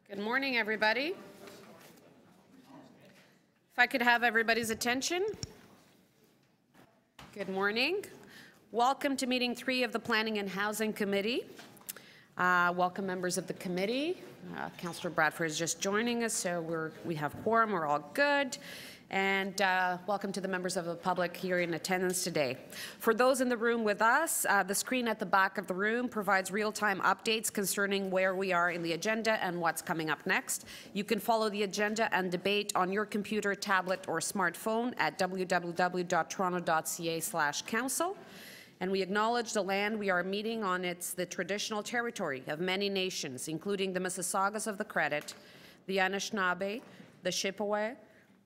Good morning, everybody. If I could have everybody's attention. Good morning. Welcome to meeting 3 of the Planning and Housing Committee. Welcome, members of the committee. Councillor Bradford is just joining us, so we have quorum. We're all good. And welcome to the members of the public here in attendance today. For those in the room with us, the screen at the back of the room provides real-time updates concerning where we are in the agenda and what's coming up next. You can follow the agenda and debate on your computer, tablet, or smartphone at www.toronto.ca/council. And we acknowledge the land we are meeting on. It's the traditional territory of many nations, including the Mississaugas of the Credit, the Anishinaabe, the Chippewa,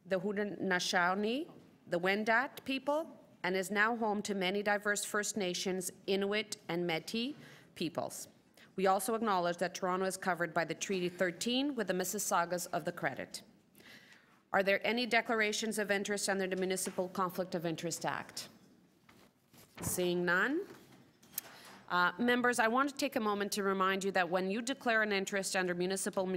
the Haudenosaunee, the Wendat people, and is now home to many diverse First Nations, Inuit, and Métis peoples. We also acknowledge that Toronto is covered by the Treaty 13 with the Mississaugas of the Credit. Are there any declarations of interest under the Municipal Conflict of Interest Act? Seeing none. Members, I want to take a moment to remind you that when you declare an interest under Municipal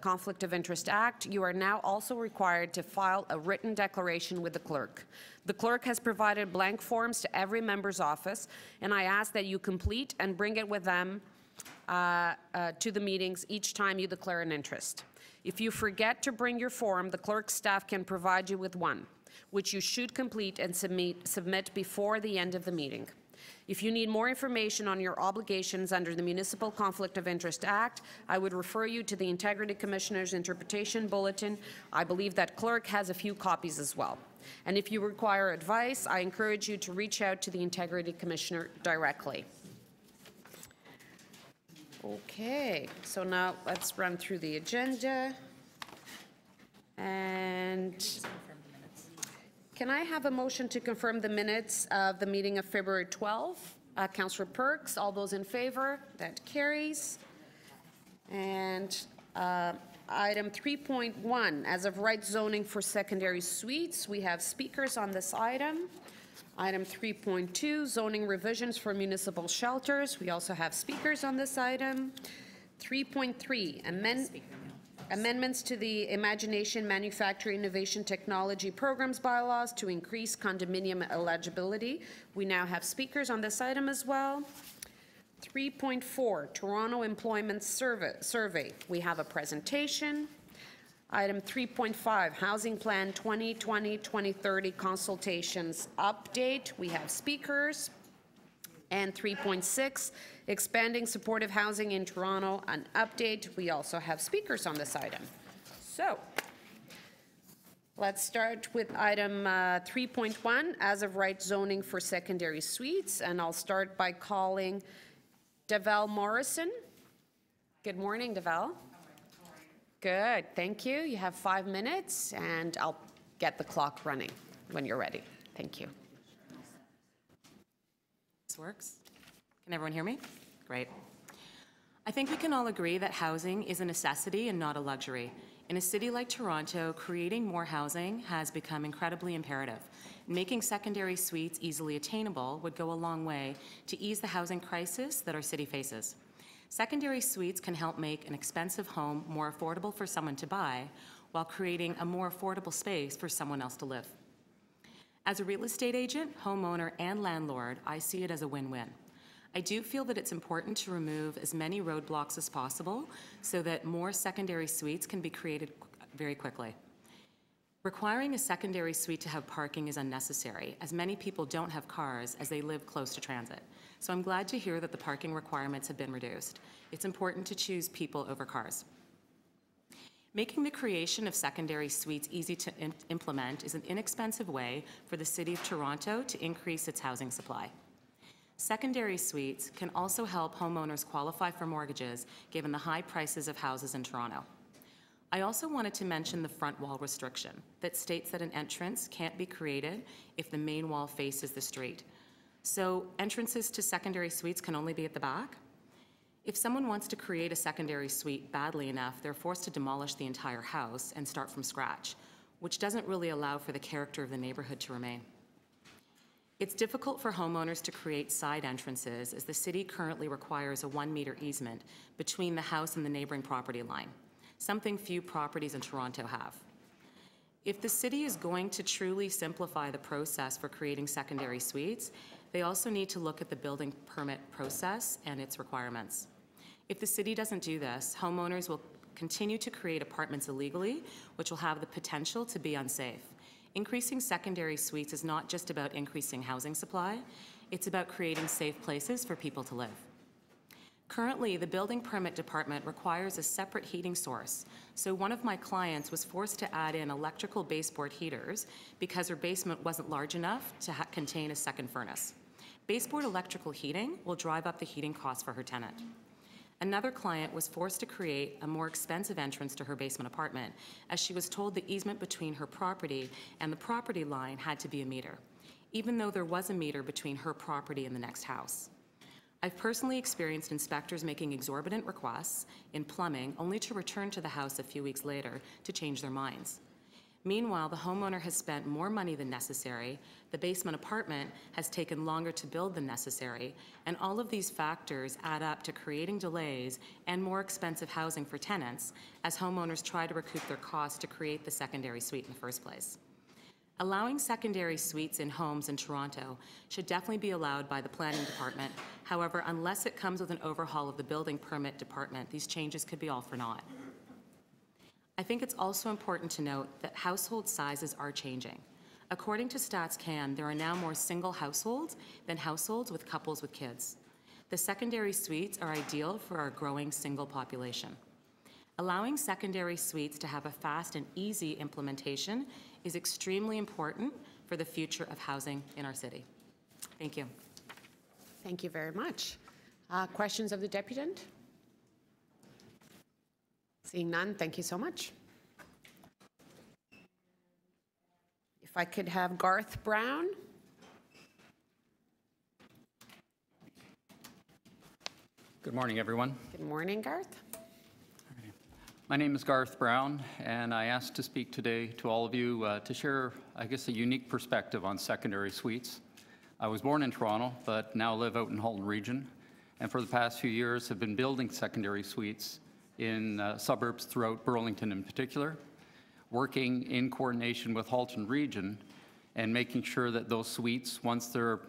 Conflict of Interest Act, you are now also required to file a written declaration with the clerk. The clerk has provided blank forms to every member's office, and I ask that you complete and bring it with them to the meetings each time you declare an interest. If you forget to bring your form, the clerk's staff can provide you with one, which you should complete and submit before the end of the meeting. If you need more information on your obligations under the Municipal Conflict of Interest Act, I would refer you to the Integrity Commissioner's Interpretation Bulletin. I believe that clerk has a few copies as well. And if you require advice, I encourage you to reach out to the Integrity Commissioner directly. Okay, so now let's run through the agenda. And can I have a motion to confirm the minutes of the meeting of February 12th? Councillor Perks, all those in favour? That carries. And item 3.1, as of right zoning for secondary suites, we have speakers on this item. Item 3.2, zoning revisions for municipal shelters. We also have speakers on this item. 3.3, amendments to the Imagination Manufacturing Innovation Technology Programs bylaws to increase condominium eligibility. We now have speakers on this item as well. 3.4, Toronto Employment Survey. We have a presentation. Item 3.5, Housing Plan 2020-2030 Consultations Update. We have speakers. And 3.6, Expanding Supportive Housing in Toronto, an update. We also have speakers on this item. So let's start with item 3.1, as of right zoning for secondary suites. And I'll start by calling Deval Morrison. Good morning, Deval. Good, thank you. You have 5 minutes, and I'll get the clock running when you're ready. Thank you. This works. Can everyone hear me? Great. I think we can all agree that housing is a necessity and not a luxury. In a city like Toronto, creating more housing has become incredibly imperative. Making secondary suites easily attainable would go a long way to ease the housing crisis that our city faces. Secondary suites can help make an expensive home more affordable for someone to buy, while creating a more affordable space for someone else to live. As a real estate agent, homeowner, and landlord, I see it as a win-win. I do feel that it's important to remove as many roadblocks as possible so that more secondary suites can be created very quickly. Requiring a secondary suite to have parking is unnecessary, as many people don't have cars as they live close to transit. So I'm glad to hear that the parking requirements have been reduced. It's important to choose people over cars. Making the creation of secondary suites easy to implement is an inexpensive way for the City of Toronto to increase its housing supply. Secondary suites can also help homeowners qualify for mortgages given the high prices of houses in Toronto. I also wanted to mention the front wall restriction that states that an entrance can't be created if the main wall faces the street. So entrances to secondary suites can only be at the back. If someone wants to create a secondary suite badly enough, they're forced to demolish the entire house and start from scratch, which doesn't really allow for the character of the neighborhood to remain. It's difficult for homeowners to create side entrances as the city currently requires a 1-meter easement between the house and the neighboring property line. something few properties in Toronto have. If the city is going to truly simplify the process for creating secondary suites, they also need to look at the building permit process and its requirements. If the city doesn't do this, homeowners will continue to create apartments illegally, which will have the potential to be unsafe. Increasing secondary suites is not just about increasing housing supply, it's about creating safe places for people to live. Currently, the building permit department requires a separate heating source, so one of my clients was forced to add in electrical baseboard heaters because her basement wasn't large enough to contain a second furnace. Baseboard electrical heating will drive up the heating costs for her tenant. Another client was forced to create a more expensive entrance to her basement apartment, as she was told the easement between her property and the property line had to be a meter, even though there was a meter between her property and the next house. I've personally experienced inspectors making exorbitant requests in plumbing only to return to the house a few weeks later to change their minds. Meanwhile, the homeowner has spent more money than necessary, the basement apartment has taken longer to build than necessary, and all of these factors add up to creating delays and more expensive housing for tenants as homeowners try to recoup their costs to create the secondary suite in the first place. Allowing secondary suites in homes in Toronto should definitely be allowed by the planning department. However, unless it comes with an overhaul of the building permit department, these changes could be all for naught. I think it's also important to note that household sizes are changing. According to Stats Can, there are now more single households than households with couples with kids. The secondary suites are ideal for our growing single population. Allowing secondary suites to have a fast and easy implementation is extremely important for the future of housing in our city. Thank you. Thank you very much. Questions of the deputant? Seeing none, thank you so much. If I could have Garth Brown. Good morning, everyone. Good morning, Garth. My name is Garth Brown, and I asked to speak today to all of you to share, I guess, a unique perspective on secondary suites. I was born in Toronto, but now live out in Halton Region, and for the past few years have been building secondary suites in suburbs throughout Burlington in particular, working in coordination with Halton Region and making sure that those suites, once they're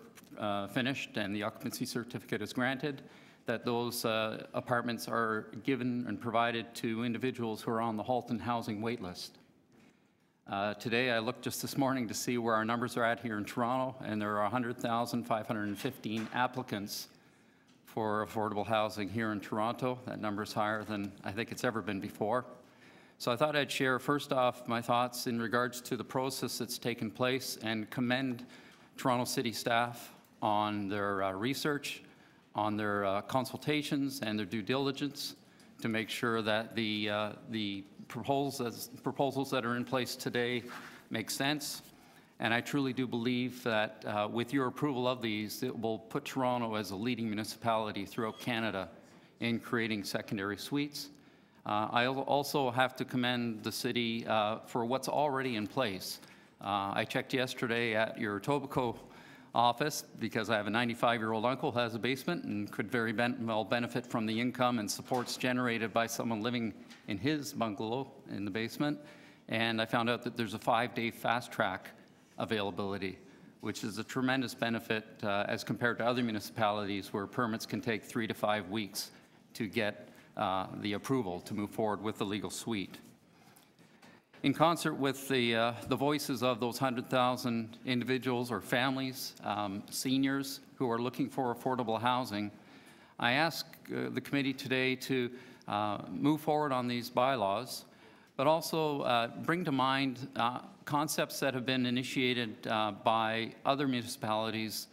finished and the occupancy certificate is granted, that those apartments are given and provided to individuals who are on the Halton housing waitlist. Today, I looked just this morning to see where our numbers are at here in Toronto, and there are 100,515 applicants for affordable housing here in Toronto. That number is higher than I think it's ever been before. So I thought I'd share first off my thoughts in regards to the process that's taken place and commend Toronto City staff on their research, on their consultations and their due diligence to make sure that the proposals that are in place today make sense. And I truly do believe that with your approval of these, it will put Toronto as a leading municipality throughout Canada in creating secondary suites. I also have to commend the city for what's already in place. I checked yesterday at your Etobicoke office because I have a 95-year-old uncle who has a basement and could very well benefit from the income and supports generated by someone living in his bungalow in the basement. And I found out that there's a 5-day fast track availability, which is a tremendous benefit as compared to other municipalities where permits can take 3 to 5 weeks to get the approval to move forward with the legal suite. In concert with the voices of those 100,000 individuals or families, seniors who are looking for affordable housing, I ask the committee today to move forward on these bylaws, but also bring to mind concepts that have been initiated by other municipalities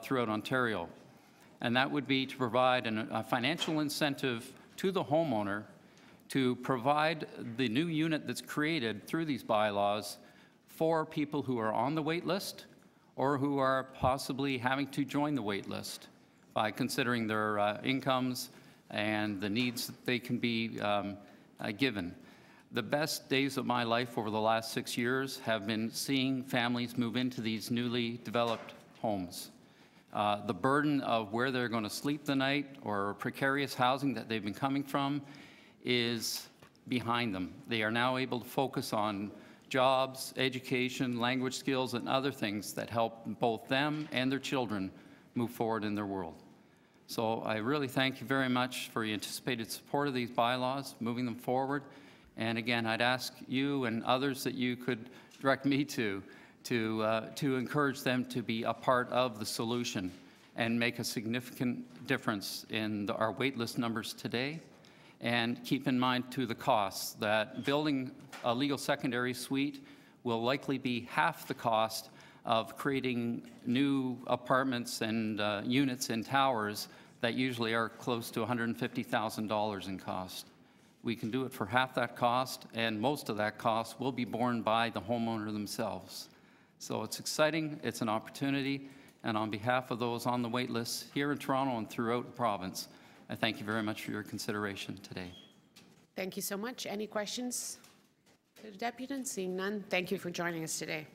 throughout Ontario. And that would be to provide a financial incentive to the homeowner to provide the new unit that's created through these bylaws for people who are on the wait list or who are possibly having to join the wait list by considering their incomes and the needs that they can be given. The best days of my life over the last 6 years have been seeing families move into these newly developed homes. The burden of where they're going to sleep the night or precarious housing that they've been coming from is behind them. They are now able to focus on jobs, education, language skills, and other things that help both them and their children move forward in their world. So I really thank you very much for your anticipated support of these bylaws, moving them forward. And again, I'd ask you and others that you could direct me to encourage them to be a part of the solution and make a significant difference in our wait list numbers today. And keep in mind too the costs, that building a legal secondary suite will likely be half the cost of creating new apartments and units in towers that usually are close to $150,000 in cost. We can do it for half that cost, and most of that cost will be borne by the homeowner themselves. So it's exciting, it's an opportunity, and on behalf of those on the wait list here in Toronto and throughout the province, I thank you very much for your consideration today. Thank you so much. Any questions to the deputant? Seeing none, thank you for joining us today.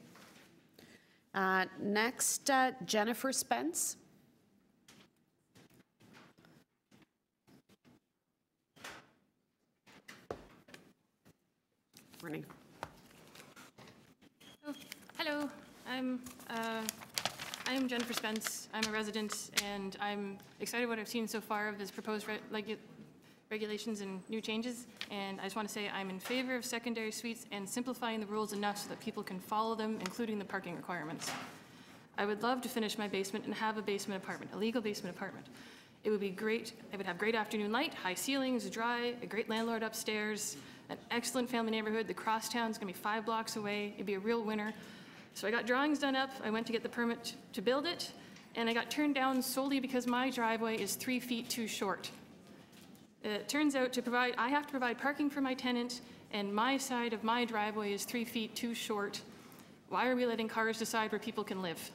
Next, Jennifer Spence. Morning. Oh, hello. I am Jennifer Spence. I'm a resident, and I'm excited what I've seen so far of this proposed regulations and new changes. And I just want to say I'm in favor of secondary suites and simplifying the rules enough so that people can follow them, including the parking requirements. I would love to finish my basement and have a basement apartment, a legal basement apartment. It would be great. I would have great afternoon light, high ceilings, dry, a great landlord upstairs, an excellent family neighborhood. The crosstown's going to be 5 blocks away. It'd be a real winner. So I got drawings done up. I went to get the permit to build it, and I got turned down solely because my driveway is 3 feet too short. It turns out I have to provide parking for my tenant, and my side of my driveway is 3 feet too short. Why are we letting cars decide where people can live?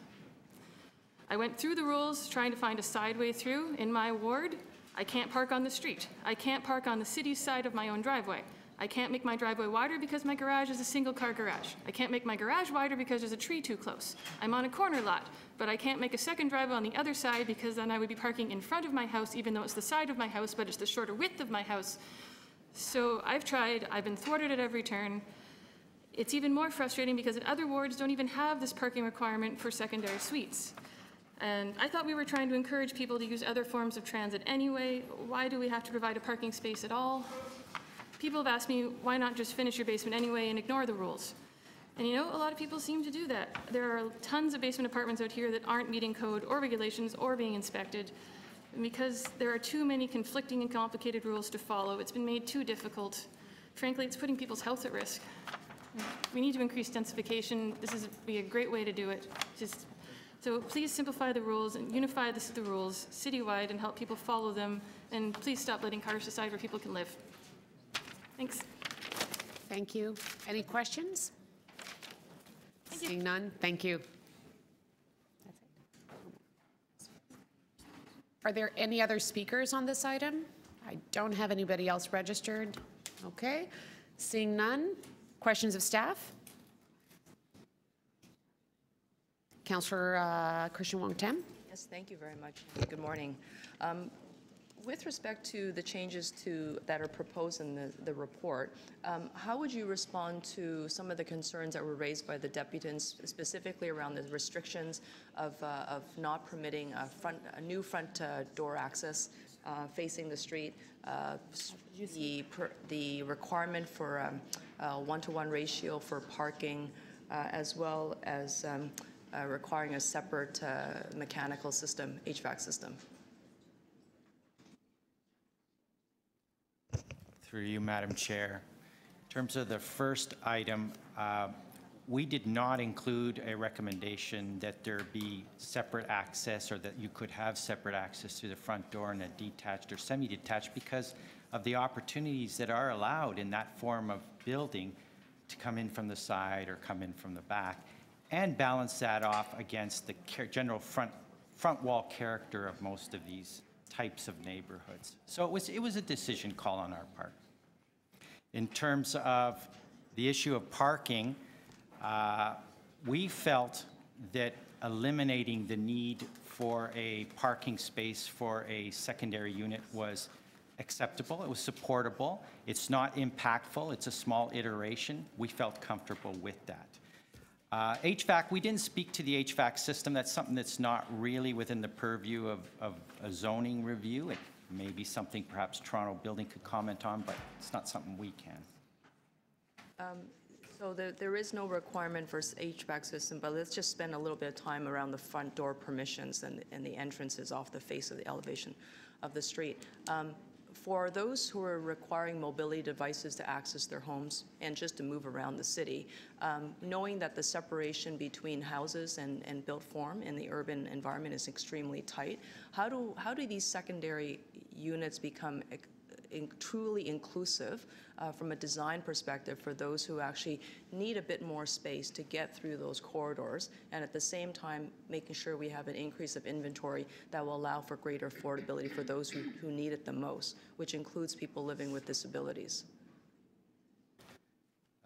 I went through the rules trying to find a sideway through. In my ward, I can't park on the street. I can't park on the city's side of my own driveway. I can't make my driveway wider because my garage is a single-car garage. I can't make my garage wider because there's a tree too close. I'm on a corner lot, but I can't make a second driveway on the other side because then I would be parking in front of my house, even though it's the side of my house, but it's the shorter width of my house. So I've tried. I've been thwarted at every turn. It's even more frustrating because other wards don't even have this parking requirement for secondary suites. And I thought we were trying to encourage people to use other forms of transit anyway. Why do we have to provide a parking space at all? People have asked me, why not just finish your basement anyway and ignore the rules? And you know, a lot of people seem to do that. There are tons of basement apartments out here that aren't meeting code or regulations or being inspected. And because there are too many conflicting and complicated rules to follow, it's been made too difficult. Frankly, it's putting people's health at risk. We need to increase densification. This is be a great way to do it. So please simplify the rules and unify the rules citywide and help people follow them. And please stop letting cars decide where people can live. Thanks. Thank you. Any questions? Thank you. Seeing none, thank you. Are there any other speakers on this item? I don't have anybody else registered. Okay. Seeing none, questions of staff? Councillor Christian Wong-Tam. Yes, thank you very much. Good morning. With respect to the changes that are proposed in the report, how would you respond to some of the concerns that were raised by the deputants, specifically around the restrictions of not permitting a new front door access facing the street, the requirement for a 1-to-1 ratio for parking, as well as requiring a separate mechanical system, HVAC system? Through you, Madam Chair. In terms of the first item, we did not include a recommendation that there be separate access or that you could have separate access through the front door in a detached or semi-detached because of the opportunities that are allowed in that form of building to come in from the side or come in from the back, and balance that off against the general front wall character of most of these types of neighborhoods. So it was a decision call on our part. In terms of the issue of parking, we felt that eliminating the need for a parking space for a secondary unit was acceptable, it was supportable, it's not impactful, it's a small iteration. We felt comfortable with that. HVAC, we didn't speak to the HVAC system. That's something that's not really within the purview of a zoning review. It may be something perhaps Toronto Building could comment on, but it's not something we can. So there is no requirement for HVAC system, but let's just spend a little bit of time around the front door permissions and the entrances off the face of the elevation of the street. For those who are requiring mobility devices to access their homes and just to move around the city, knowing that the separation between houses and built form in the urban environment is extremely tight, how do these secondary units become truly inclusive from a design perspective for those who actually need a bit more space to get through those corridors, and at the same time making sure we have an increase of inventory that will allow for greater affordability for those who need it the most, which includes people living with disabilities?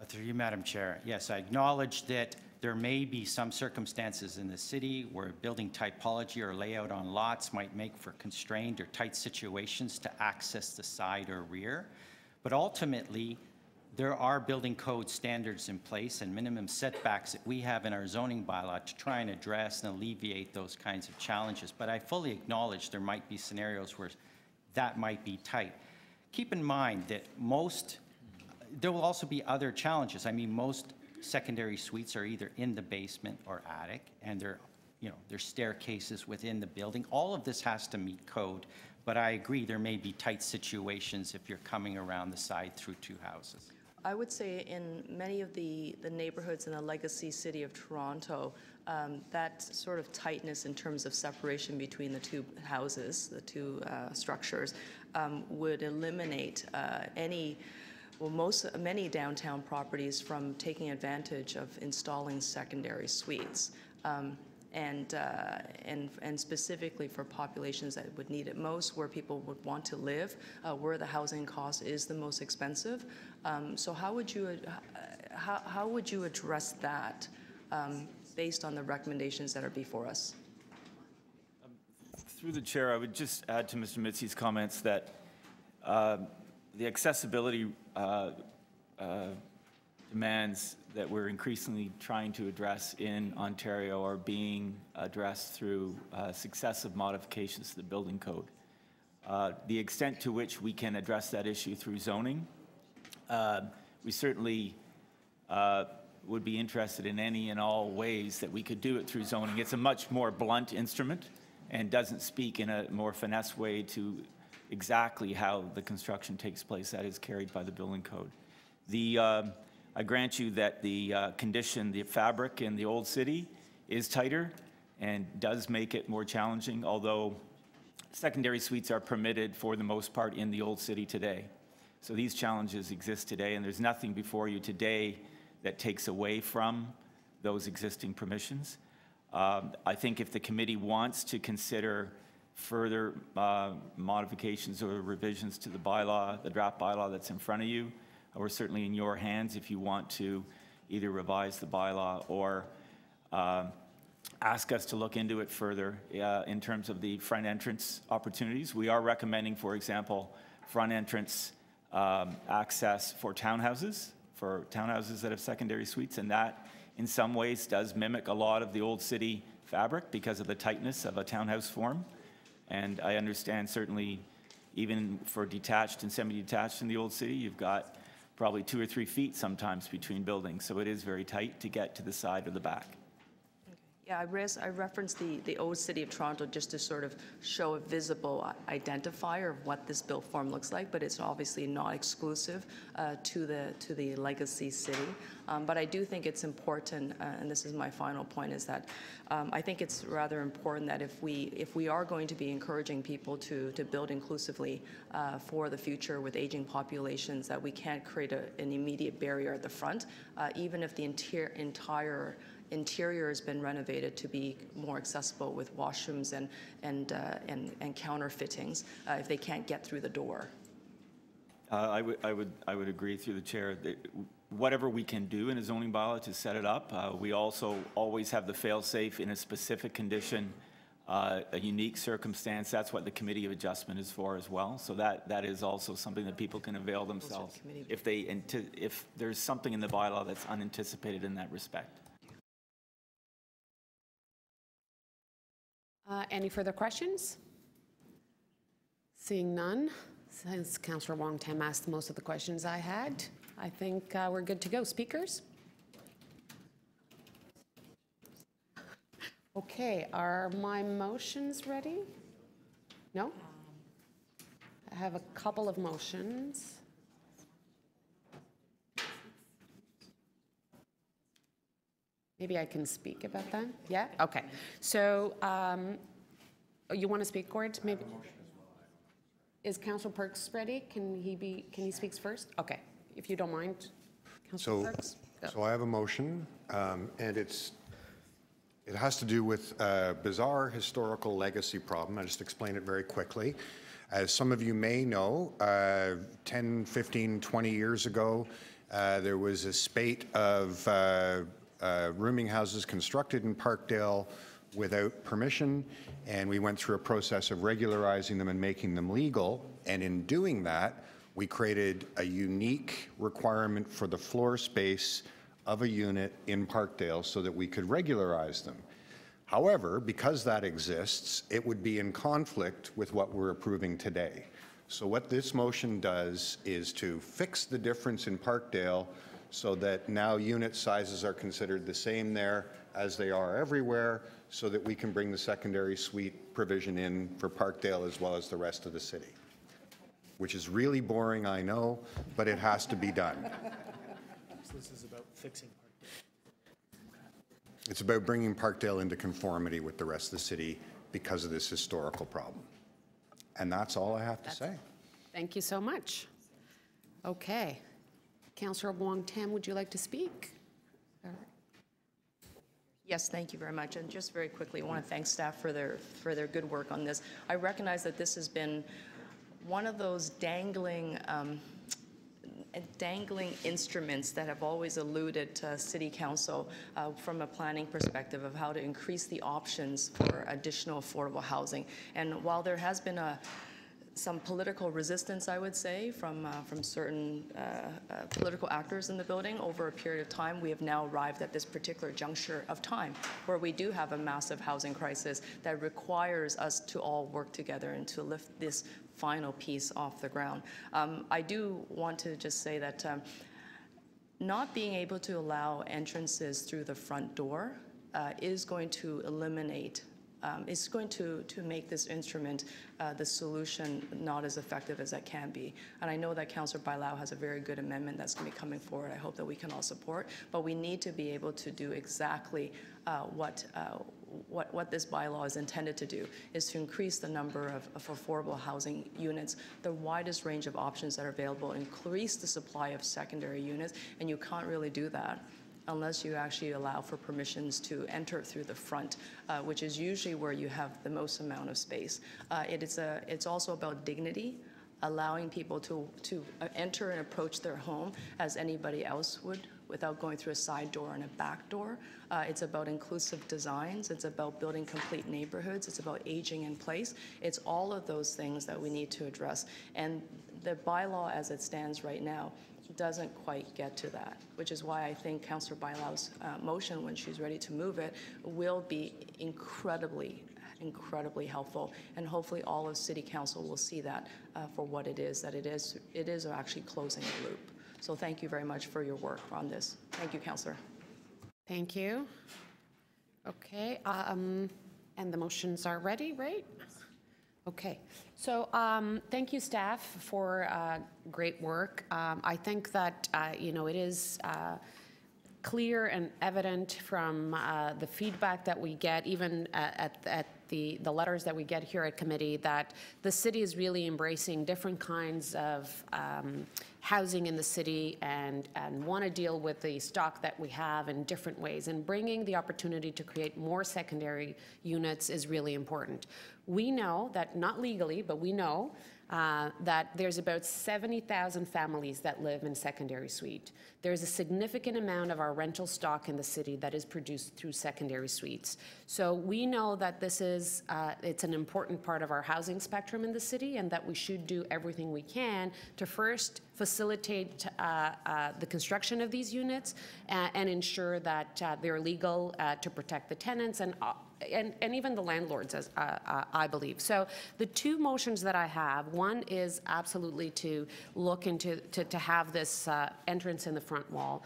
Through you, Madam Chair. Yes, I acknowledge that there may be some circumstances in the city where building typology or layout on lots might make for constrained or tight situations to access the side or rear. But ultimately, there are building code standards in place and minimum setbacks that we have in our zoning bylaw to try and address and alleviate those kinds of challenges. But I fully acknowledge there might be scenarios where that might be tight. Keep in mind that there will also be other challenges. I mean, most secondary suites are either in the basement or attic, and there's staircases within the building. All of this has to meet code, but I agree there may be tight situations if you're coming around the side through two houses. I would say in many of the neighborhoods in the legacy city of Toronto, that sort of tightness in terms of separation between the two houses, the two structures, would eliminate many downtown properties from taking advantage of installing secondary suites. And specifically for populations that would need it most, where people would want to live, where the housing cost is the most expensive. So how would you address that based on the recommendations that are before us? Through the chair, I would just add to Mr. Mitzi's comments that the accessibility demands that we're increasingly trying to address in Ontario are being addressed through successive modifications to the building code. The extent to which we can address that issue through zoning, we certainly would be interested in any and all ways that we could do it through zoning. It's a much more blunt instrument and doesn't speak in a more finesse way to exactly how the construction takes place. That is carried by the building code. I grant you that the condition, the fabric in the old city is tighter and does make it more challenging, although secondary suites are permitted for the most part in the old city today. So these challenges exist today, and there's nothing before you today that takes away from those existing permissions. I think if the committee wants to consider further modifications or revisions to the bylaw, the draft bylaw that's in front of you, we're certainly in your hands if you want to either revise the bylaw or ask us to look into it further in terms of the front entrance opportunities. We are recommending, for example, front entrance access for townhouses that have secondary suites, and that in some ways does mimic a lot of the old city fabric because of the tightness of a townhouse form. And I understand certainly even for detached and semi-detached in the old city, you've got probably 2 or 3 feet sometimes between buildings. So it is very tight to get to the side or the back. Yeah, I referenced the old city of Toronto just to sort of show a visible identifier of what this built form looks like, but it's obviously not exclusive to the legacy city. But I do think it's important, and this is my final point, is that I think it's rather important that if we are going to be encouraging people to build inclusively for the future with aging populations, that we can't create an immediate barrier at the front, even if the entire interior has been renovated to be more accessible with washrooms and counter fittings if they can't get through the door. I would agree through the chair that whatever we can do in a zoning bylaw to set it up. We also always have the fail-safe in a specific condition a unique circumstance. That's what the Committee of Adjustment is for as well. So that is also something that people can avail themselves if there's something in the bylaw that's unanticipated in that respect. Any further questions? Seeing none, since Councillor Wong-Tam asked most of the questions I had, I think we're good to go. Speakers? Okay, are my motions ready? No? I have a couple of motions. Maybe I can speak about that? Yeah? Okay. So, you want to speak, Gord? Maybe. Is Councillor Perks ready? Can he speak first? Okay. If you don't mind, Councillor Perks. Go. So I have a motion, and it has to do with a bizarre historical legacy problem. I'll just explain it very quickly. As some of you may know, 10, 15, 20 years ago, there was a spate of rooming houses constructed in Parkdale without permission, and we went through a process of regularizing them and making them legal. And in doing that, we created a unique requirement for the floor space of a unit in Parkdale so that we could regularize them. However, because that exists, it would be in conflict with what we're approving today. So what this motion does is to fix the difference in Parkdale so that now unit sizes are considered the same there as they are everywhere, so that we can bring the secondary suite provision in for Parkdale as well as the rest of the city. Which is really boring, I know, but it has to be done. So this is about fixing Parkdale. It's about bringing Parkdale into conformity with the rest of the city because of this historical problem. And that's all I have to say. Thank you so much. Okay. Councillor Wong-Tam, would you like to speak? Yes, thank you very much. And just very quickly, I want to thank staff for their good work on this. I recognize that this has been one of those dangling instruments that have always eluded to City Council from a planning perspective of how to increase the options for additional affordable housing. And while there has been some political resistance, I would say, from certain political actors in the building over a period of time, we have now arrived at this particular juncture of time where we do have a massive housing crisis that requires us to all work together and to lift this final piece off the ground. I do want to just say that not being able to allow entrances through the front door is going to eliminate it's going to make this instrument, the solution, not as effective as it can be. And I know that Councillor Bailao has a very good amendment that's going to be coming forward. I hope that we can all support. But we need to be able to do exactly what this bylaw is intended to do, is to increase the number of affordable housing units, the widest range of options that are available, increase the supply of secondary units, and you can't really do that unless you actually allow for permissions to enter through the front, which is usually where you have the most amount of space. It's also about dignity, allowing people to enter and approach their home as anybody else would without going through a side door and a back door. It's about inclusive designs. It's about building complete neighborhoods. It's about aging in place. It's all of those things that we need to address. And the bylaw as it stands right now doesn't quite get to that, which is why I think Councillor Bailao's motion, when she's ready to move it, will be incredibly helpful, and hopefully all of City Council will see that for what it is, that it is actually closing the loop. So thank you very much for your work on this. Thank you, Councillor. Thank you. Okay, and the motions are ready, right? Okay, so thank you, staff, for great work. I think that it is clear and evident from the feedback that we get, even at the letters that we get here at committee, that the city is really embracing different kinds of housing in the city and want to deal with the stock that we have in different ways. And bringing the opportunity to create more secondary units is really important. We know that, not legally, but we know that there's about 70,000 families that live in secondary suite. There's a significant amount of our rental stock in the city that is produced through secondary suites. So we know that this is it's an important part of our housing spectrum in the city, and that we should do everything we can to first facilitate the construction of these units and ensure that they're legal to protect the tenants and even the landlords, as I believe. So the two motions that I have, one is absolutely to look into to have this entrance in the front wall.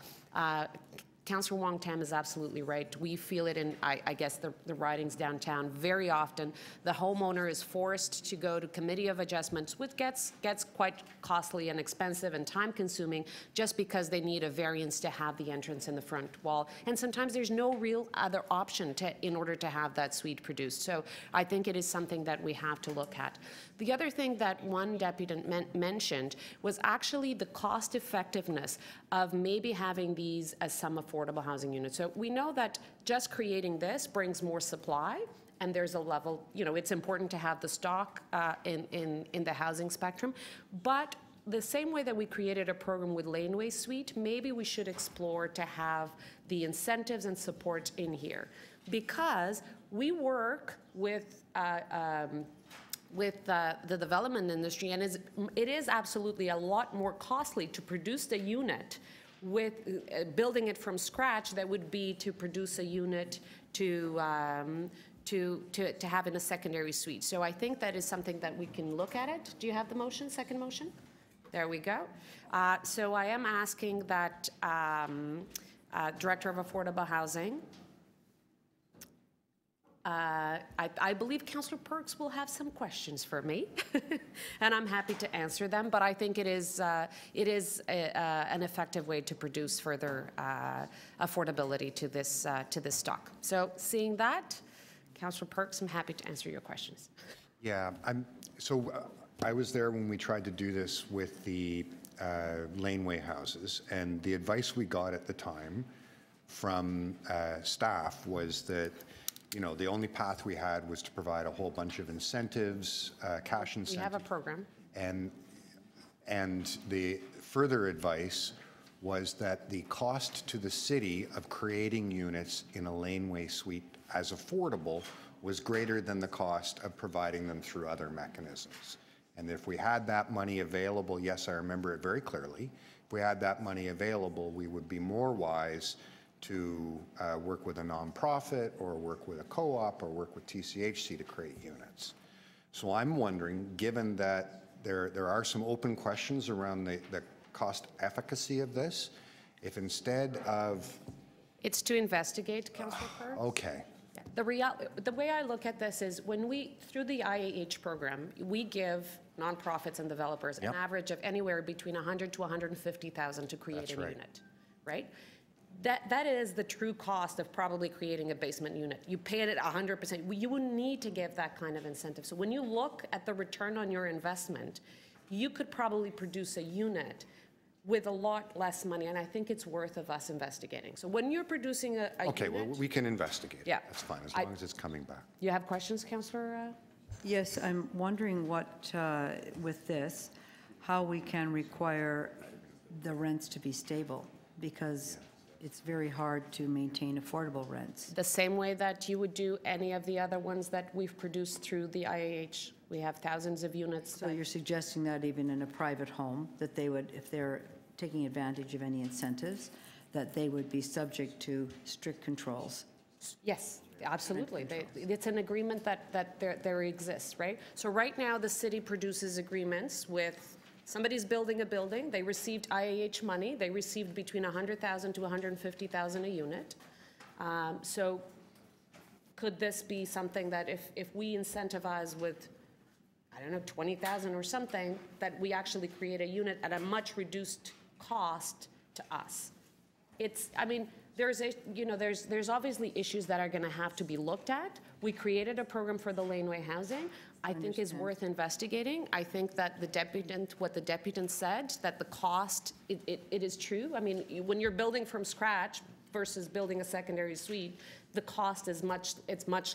Councillor Wong Tam is absolutely right. We feel it in, I guess, the ridings downtown. Very often, the homeowner is forced to go to committee of adjustments, which gets quite costly and expensive and time-consuming, just because they need a variance to have the entrance in the front wall. And sometimes there's no real other option in order to have that suite produced. So I think it is something that we have to look at. The other thing that one deputant mentioned was actually the cost effectiveness of maybe having these as some affordable housing units. So we know that just creating this brings more supply, and there's a level, it's important to have the stock in the housing spectrum. But the same way that we created a program with Laneway Suite, maybe we should explore to have the incentives and support in here, because we work with the development industry, and it is absolutely a lot more costly to produce the unit with building it from scratch that would be to produce a unit to have in a secondary suite. So I think that is something that we can look at it. Do you have the motion, second motion? There we go. So I am asking that Director of Affordable Housing, I believe Councillor Perks will have some questions for me, and I'm happy to answer them. But I think it is an effective way to produce further affordability to this stock. So seeing that, Councillor Perks, I'm happy to answer your questions. Yeah, I was there when we tried to do this with the laneway houses, and the advice we got at the time from staff was that the only path we had was to provide a whole bunch of incentives, cash incentives. We have a program. And the further advice was that the cost to the city of creating units in a laneway suite as affordable was greater than the cost of providing them through other mechanisms. And if we had that money available, yes, I remember it very clearly, if we had that money available, we would be more wise to work with a nonprofit or work with a co-op or work with TCHC to create units. So I'm wondering, given that there are some open questions around the cost efficacy of this, if instead of... It's to investigate, Councillor Perks. Okay. Yeah. The way I look at this is when through the IAH program, we give nonprofits and developers an average of anywhere between $100,000 to $150,000 to create a unit, right? That is the true cost of probably creating a basement unit. You pay it at 100%. You wouldn't need to give that kind of incentive. So when you look at the return on your investment, you could probably produce a unit with a lot less money, and I think it's worth of us investigating. So when you're producing a okay, unit, well, we can investigate. Yeah. That's fine, as long as it's coming back. You have questions, Councillor? Yes, I'm wondering what, with this, how we can require the rents to be stable, because it's very hard to maintain affordable rents. The same way that you would do any of the other ones that we've produced through the IAH. We have thousands of units. So you're suggesting that even in a private home, that they would, if they're taking advantage of any incentives, that they would be subject to strict controls? Yes, absolutely. It's an agreement that there exists, right? So right now, the city produces agreements with somebody's building a building. They received IAH money. They received between $100,000 to $150,000 a unit. So could this be something that if we incentivize with, I don't know, 20,000 or something, that we actually create a unit at a much reduced cost to us? I mean, there's obviously issues that are going to have to be looked at. We created a program for the laneway housing. I think is worth investigating. I think that what the deputant said, that the cost, it is true. I mean, when you're building from scratch versus building a secondary suite, the cost is much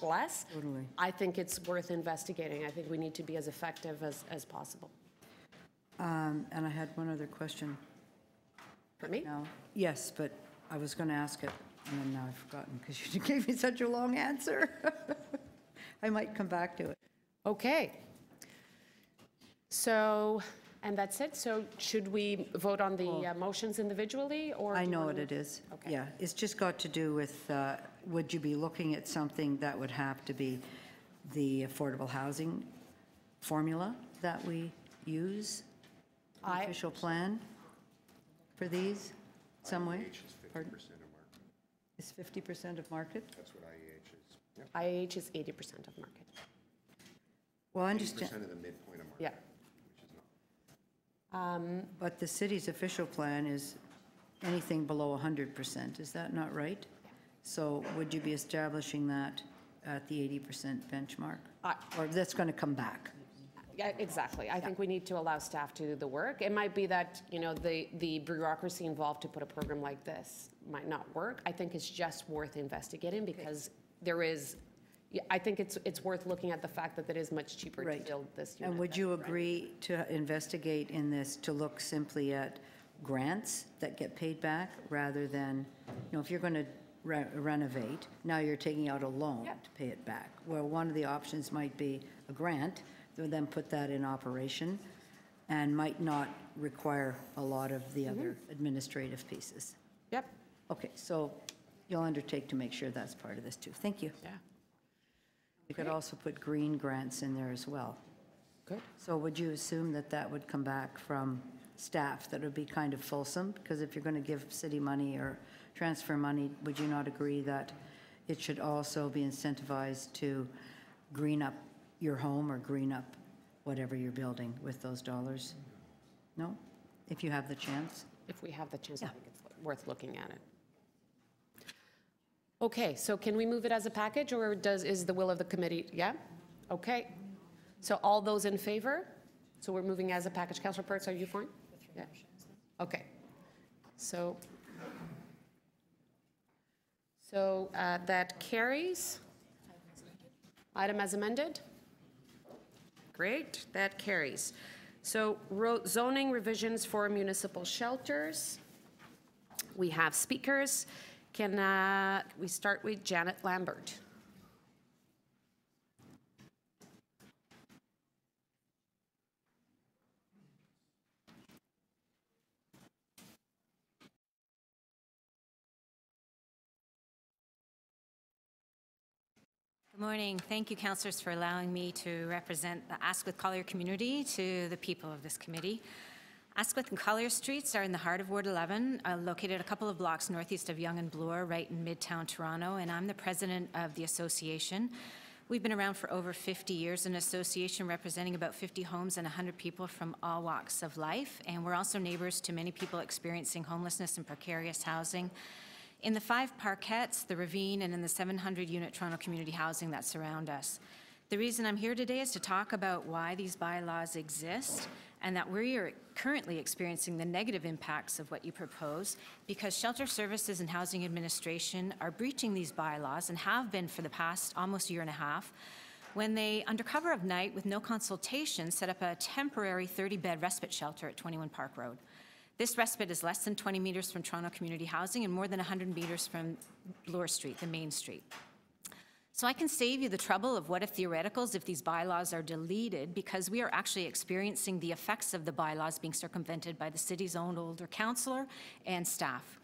less. Totally. I think it's worth investigating. I think we need to be as effective as possible. And I had one other question. For me? No. Yes, but I was going to ask it, and then now I've forgotten because you gave me such a long answer. I might come back to it. Okay. So, and that's it? So should we vote on the motions individually, or? I do you know wanna what move- it is. Okay. Yeah, it's just got to do with, would you be looking at something that would have to be the affordable housing formula that we use? The I- official plan for these, some way? IEH is 50% Pardon? of market. Is 50% of market? That's what IEH is. Yep. IH is 80% of market. Well, I understand, 80% of the midpoint of market. Yeah. Which is not. but the city's official plan is anything below 100%, is that not right? So would you be establishing that at the 80% benchmark? Or that's going to come back? Yeah, exactly. I think we need to allow staff to do the work. It might be that, you know, the bureaucracy involved to put a program like this might not work. I think it's just worth investigating because there is, yeah, I think it's worth looking at the fact that it is much cheaper to Right. build this unit. And would than you rent. agree to investigate in this to look simply at grants that get paid back rather than, you know, if you're going to renovate, now you're taking out a loan Yeah. to pay it back? Well, one of the options might be a grant, then put that in operation and might not require a lot of the other administrative pieces. Yep, Okay, so you'll undertake to make sure that's part of this too. Thank you. yeah, You could also put green grants in there as well. good. So would you assume that that would come back from staff, that would be kind of fulsome? Because if you're going to give city money or transfer money, would you not agree that it should also be incentivized to green up your home or green up whatever you're building with those dollars? No? If you have the chance? If we have the chance, I Yeah. think it's worth looking at it. Okay, so can we move it as a package, or is the will of the committee? Yeah? Okay. So all those in favor? So we're moving as a package. Councillor Pertz, are you fine? Yeah. Okay. So that carries. Item as amended? Great, that carries. So zoning revisions for municipal shelters. We have speakers. Can we start with Janet Lambert? Good morning. Thank you, councillors, for allowing me to represent the Asquith Collier community to the people of this committee. Asquith and Collier Streets are in the heart of Ward 11, located a couple of blocks northeast of Yonge and Bloor, right in Midtown Toronto, and I'm the president of the association. We've been around for over 50 years, an association representing about 50 homes and 100 people from all walks of life, and we're also neighbors to many people experiencing homelessness and precarious housing in the 5 parkettes, the Ravine, and in the 700-unit Toronto community housing that surround us. The reason I'm here today is to talk about why these bylaws exist and that we are currently experiencing the negative impacts of what you propose, because Shelter Services and Housing Administration are breaching these bylaws and have been for the past almost year and a half, when they, under cover of night with no consultation, set up a temporary 30-bed respite shelter at 21 Park Road. This respite is less than 20 meters from Toronto Community Housing and more than 100 meters from Bloor Street, the main street. So I can save you the trouble of what if theoreticals if these bylaws are deleted, because we are actually experiencing the effects of the bylaws being circumvented by the city's own older councillor and staff.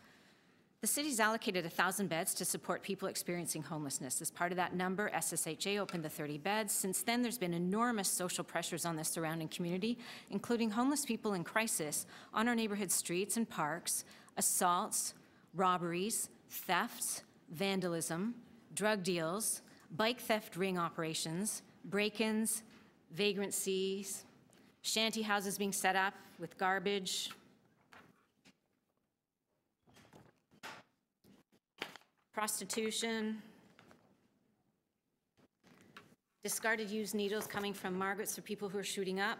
The city's allocated 1,000 beds to support people experiencing homelessness. As part of that number, SSHA opened the 30 beds. Since then, there's been enormous social pressures on the surrounding community, including homeless people in crisis on our neighborhood streets and parks, assaults, robberies, thefts, vandalism, drug deals, bike theft ring operations, break-ins, vagrancies, shanty houses being set up with garbage, prostitution, discarded used needles coming from Margaret's for people who are shooting up,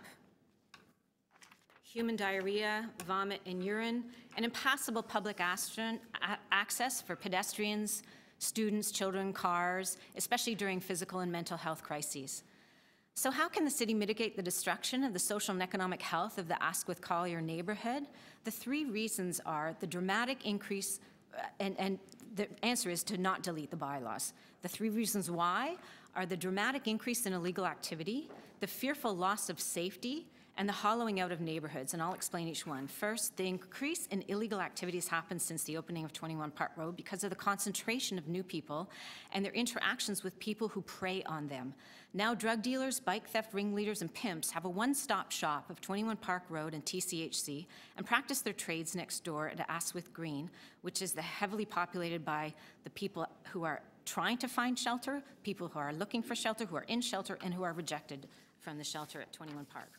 human diarrhea, vomit and urine, and impassable public access for pedestrians, students, children, cars, especially during physical and mental health crises. So how can the city mitigate the destruction of the social and economic health of the Asquith Collier neighborhood? The 3 reasons are the dramatic increase, and the answer is to not delete the bylaws. The 3 reasons why are the dramatic increase in illegal activity, the fearful loss of safety, and the hollowing out of neighborhoods, and I'll explain each one. First, the increase in illegal activities happened since the opening of 21 Park Road because of the concentration of new people and their interactions with people who prey on them. Now drug dealers, bike theft ringleaders, and pimps have a one-stop shop of 21 Park Road and TCHC and practice their trades next door at Asquith Green, which is heavily populated by the people who are trying to find shelter, people who are looking for shelter, who are in shelter, and who are rejected from the shelter at 21 Park.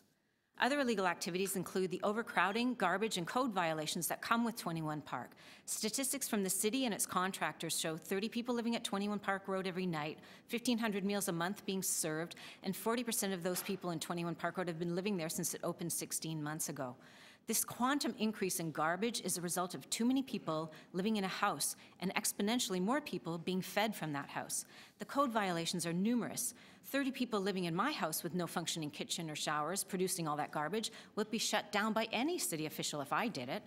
Other illegal activities include the overcrowding, garbage, and code violations that come with 21 Park. Statistics from the city and its contractors show 30 people living at 21 Park Road every night, 1,500 meals a month being served, and 40% of those people in 21 Park Road have been living there since it opened 16 months ago. This quantum increase in garbage is a result of too many people living in a house and exponentially more people being fed from that house. The code violations are numerous. 30 people living in my house with no functioning kitchen or showers producing all that garbage would be shut down by any city official if I did it.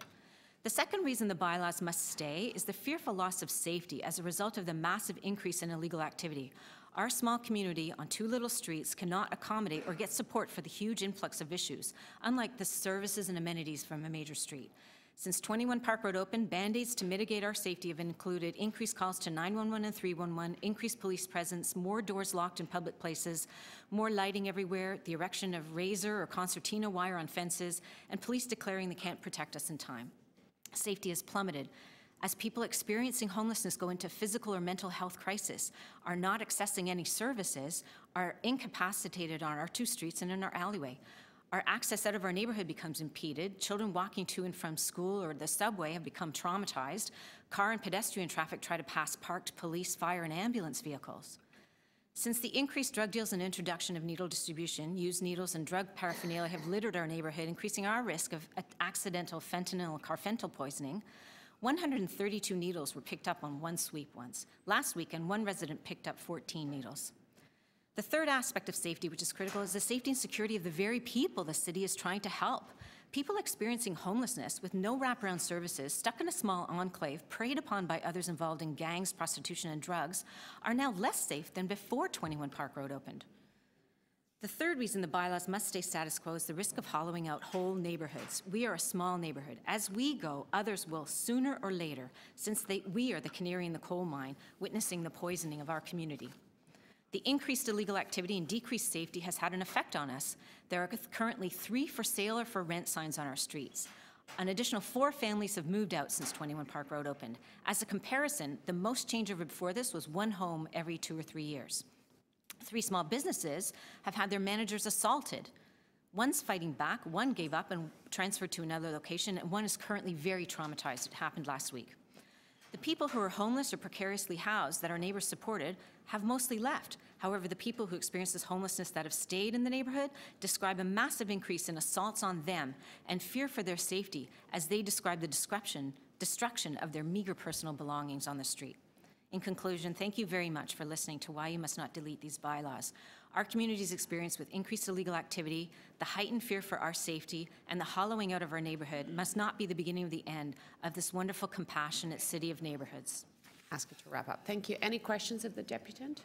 The second reason the bylaws must stay is the fearful loss of safety as a result of the massive increase in illegal activity. Our small community on two little streets cannot accommodate or get support for the huge influx of issues, unlike the services and amenities from a major street. Since 21 Park Road opened, band-aids to mitigate our safety have included increased calls to 911 and 311, increased police presence, more doors locked in public places, more lighting everywhere, the erection of razor or concertina wire on fences, and police declaring they can't protect us in time. Safety has plummeted as people experiencing homelessness go into physical or mental health crisis, are not accessing any services, are incapacitated on our two streets and in our alleyway. Our access out of our neighborhood becomes impeded. Children walking to and from school or the subway have become traumatized. Car and pedestrian traffic try to pass parked police, fire, and ambulance vehicles. Since the increased drug deals and introduction of needle distribution, used needles and drug paraphernalia have littered our neighborhood, increasing our risk of accidental fentanyl or carfental poisoning. 132 needles were picked up on one sweep once. Last weekend, one resident picked up 14 needles. The third aspect of safety, which is critical, is the safety and security of the very people the city is trying to help. People experiencing homelessness with no wraparound services, stuck in a small enclave, preyed upon by others involved in gangs, prostitution, and drugs, are now less safe than before 21 Park Road opened. The third reason the bylaws must stay status quo is the risk of hollowing out whole neighborhoods. We are a small neighborhood. As we go, others will sooner or later, since we are the canary in the coal mine, witnessing the poisoning of our community. The increased illegal activity and decreased safety has had an effect on us. There are currently 3 for sale or for rent signs on our streets. An additional 4 families have moved out since 21 Park Road opened. As a comparison, the most changeover before this was 1 home every 2 or 3 years. 3 small businesses have had their managers assaulted. One's fighting back, one gave up and transferred to another location, and one is currently very traumatized. It happened last week. The people who are homeless or precariously housed that our neighbors supported have mostly left. However, the people who experience this homelessness that have stayed in the neighborhood describe a massive increase in assaults on them and fear for their safety as they describe the destruction of their meager personal belongings on the street. In conclusion, thank you very much for listening to why you must not delete these bylaws. Our community's experience with increased illegal activity, the heightened fear for our safety, and the hollowing out of our neighborhood must not be the beginning of the end of this wonderful, compassionate city of neighborhoods. Ask you to wrap up. Thank you. Any questions of the deputant?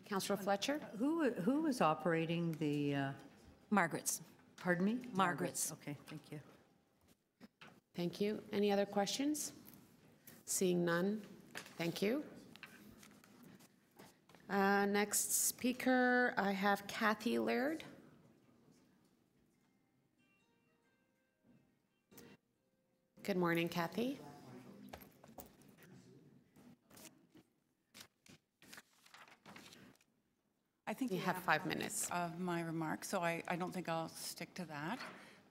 Councillor Fletcher? Who was operating the, Margaret's. pardon me? Margaret's. Okay, thank you. Thank you. Any other questions? Seeing none, thank you. Next speaker, I have Kathy Laird. Good morning, Kathy. I think You have 5 minutes. of my remarks, so I don't think I'll stick to that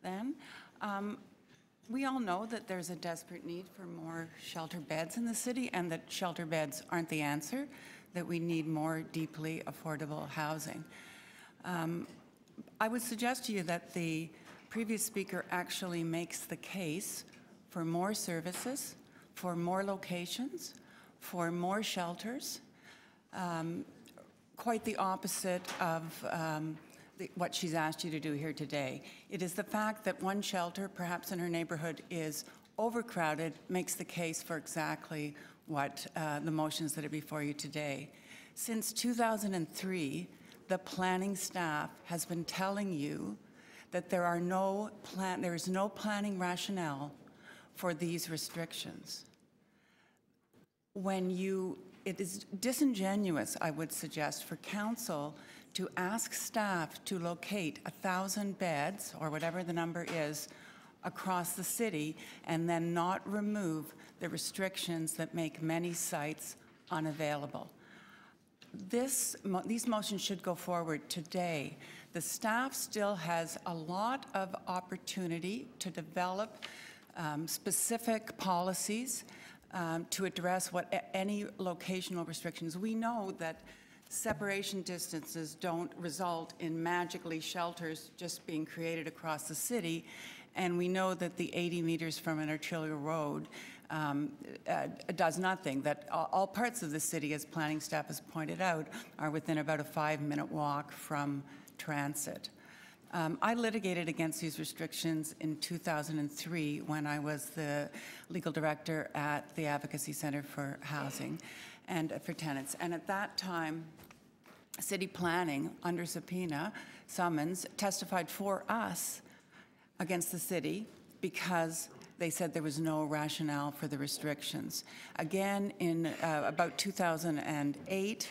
then. We all know that there's a desperate need for more shelter beds in the city and that shelter beds aren't the answer, that we need more deeply affordable housing. I would suggest to you that the previous speaker actually makes the case for more services, for more locations, for more shelters, quite the opposite of what she's asked you to do here today. It is the fact that one shelter, perhaps in her neighborhood, is overcrowded, makes the case for exactly what the motions that are before you today. Since 2003, the planning staff has been telling you that there is no planning rationale for these restrictions. It is disingenuous, I would suggest, for council to ask staff to locate 1,000 beds, or whatever the number is, across the city, and then not remove the restrictions that make many sites unavailable. These motions should go forward today. The staff still has a lot of opportunity to develop specific policies to address any locational restrictions. We know that separation distances don't result in magically shelters just being created across the city, and we know that the 80 meters from an arterial road does nothing, that all parts of the city, as planning staff has pointed out, are within about a 5-minute walk from transit. I litigated against these restrictions in 2003 when I was the legal director at the Advocacy Center for Housing and for Tenants. And at that time, city planning, under subpoena, summons, testified for us against the city because they said there was no rationale for the restrictions. Again, in about 2008,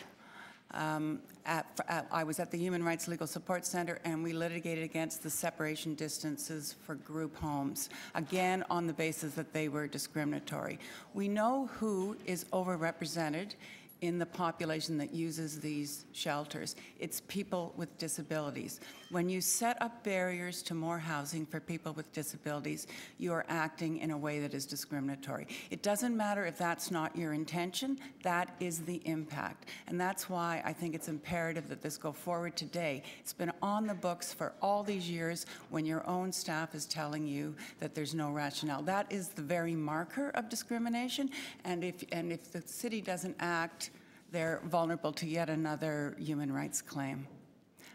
I was at the Human Rights Legal Support Center, and we litigated against the separation distances for group homes, again on the basis that they were discriminatory. We know who is overrepresented in the population that uses these shelters. It's people with disabilities. When you set up barriers to more housing for people with disabilities, you are acting in a way that is discriminatory. It doesn't matter if that's not your intention, that is the impact. And that's why I think it's imperative that this go forward today. It's been on the books for all these years when your own staff is telling you that there's no rationale. That is the very marker of discrimination, and if the city doesn't act, they're vulnerable to yet another human rights claim.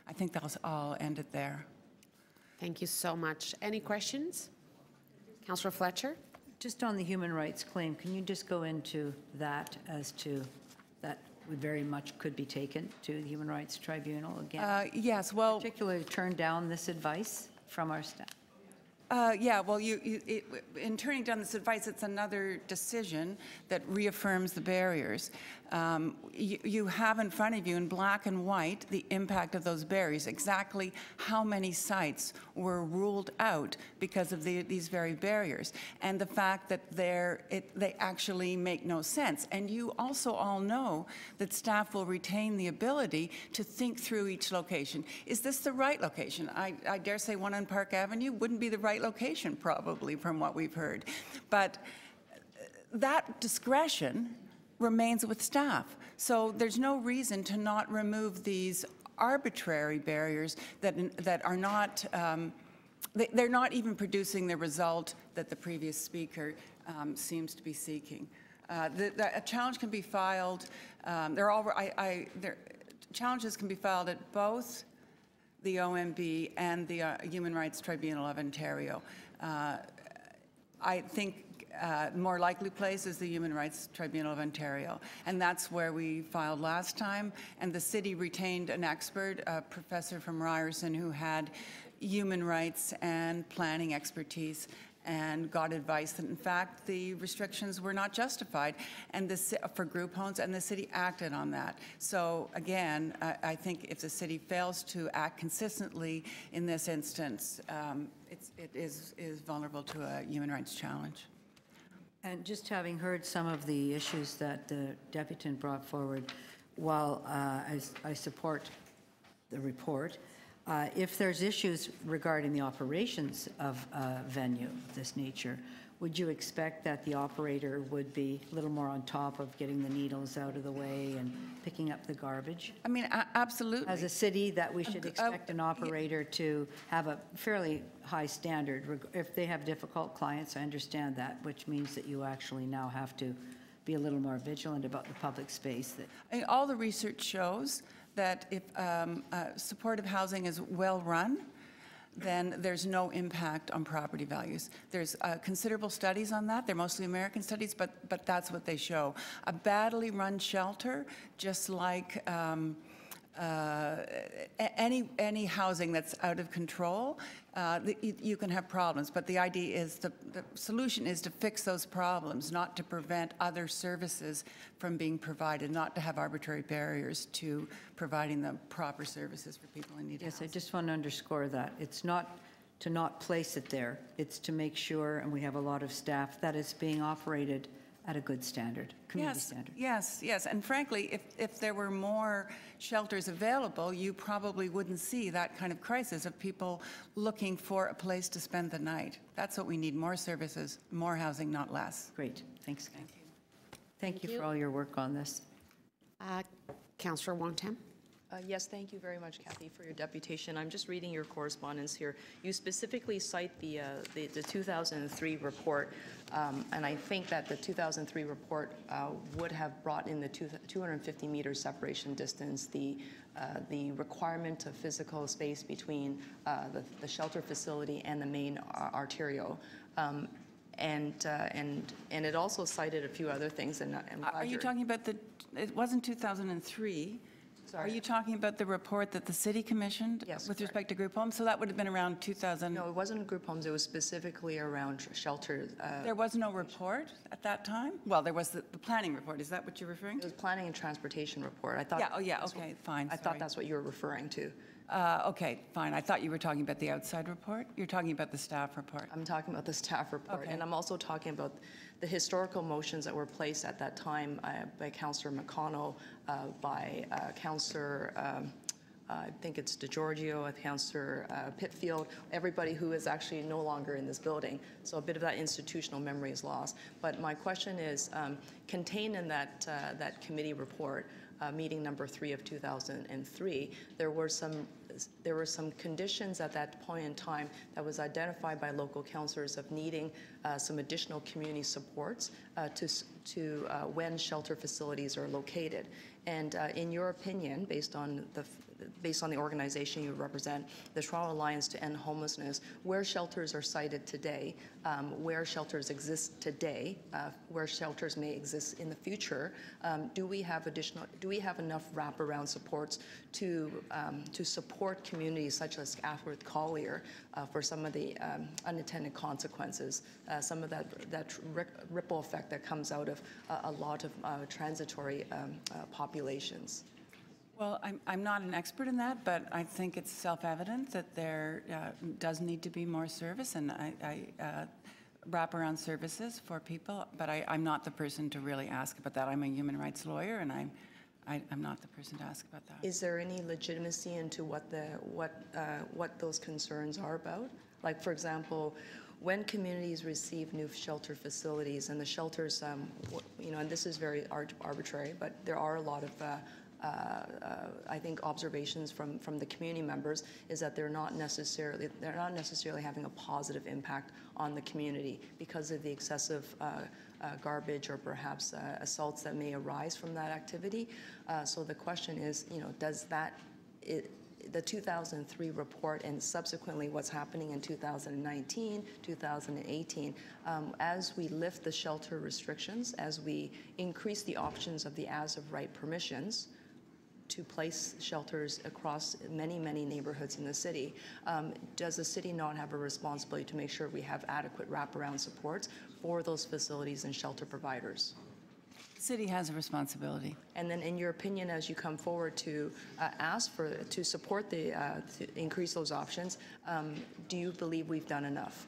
I think I'll end it there. Thank you so much. Any questions? Councillor Fletcher? Just on the human rights claim, can you just go into that as to that we very much could be taken to the Human Rights Tribunal again? Yes, well... Particularly turn down this advice from our staff. Yeah, well, in turning down this advice, it's another decision that reaffirms the barriers. You have in front of you, in black and white, the impact of those barriers, exactly how many sites were ruled out because of these very barriers, and the fact that they actually make no sense. And you also all know that staff will retain the ability to think through each location. Is this the right location? I dare say one on Park Avenue wouldn't be the right location, probably, from what we've heard. But that discretion remains with staff. So there's no reason to not remove these arbitrary barriers that are not, they're not even producing the result that the previous speaker seems to be seeking. A challenge can be filed, challenges can be filed at both the OMB and the Human Rights Tribunal of Ontario. I think more likely place is the Human Rights Tribunal of Ontario, and that's where we filed last time, and the city retained an expert, a professor from Ryerson, who had human rights and planning expertise, and got advice that, in fact, the restrictions were not justified and for group homes, and the city acted on that. So, again, I think if the city fails to act consistently in this instance, it is vulnerable to a human rights challenge. And just having heard some of the issues that the deputant brought forward, while I support the report, if there's issues regarding the operations of a venue of this nature, would you expect that the operator would be a little more on top of getting the needles out of the way and picking up the garbage? I mean, absolutely. As a city, that we should expect an operator to have a fairly high standard. If they have difficult clients, I understand that, which means that you actually now have to be a little more vigilant about the public space. And all the research shows that if supportive housing is well run, then there's no impact on property values. There's considerable studies on that. They're mostly American studies, but that's what they show. A badly run shelter, just like any housing that's out of control, you can have problems. But the idea is the solution is to fix those problems, not to prevent other services from being provided, not to have arbitrary barriers to providing the proper services for people in need of Yes, I housing. just want to underscore that. It's not to not place it there. It's to make sure, and we have a lot of staff, that it's being operated at a good standard, community standard. Yes. And frankly, if there were more shelters available, you probably wouldn't see that kind of crisis of people looking for a place to spend the night. That's what we need, more services, more housing, not less. Great, thanks. Thank you. Thank you for all your work on this. Councillor Wong-Tam. Yes, thank you very much, Kathy, for your deputation. I'm just reading your correspondence here. You specifically cite the 2003 report, and I think that the 2003 report would have brought in the 250-meter separation distance, the requirement of physical space between the shelter facility and the main arterial. And it also cited a few other things. And Are you talking about it wasn't 2003. Sorry. Are you talking about the report that the city commissioned? Yes, with correct. respect to group homes? So that would have been around 2000. No, it wasn't group homes. It was specifically around shelters. There was no report at that time? Well, there was the planning report. Is that what you're referring It to? was planning and transportation report. I thought. Yeah, that's okay, what- fine, I thought sorry. that's what you were referring to. Okay, fine. I thought you were talking about the outside report. You're talking about the staff report. I'm talking about the staff report, Okay. and I'm also talking about the historical motions that were placed at that time by Councillor McConnell, by Councillor, I think it's DeGiorgio, Councillor Pitfield, everybody who is actually no longer in this building. So a bit of that institutional memory is lost. But my question is, contained in that committee report, meeting number 3 of 2003, there were some conditions at that point in time that was identified by local councillors of needing some additional community supports to when shelter facilities are located. And in your opinion, based on the organization you represent, the Toronto Alliance to End Homelessness, where shelters are sited today, where shelters exist today, where shelters may exist in the future, do we have enough wraparound supports to support communities such as Athworth Collier for some of the unintended consequences, some of that ripple effect that comes out of a lot of transitory populations? Well, I'm not an expert in that, but I think it's self-evident that there does need to be more service and wraparound services for people, but I'm not the person to really ask about that. I'm a human rights lawyer, and I'm not the person to ask about that. Is there any legitimacy into what those concerns are about? Like, for example, when communities receive new shelter facilities and the shelters, and this is very arbitrary, but there are a lot of I think observations from the community members is that they're not necessarily having a positive impact on the community because of the excessive garbage or perhaps assaults that may arise from that activity. So the question is, does the 2003 report and subsequently what's happening in 2019, 2018, as we lift the shelter restrictions, as we increase the options of the as of right permissions to place shelters across many, many neighborhoods in the city, does the city not have a responsibility to make sure we have adequate wraparound supports for those facilities and shelter providers? The city has a responsibility. And then, in your opinion, as you come forward to to support to increase those options, do you believe we've done enough?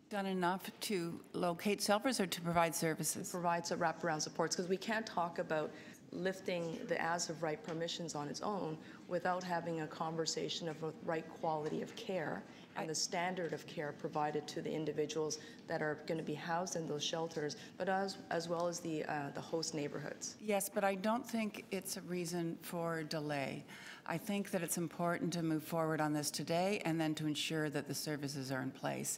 Done enough to locate shelters or to provide services? Provide some wraparound supports, because we can't talk about lifting the as of right permissions on its own without having a conversation of the right quality of care and the standard of care provided to the individuals that are going to be housed in those shelters, but as well as the host neighborhoods. Yes, but I don't think it's a reason for delay. I think that it's important to move forward on this today and then to ensure that the services are in place.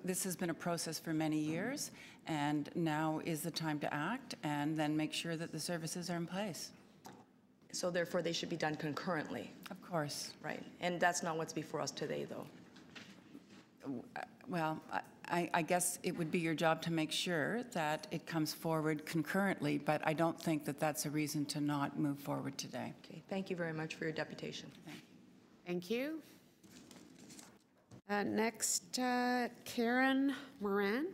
This has been a process for many years, and now is the time to act and then make sure that the services are in place. So therefore, they should be done concurrently, Of course. right? And that's not what's before us today, though. Well, I guess it would be your job to make sure that it comes forward concurrently, but I don't think that that's a reason to not move forward today. Okay, thank you very much for your deputation. Thank you. Next, Karen Moran.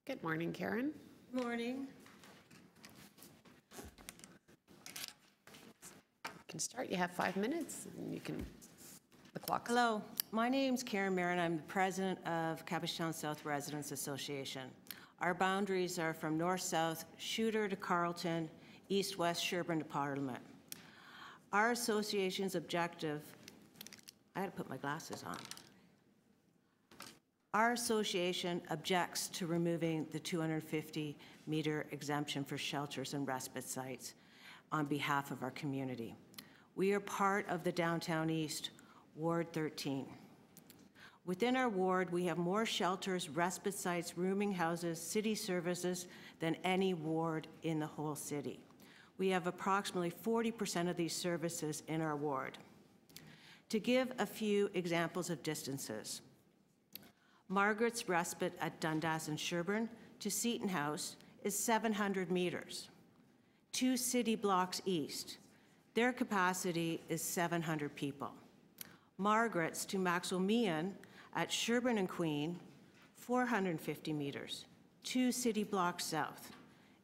Good morning, Karen. Morning. You can start. You have 5 minutes, and you can, the clock's. Hello, my name's Karen Marin. I'm the president of Cabochon South Residents Association. Our boundaries are from north-south, Shooter to Carleton, east-west, Sherbourne to Parliament. Our association's objective, I had to put my glasses on. Our association objects to removing the 250-meter exemption for shelters and respite sites on behalf of our community. We are part of the Downtown East, Ward 13. Within our ward, we have more shelters, respite sites, rooming houses, city services than any ward in the whole city. We have approximately 40% of these services in our ward. To give a few examples of distances, Margaret's Respite at Dundas and Sherbourne to Seton House is 700 meters. 2 city blocks east, their capacity is 700 people. Margaret's to Maxwell-Meehan at Sherbourne and Queen, 450 meters. 2 city blocks south,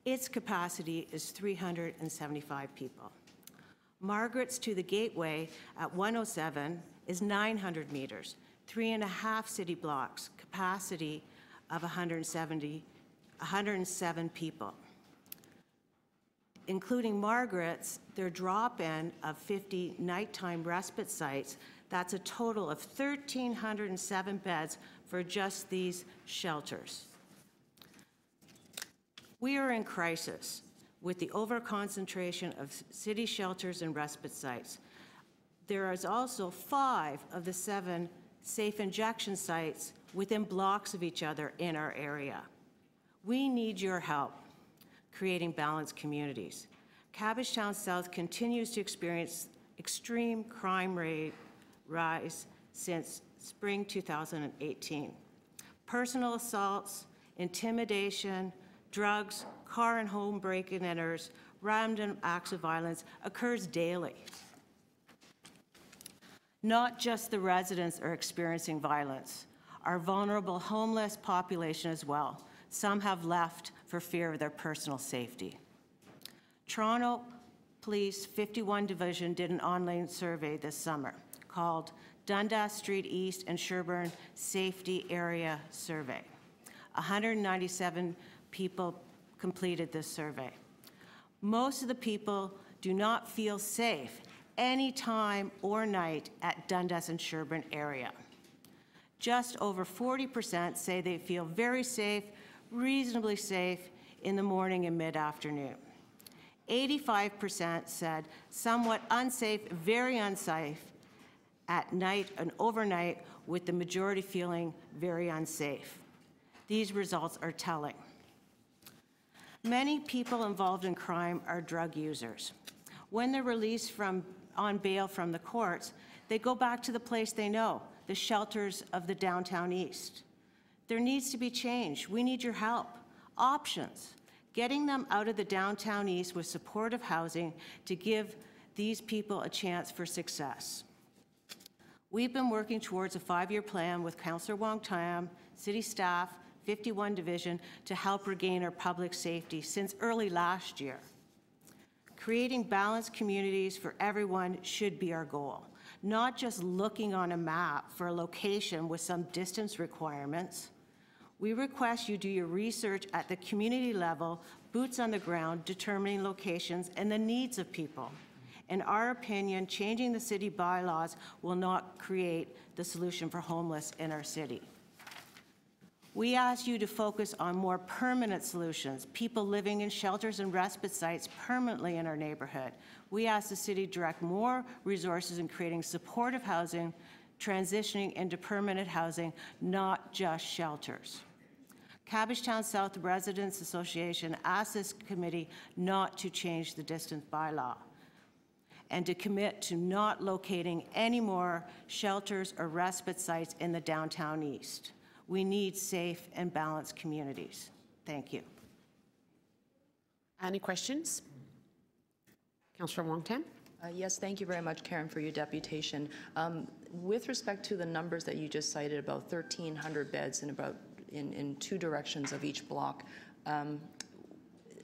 its capacity is 375 people. Margaret's to the Gateway at 107 is 900 meters. 3.5 city blocks, capacity of 107 people. Including Margaret's, their drop-in of 50 nighttime respite sites, that's a total of 1,307 beds for just these shelters. We are in crisis with the overconcentration of city shelters and respite sites. There is also 5 of the 7 safe injection sites within blocks of each other in our area. We need your help creating balanced communities. Cabochon South continues to experience extreme crime rate rise since spring 2018. Personal assaults, intimidation, drugs, car and home break-in enters, random acts of violence occurs daily. Not just the residents are experiencing violence. Our vulnerable homeless population as well. Some have left for fear of their personal safety. Toronto Police 51 Division did an online survey this summer called Dundas Street East and Sherbourne Safety Area Survey. 197 people completed this survey. Most of the people do not feel safe any time or night at Dundas and Sherbourne area. Just over 40% say they feel very safe, reasonably safe in the morning and mid-afternoon. 85% said somewhat unsafe, very unsafe at night and overnight, with the majority feeling very unsafe. These results are telling. Many people involved in crime are drug users. When they're released on bail from the courts, they go back to the place they know, the shelters of the Downtown East. There needs to be change. We need your help. Options. Getting them out of the Downtown East with supportive housing to give these people a chance for success. We've been working towards a 5-year plan with Councillor Wong Tam, city staff, 51 Division to help regain our public safety since early last year. Creating balanced communities for everyone should be our goal, not just looking on a map for a location with some distance requirements. We request you do your research at the community level, boots on the ground, determining locations and the needs of people. In our opinion, changing the city bylaws will not create the solution for homeless in our city. We ask you to focus on more permanent solutions, people living in shelters and respite sites permanently in our neighborhood. We ask the city to direct more resources in creating supportive housing, transitioning into permanent housing, not just shelters. Cabochon South Residents Association asked this committee not to change the distance bylaw and to commit to not locating any more shelters or respite sites in the downtown east. We need safe and balanced communities. Thank you. Any questions? Councillor Wong-Tam? Yes, thank you very much, Karen, for your deputation. With respect to the numbers that you just cited, about 1,300 beds in two directions of each block,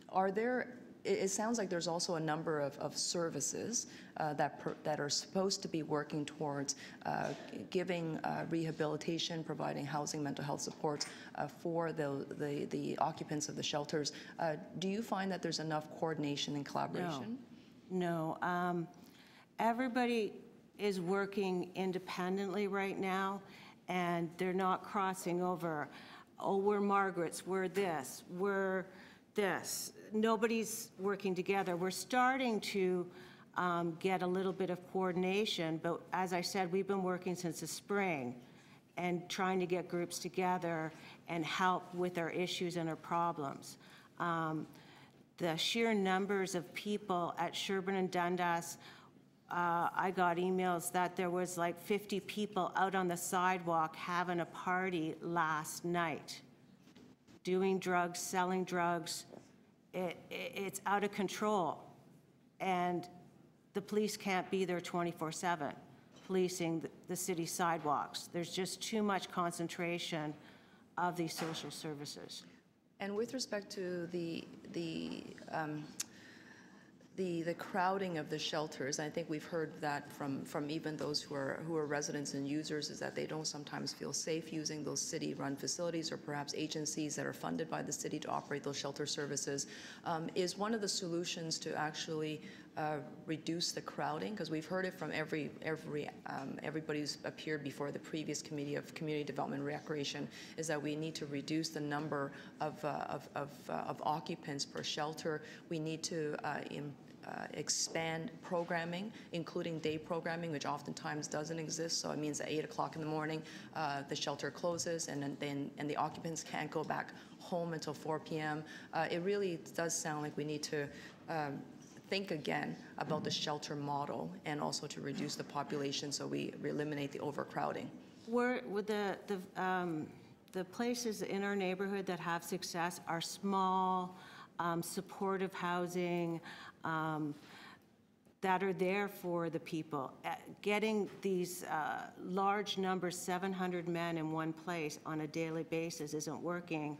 are there, it sounds like there's also a number of services that are supposed to be working towards giving rehabilitation, providing housing, mental health supports for the occupants of the shelters. Do you find that there's enough coordination and collaboration? No. Everybody is working independently right now, and they're not crossing over. Oh, we're Margaret's, we're this, we're this. Nobody's working together. We're starting to get a little bit of coordination, but as I said, we've been working since the spring and trying to get groups together and help with our issues and our problems. The sheer numbers of people at Sherbourne and Dundas, I got emails that there was like 50 people out on the sidewalk having a party last night, doing drugs, selling drugs. It's out of control. And the police can't be there 24/7 policing the city sidewalks. There's just too much concentration of these social services. And with respect to the crowding of the shelters, I think we've heard that from even those who are residents and users, is that they don't sometimes feel safe using those city-run facilities or perhaps agencies that are funded by the city to operate those shelter services. Is one of the solutions to actually reduce the crowding? Because we've heard it from everybody who's appeared before the previous Committee of Community Development and Recreation, is that we need to reduce the number of occupants per shelter. We need to expand programming, including day programming, which oftentimes doesn't exist. So it means at 8 o'clock in the morning, the shelter closes, and the occupants can't go back home until 4 p.m. It really does sound like we need to think again about the shelter model and also to reduce the population so we eliminate the overcrowding. With the places in our neighborhood that have success are small, supportive housing, that are there for the people. Getting these large numbers, 700 men in one place on a daily basis isn't working.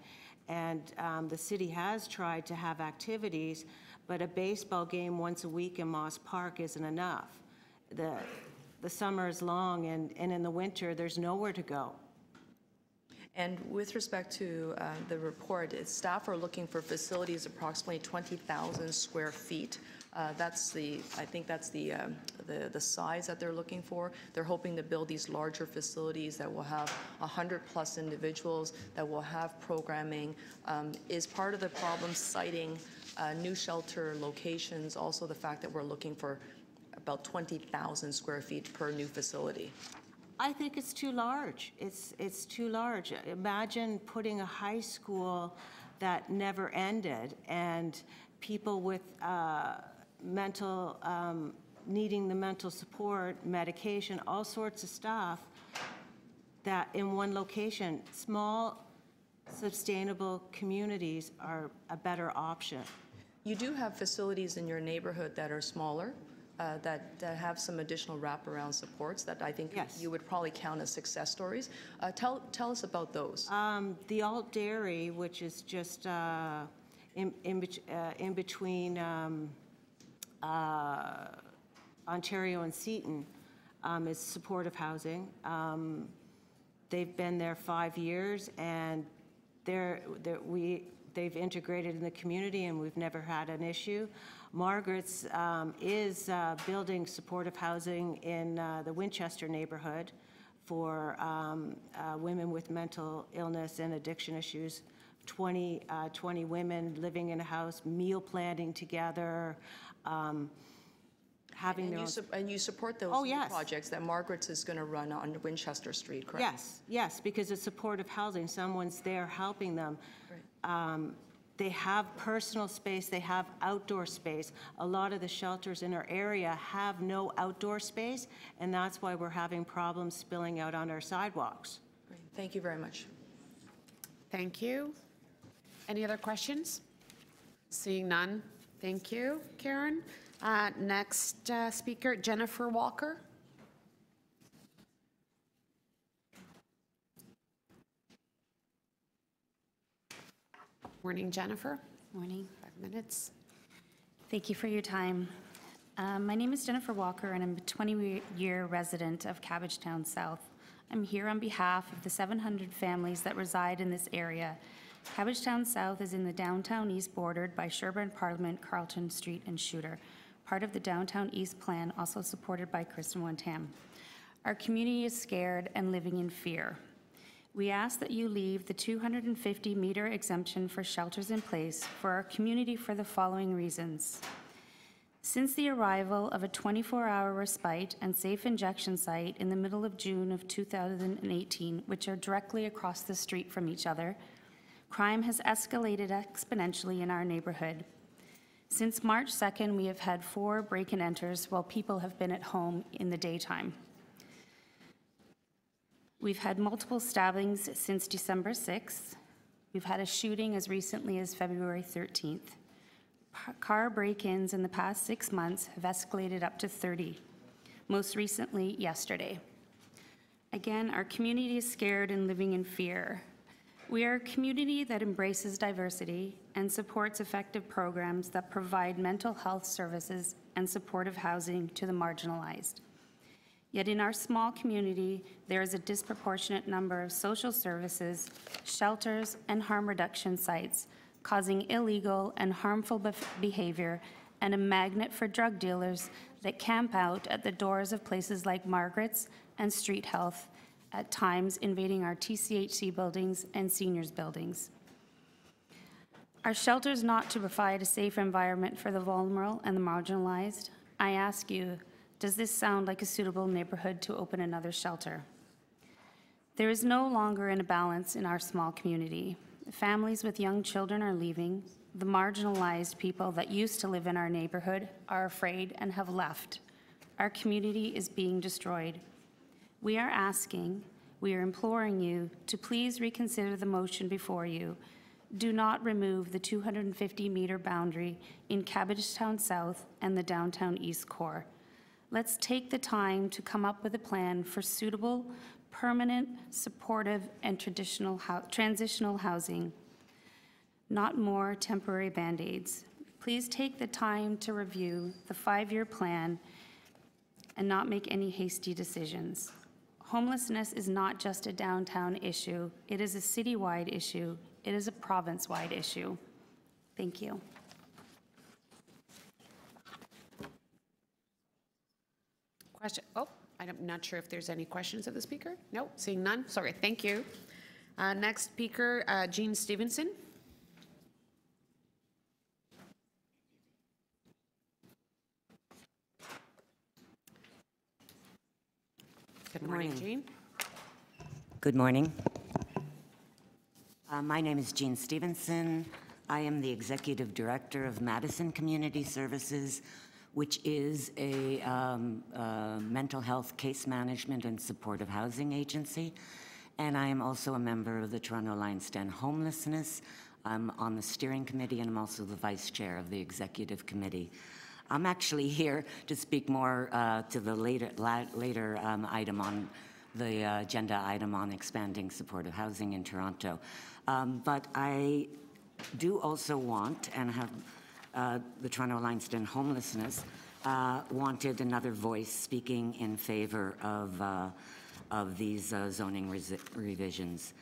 And the city has tried to have activities, but a baseball game once a week in Moss Park isn't enough. The summer is long, and in the winter, there's nowhere to go. And with respect to the report, staff are looking for facilities approximately 20,000 square feet. I think that's the size that they're looking for. They're hoping to build these larger facilities that will have 100+ individuals, that will have programming. Is part of the problem citing new shelter locations, also the fact that we're looking for about 20,000 square feet per new facility? I think it's too large. It's too large. Imagine putting a high school that never ended and people with needing the mental support, medication, all sorts of stuff that in one location. Small, sustainable communities are a better option. You do have facilities in your neighborhood that are smaller, that have some additional wraparound supports that I think you would probably count as success stories. Tell us about those. The Alt Dairy, which is just in between Ontario and Seton, is supportive housing. They've been there 5 years, and they've integrated in the community, and we've never had an issue. Margaret's is building supportive housing in the Winchester neighborhood for women with mental illness and addiction issues. 20 women living in a house, meal planning together, having And their you, own. and you support those Oh, new yes. projects that Margaret's is going to run on Winchester Street, correct? Yes, yes, because it's supportive housing. Someone's there helping them. They have personal space, they have outdoor space. A lot of the shelters in our area have no outdoor space, and that's why we're having problems spilling out on our sidewalks. Great. Thank you very much. Thank you. Any other questions? Seeing none. Thank you, Karen. Next speaker, Jennifer Walker. Morning, Jennifer. Morning. 5 minutes. Thank you for your time. My name is Jennifer Walker, and I'm a 20-year resident of Cabochon South. I'm here on behalf of the 700 families that reside in this area. Cabochon South is in the downtown east, bordered by Sherbourne Parliament, Carlton Street, and Shooter, part of the Downtown East Plan, also supported by Kristen Wontam. Our community is scared and living in fear. We ask that you leave the 250-meter exemption for shelters in place for our community for the following reasons. Since the arrival of a 24-hour respite and safe injection site in the middle of June of 2018, which are directly across the street from each other, crime has escalated exponentially in our neighborhood. Since March 2nd, we have had 4 break-and-enters while people have been at home in the daytime. We've had multiple stabbings since December 6th. We've had a shooting as recently as February 13th. Car break-ins in the past 6 months have escalated up to 30, most recently yesterday. Again, our community is scared and living in fear. We are a community that embraces diversity and supports effective programs that provide mental health services and supportive housing to the marginalized. Yet in our small community, there is a disproportionate number of social services, shelters, and harm reduction sites, causing illegal and harmful behavior and a magnet for drug dealers that camp out at the doors of places like Margaret's and Street Health, at times invading our TCHC buildings and seniors buildings. Our shelters not to provide a safe environment for the vulnerable and the marginalized. I ask you, does this sound like a suitable neighborhood to open another shelter? There is no longer an imbalance in our small community. Families with young children are leaving. The marginalized people that used to live in our neighborhood are afraid and have left. Our community is being destroyed. We are imploring you to please reconsider the motion before you. Do not remove the 250-meter boundary in Cabochon South and the Downtown East Core. Let's take the time to come up with a plan for suitable, permanent, supportive, and transitional housing, not more temporary Band-Aids. Please take the time to review the 5-year plan and not make any hasty decisions. Homelessness is not just a downtown issue. It is a citywide issue. It is a province-wide issue. Thank you. Question? Oh, I'm not sure if there's any questions of the speaker. No, seeing none. Sorry, thank you. Next speaker, Jean Stevenson. Good morning, Jean. Good morning. My name is Jean Stevenson. I am the Executive Director of Madison Community Services, which is a mental health case management and supportive housing agency. And I am also a member of the Toronto Alliance to End Homelessness. I'm on the steering committee, and I'm also the vice chair of the executive committee. I'm actually here to speak more to the later item on the agenda item on expanding supportive housing in Toronto. But I do also want, and have the Toronto Alliance to End Homelessness wanted another voice speaking in favor of these zoning revisions.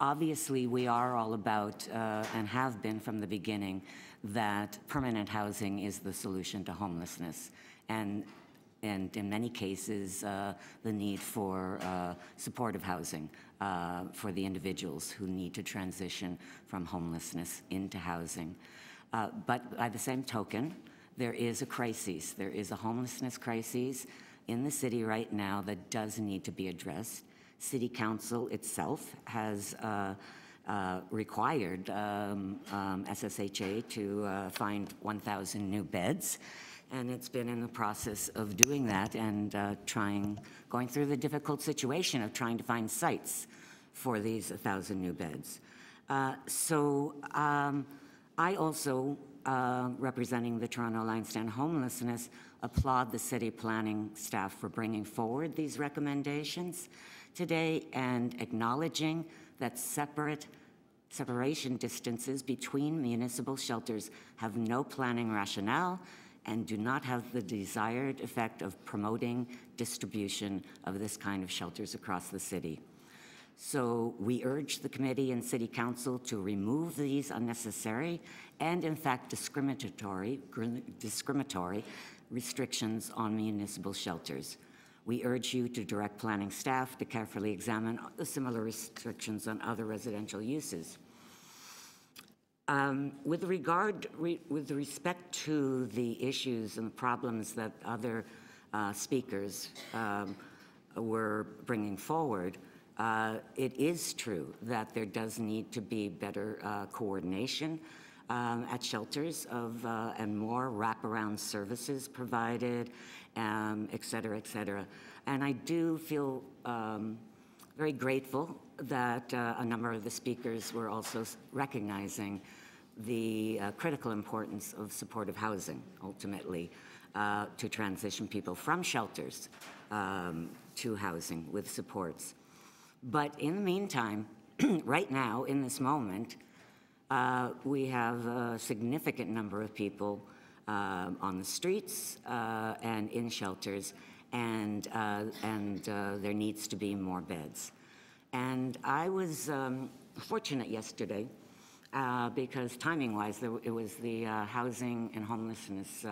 Obviously, we are all about, and have been from the beginning, that permanent housing is the solution to homelessness. And in many cases, the need for supportive housing for the individuals who need to transition from homelessness into housing. But by the same token, there is a crisis. There is a homelessness crisis in the city right now that does need to be addressed. City Council itself has required SSHA to find 1,000 new beds, and it's been in the process of doing that and going through the difficult situation of trying to find sites for these 1,000 new beds. I also, representing the Toronto Alliance to End Homelessness, applaud the city planning staff for bringing forward these recommendations today and acknowledging that separation distances between municipal shelters have no planning rationale and do not have the desired effect of promoting distribution of this kind of shelters across the city. So we urge the committee and city council to remove these unnecessary and in fact discriminatory restrictions on municipal shelters. We urge you to direct planning staff to carefully examine the similar restrictions on other residential uses. With respect to the issues and the problems that other speakers were bringing forward, it is true that there does need to be better coordination at shelters and more wraparound services provided, et cetera, et cetera. And I do feel very grateful that a number of the speakers were also recognizing the critical importance of supportive housing, ultimately, to transition people from shelters to housing with supports. But in the meantime, right now, in this moment, we have a significant number of people on the streets and in shelters, and there needs to be more beds. And I was fortunate yesterday because timing-wise, it was the Housing and Homelessness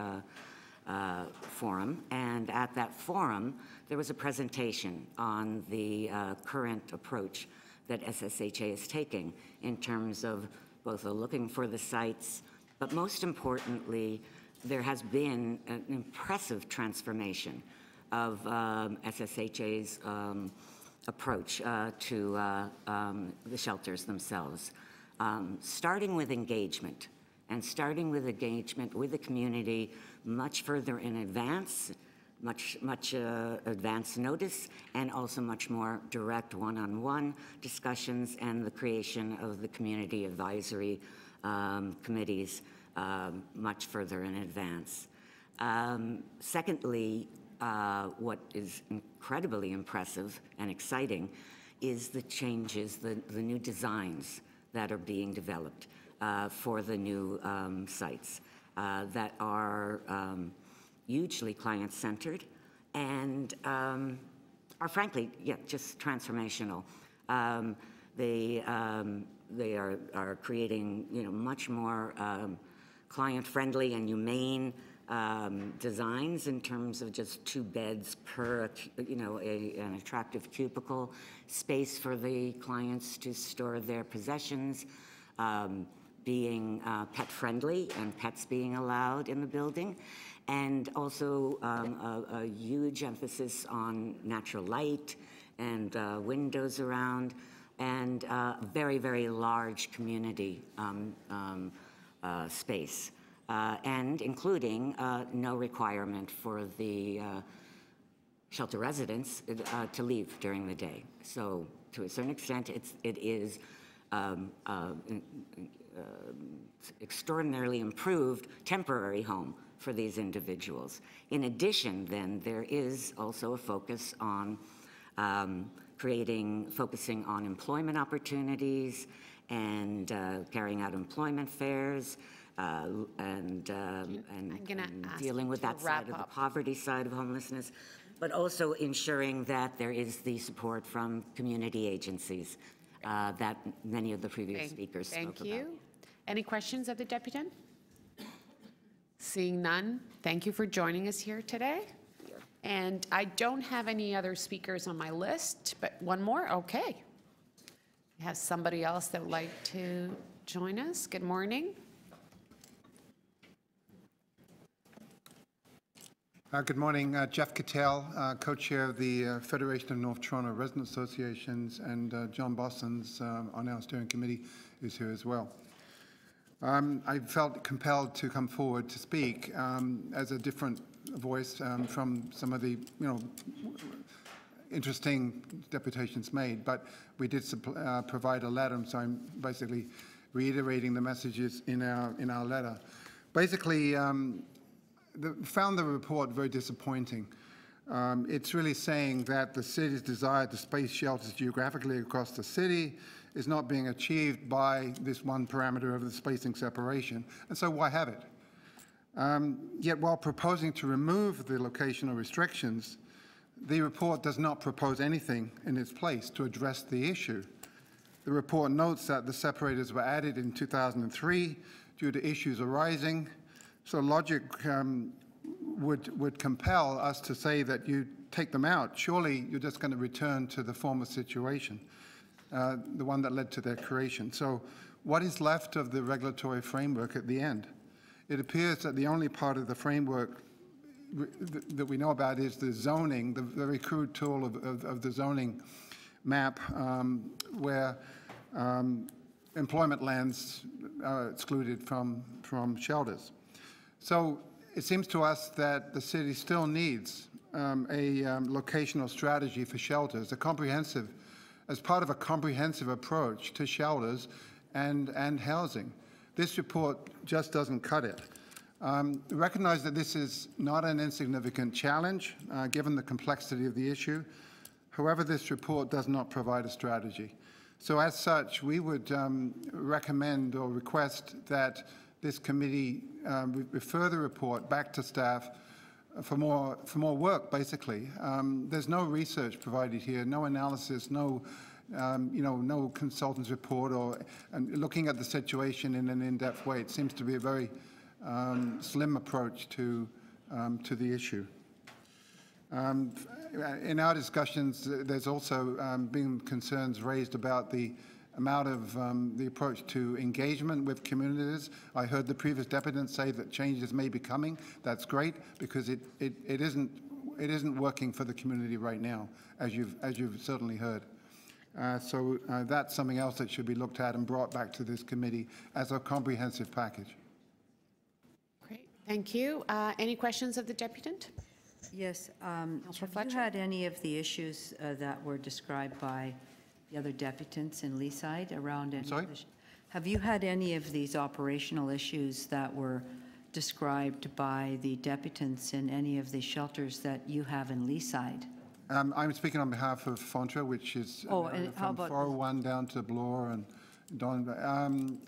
Forum, and at that forum, there was a presentation on the current approach that SSHA is taking in terms of both looking for the sites, but most importantly, there has been an impressive transformation of SSHA's approach to the shelters themselves, starting with engagement with the community much further in advance, much advance notice, and also much more direct one-on-one discussions and the creation of the community advisory committees much further in advance. Secondly, what is incredibly impressive and exciting is the changes, the new designs that are being developed for the new sites that are hugely client-centered and are frankly, just transformational. They are creating, much more client-friendly and humane designs in terms of just 2 beds per, an attractive cubicle space for the clients to store their possessions, being pet-friendly and pets being allowed in the building, and also a huge emphasis on natural light and windows around, and very, very large community space, and including no requirement for the shelter residents to leave during the day. So to a certain extent, it is extraordinarily improved temporary home for these individuals. In addition, then, there is also a focus on focusing on employment opportunities and carrying out employment fairs and dealing with that side of the poverty side of homelessness, but also ensuring that there is the support from community agencies that many of the previous speakers spoke about. Thank you. Any questions of the deputy? Seeing none, thank you for joining us here today. And I don't have any other speakers on my list, but one more, okay. We have somebody else that would like to join us. Good morning. Good morning. Jeff Cattell, co-chair of the Federation of North Toronto Resident Associations, and John Boston's on our steering committee is here as well. I felt compelled to come forward to speak as a different voice from some of the, interesting deputations made, but we did provide a letter, so I'm basically reiterating the messages in our letter. Basically, found the report very disappointing. It's really saying that the city's desire to space shelters geographically across the city is not being achieved by this one parameter of the spacing separation, and so why have it? Yet while proposing to remove the locational restrictions, the report does not propose anything in its place to address the issue. The report notes that the separators were added in 2003 due to issues arising, so logic would compel us to say that you take them out. Surely you're just going to return to the former situation, the one that led to their creation. So what is left of the regulatory framework at the end? It appears that the only part of the framework that we know about is the zoning, the very crude tool of the zoning map, where employment lands are excluded from shelters. So it seems to us that the city still needs a locational strategy for shelters, as part of a comprehensive approach to shelters and housing. This report just doesn't cut it. Recognize that this is not an insignificant challenge, given the complexity of the issue. However, this report does not provide a strategy. So as such, we would recommend or request that this committee refer the report back to staff for more work, basically. There's no research provided here, no analysis, no consultant's report, and looking at the situation in an in-depth way. It seems to be a very slim approach to the issue. In our discussions, there's also been concerns raised about the amount of the approach to engagement with communities. I heard the previous deputant say that changes may be coming. That's great, because it isn't working for the community right now, as you've certainly heard. So that's something else that should be looked at and brought back to this committee as a comprehensive package. Great, thank you. Any questions of the deputant? Yes. Have you had any of the issues that were described by the other deputants in Leaside around any? Sorry? Have you had any of these operational issues that were described by the deputants in any of the shelters that you have in Leaside? I'm speaking on behalf of Fontra, which is and how from about 401 down to Bloor and Don.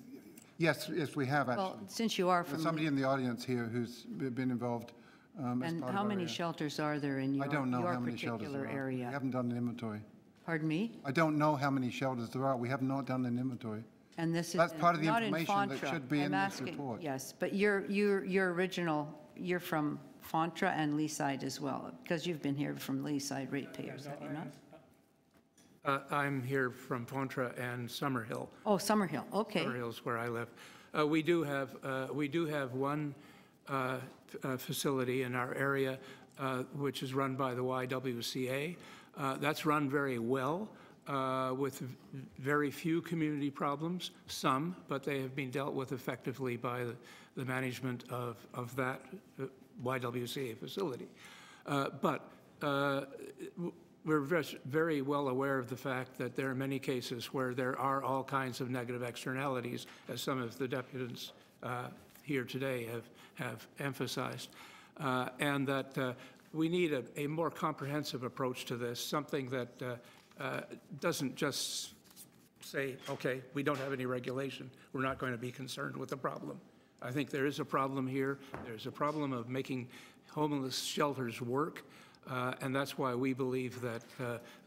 Yes, we have actually. Well, since you are from... There's somebody in the audience here who's been involved. And how many shelters are there in your particular area? We haven't done an inventory. Pardon me? I don't know how many shelters there are. We have not done an inventory. And this is That's part of the not in information that Fontra. should be I'm in this asking, report. yes, but you're from Fontra and Leaside as well, because you've been here from Leaside ratepayers, have you not? I'm here from Fontra and Summerhill. Oh, Summerhill, okay. Summerhill's where I live. We do have one facility in our area which is run by the YWCA. That's run very well with very few community problems, some, but they have been dealt with effectively by the management of that YWCA facility. But we're very well aware of the fact that there are many cases where there are all kinds of negative externalities, as some of the deputants here today have emphasized, and that we need a more comprehensive approach to this, something that doesn't just say, okay, we don't have any regulation, we're not going to be concerned with the problem. I think there is a problem here. There's a problem of making homeless shelters work, and that's why we believe that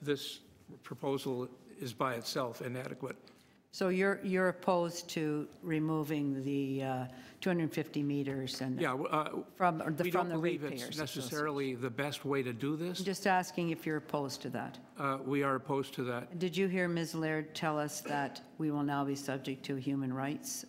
this proposal is by itself inadequate. So you're opposed to removing the 250 meters and from the we don't believe ratepayers it's necessarily the best way to do this. I'm just asking if you're opposed to that. We are opposed to that. Did you hear Ms. Laird tell us that we will now be subject to a human rights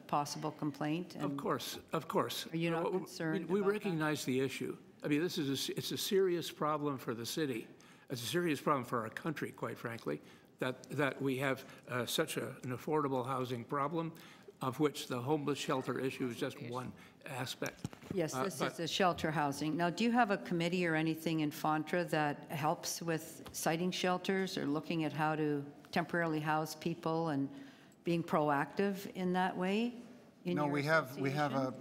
possible complaint? Of course, of course. Are you not concerned We about recognize the issue. I mean, it's a serious problem for the city. It's a serious problem for our country, quite frankly, that we have such an affordable housing problem, of which the homeless shelter issue is just one aspect. Yes, this is the shelter housing. Now, do you have a committee or anything in Fontra that helps with siting shelters or looking at how to temporarily house people and being proactive in that way? No, we have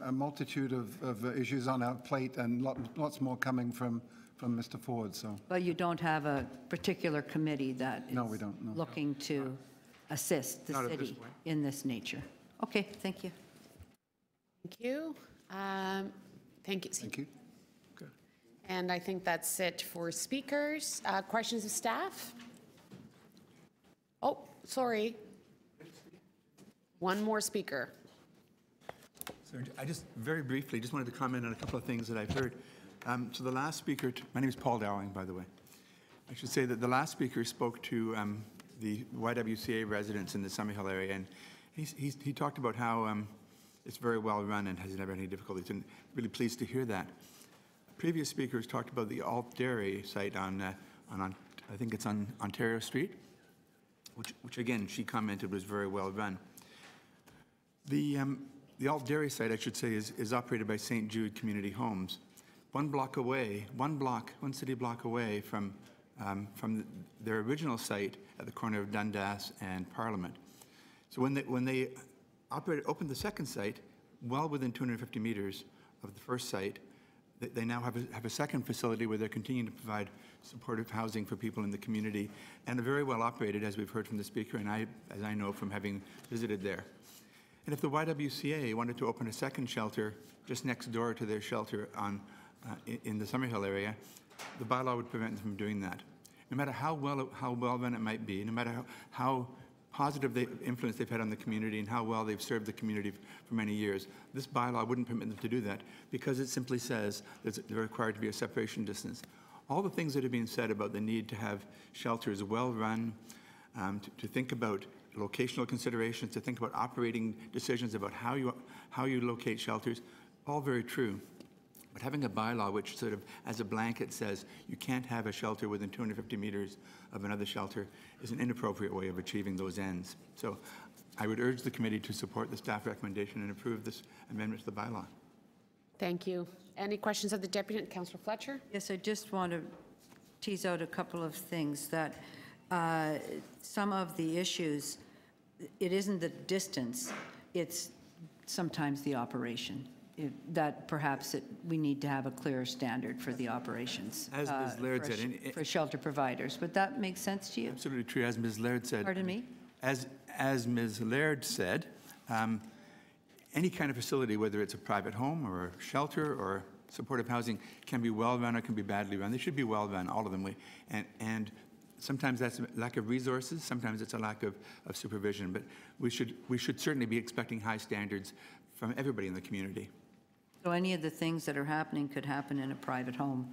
a multitude of issues on our plate and lots more coming from Mr. Ford, so. But you don't have a particular committee that is No, we don't, no. looking to assist the Not at this city point. in this nature? Okay, thank you. Thank you. Thank you. Thank you. And I think that's it for speakers. Questions of staff? Oh, sorry. One more speaker. Sorry, I just very briefly just wanted to comment on a couple of things that I've heard. So the last speaker, my name is Paul Dowling, by the way. I should say that the last speaker spoke to the YWCA residents in the Summerhill area, and he talked about how it's very well run and has never had any difficulties, and really pleased to hear that. Previous speakers talked about the Alt Dairy site on I think it's on Ontario Street, which again she commented was very well run. The Alt Dairy site, I should say, is operated by St. Jude Community Homes, one city block away from their original site at the corner of Dundas and Parliament. So when they opened the second site, well within 250 meters of the first site, they now have a second facility where they're continuing to provide supportive housing for people in the community, and they're very well operated, as we've heard from the speaker, and as I know from having visited there. And if the YWCA wanted to open a second shelter just next door to their shelter in the Summerhill area, the bylaw would prevent them from doing that. No matter how well run it might be, no matter how positive influence they've had on the community and how well they've served the community for many years, this bylaw wouldn't permit them to do that because it simply says that they're required to be a separation distance. All the things that have been said about the need to have shelters well run, to think about locational considerations, to think about operating decisions about how you locate shelters, all very true. But having a bylaw which sort of, as a blanket, says you can't have a shelter within 250 meters of another shelter is an inappropriate way of achieving those ends. So I would urge the committee to support the staff recommendation and approve this amendment to the bylaw. Thank you. Any questions of the Deputy? Councillor Fletcher? Yes, I just want to tease out a couple of things that some of the issues, it isn't the distance, it's sometimes the operation. That perhaps we need to have a clearer standard for the operations. As Ms. Laird said, for shelter providers. Would that make sense to you? Absolutely true, as Ms. Laird said. Pardon me? As Ms. Laird said, any kind of facility, whether it's a private home or a shelter or supportive housing, can be well run or can be badly run. They should be well run, all of them. And sometimes that's a lack of resources, sometimes it's a lack of supervision. But we should certainly be expecting high standards from everybody in the community. So any of the things that are happening could happen in a private home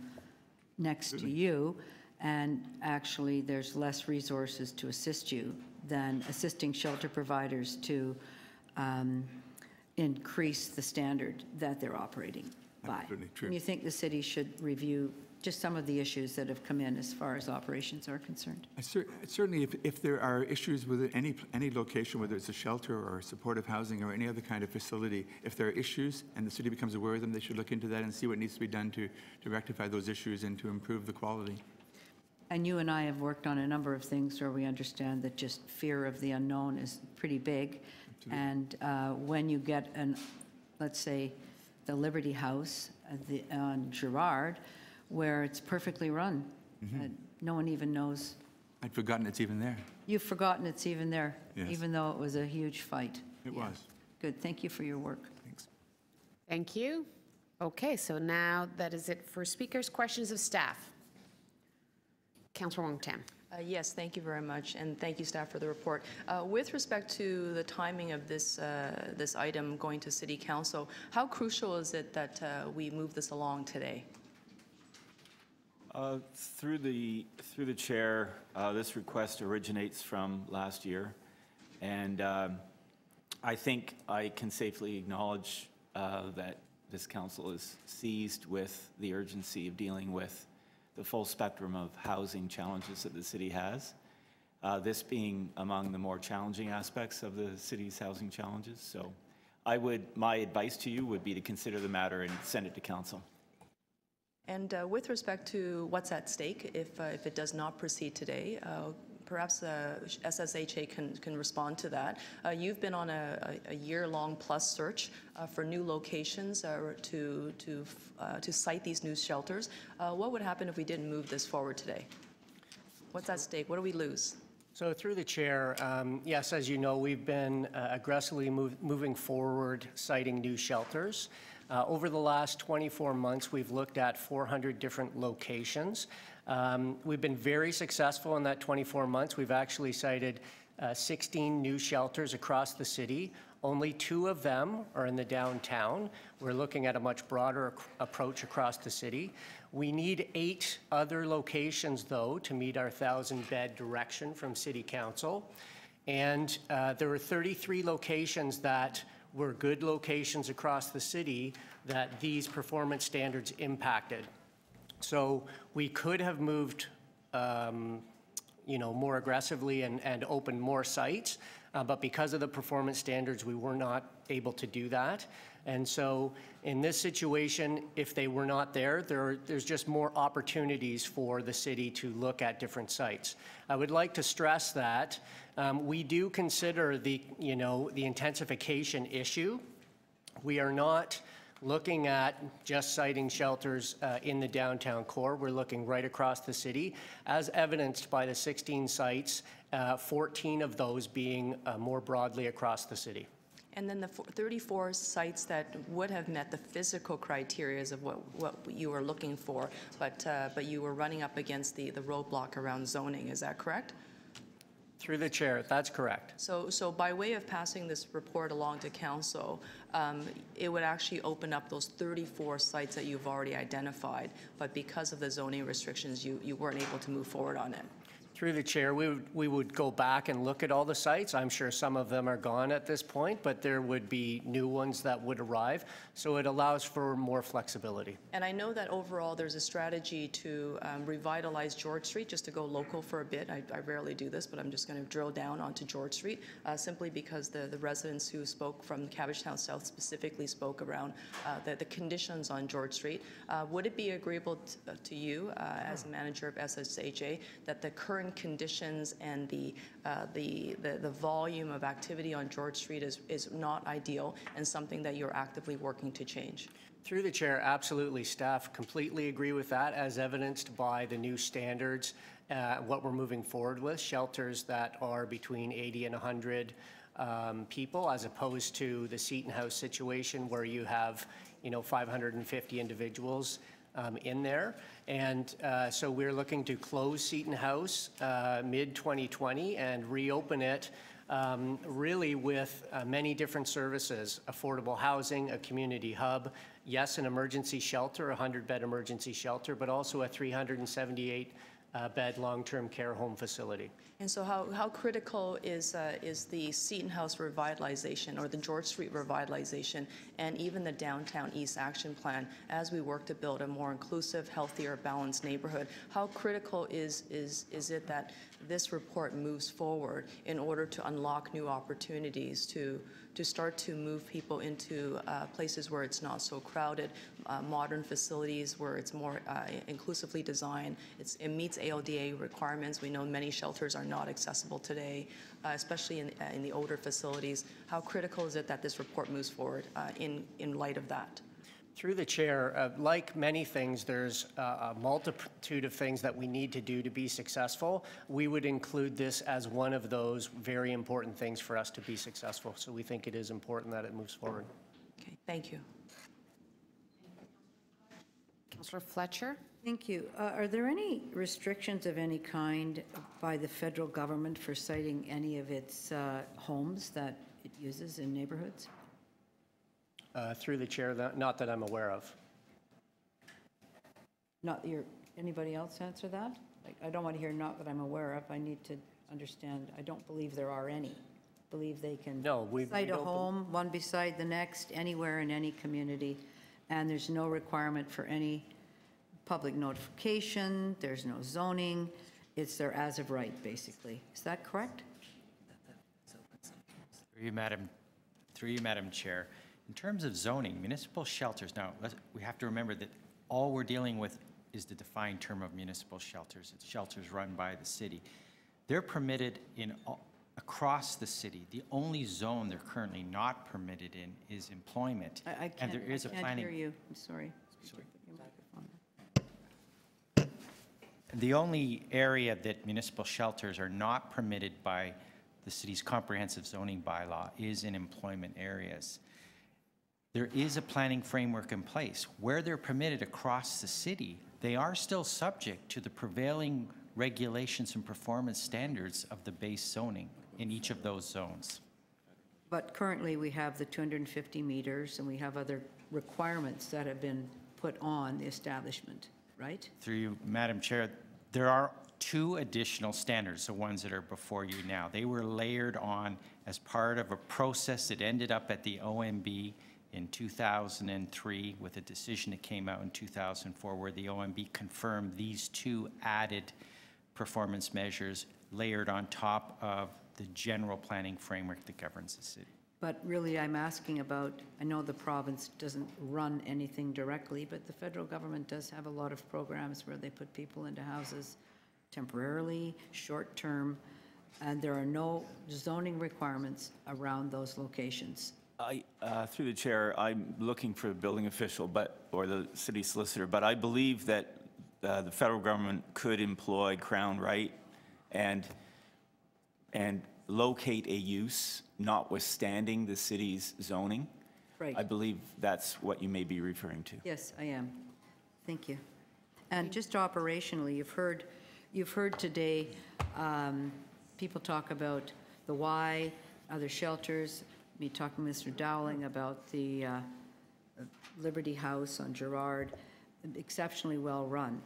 next to you, and actually there's less resources to assist you than assisting shelter providers to increase the standard that they're operating by. Absolutely true. And you think the city should review just some of the issues that have come in as far as operations are concerned? Certainly, if there are issues with any location, whether it's a shelter or supportive housing or any other kind of facility, if there are issues and the city becomes aware of them, they should look into that and see what needs to be done to rectify those issues and to improve the quality. And you and I have worked on a number of things where we understand that just fear of the unknown is pretty big. Absolutely. And when you get let's say, the Liberty House on Girard, where it's perfectly run. No one even knows. I'd forgotten it's even there. You've forgotten it's even there, yes. Even though it was a huge fight. It was. Good, thank you for your work. Thanks. Thank you. Okay, so now that is it for speakers. Questions of staff? Councillor Wong Tam. Yes, thank you very much, and thank you, staff, for the report. With respect to the timing of this item going to City Council, how crucial is it that we move this along today? Through the chair, this request originates from last year, and I think I can safely acknowledge that this council is seized with the urgency of dealing with the full spectrum of housing challenges that the city has, this being among the more challenging aspects of the city's housing challenges. So my advice to you would be to consider the matter and send it to council. And with respect to what's at stake, if it does not proceed today, perhaps SSHA can respond to that. You've been on a year-long plus search for new locations to site these new shelters. What would happen if we didn't move this forward today? What's at stake? What do we lose? So through the chair, yes, as you know, we've been aggressively moving forward citing new shelters. Over the last 24 months, we've looked at 400 different locations. We've been very successful in that 24 months. We've actually cited 16 new shelters across the city. Only 2 of them are in the downtown. We're looking at a much broader approach across the city. We need 8 other locations, though, to meet our 1,000-bed direction from City Council. And there were 33 locations that were good locations across the city that these performance standards impacted. So we could have moved more aggressively and opened more sites, but because of the performance standards, we were not able to do that. And so in this situation, if they were not there's just more opportunities for the city to look at different sites. I would like to stress that we do consider the intensification issue. We are not looking at just siting shelters in the downtown core. We're looking right across the city, as evidenced by the 16 sites, 14 of those being more broadly across the city. And then the 34 sites that would have met the physical criteria of what you were looking for, but you were running up against the roadblock around zoning, is that correct? Through the chair, that's correct. So by way of passing this report along to council, it would actually open up those 34 sites that you've already identified, but because of the zoning restrictions, you weren't able to move forward on it. Through the chair, we would go back and look at all the sites. I'm sure some of them are gone at this point, but there would be new ones that would arrive. So it allows for more flexibility. And I know that overall there's a strategy to revitalize George Street, just to go local for a bit. I rarely do this, but I'm just going to drill down onto George Street, simply because the residents who spoke from Cabochon South specifically spoke around the conditions on George Street. Would it be agreeable to you as manager of SSHA that the current conditions and the volume of activity on George Street is not ideal and something that you're actively working to change? Through the chair, absolutely. Staff completely agree with that, as evidenced by the new standards, what we're moving forward with, shelters that are between 80 and 100 people, as opposed to the Seton House situation where you have 550 individuals in there. And so we're looking to close Seton House mid-2020 and reopen it really with many different services: affordable housing, a community hub, yes, an emergency shelter, a 100-bed emergency shelter, but also a 378-bed long-term care home facility. And so how critical is the Seton House revitalization or the George Street revitalization and even the Downtown East Action Plan as we work to build a more inclusive, healthier, balanced neighborhood? How critical is it that this report moves forward in order to unlock new opportunities to start to move people into places where it's not so crowded, modern facilities where it's more inclusively designed, it meets ALDA requirements? We know many shelters are not accessible today, especially in the older facilities. How critical is it that this report moves forward in light of that? Through the chair, like many things, there's a multitude of things that we need to do to be successful. We would include this as one of those very important things for us to be successful. So we think it is important that it moves forward. Okay, thank you. Councillor Fletcher? Thank you. Are there any restrictions of any kind by the federal government for citing any of its homes that it uses in neighborhoods? Through the chair, not that I'm aware of. Anybody else answer that? I don't want to hear not that I'm aware of. I need to understand. I don't believe there are any. I believe they can cite a home, one beside the next, anywhere in any community. and there's no requirement for any public notification, there's no zoning, it's their as of right, basically. Is that correct? Through you, Madam Chair. In terms of zoning, municipal shelters, now, we have to remember that all we're dealing with is the defined term of municipal shelters. It's shelters run by the city. They're permitted across the city. The only zone they're currently not permitted in is employment. I can't, and there is I a can't planning. hear you. I'm sorry. The only area that municipal shelters are not permitted by the city's comprehensive zoning bylaw is in employment areas. There is a planning framework in place. Where they're permitted across the city, they are still subject to the prevailing regulations and performance standards of the base zoning in each of those zones. But currently, we have the 250 meters, and we have other requirements that have been put on the establishment, right? Through you, Madam Chair, there are 2 additional standards, the ones that are before you now. They were layered on as part of a process that ended up at the OMB in 2003 with a decision that came out in 2004 where the OMB confirmed these 2 added performance measures layered on top of the general planning framework that governs the city. But really, I'm asking about, I know the province doesn't run anything directly, but the federal government does have a lot of programs where they put people into houses temporarily, short-term, and there are no zoning requirements around those locations. Through the chair, I'm looking for the building official, or the city solicitor, but I believe that the federal government could employ Crown Right and locate a use notwithstanding the city's zoning. Right. I believe that's what you may be referring to. Yes, I am. Thank you. And just operationally, you've heard today people talk about the why, other shelters, me talking to Mr. Dowling about the Liberty House on Girard, exceptionally well run.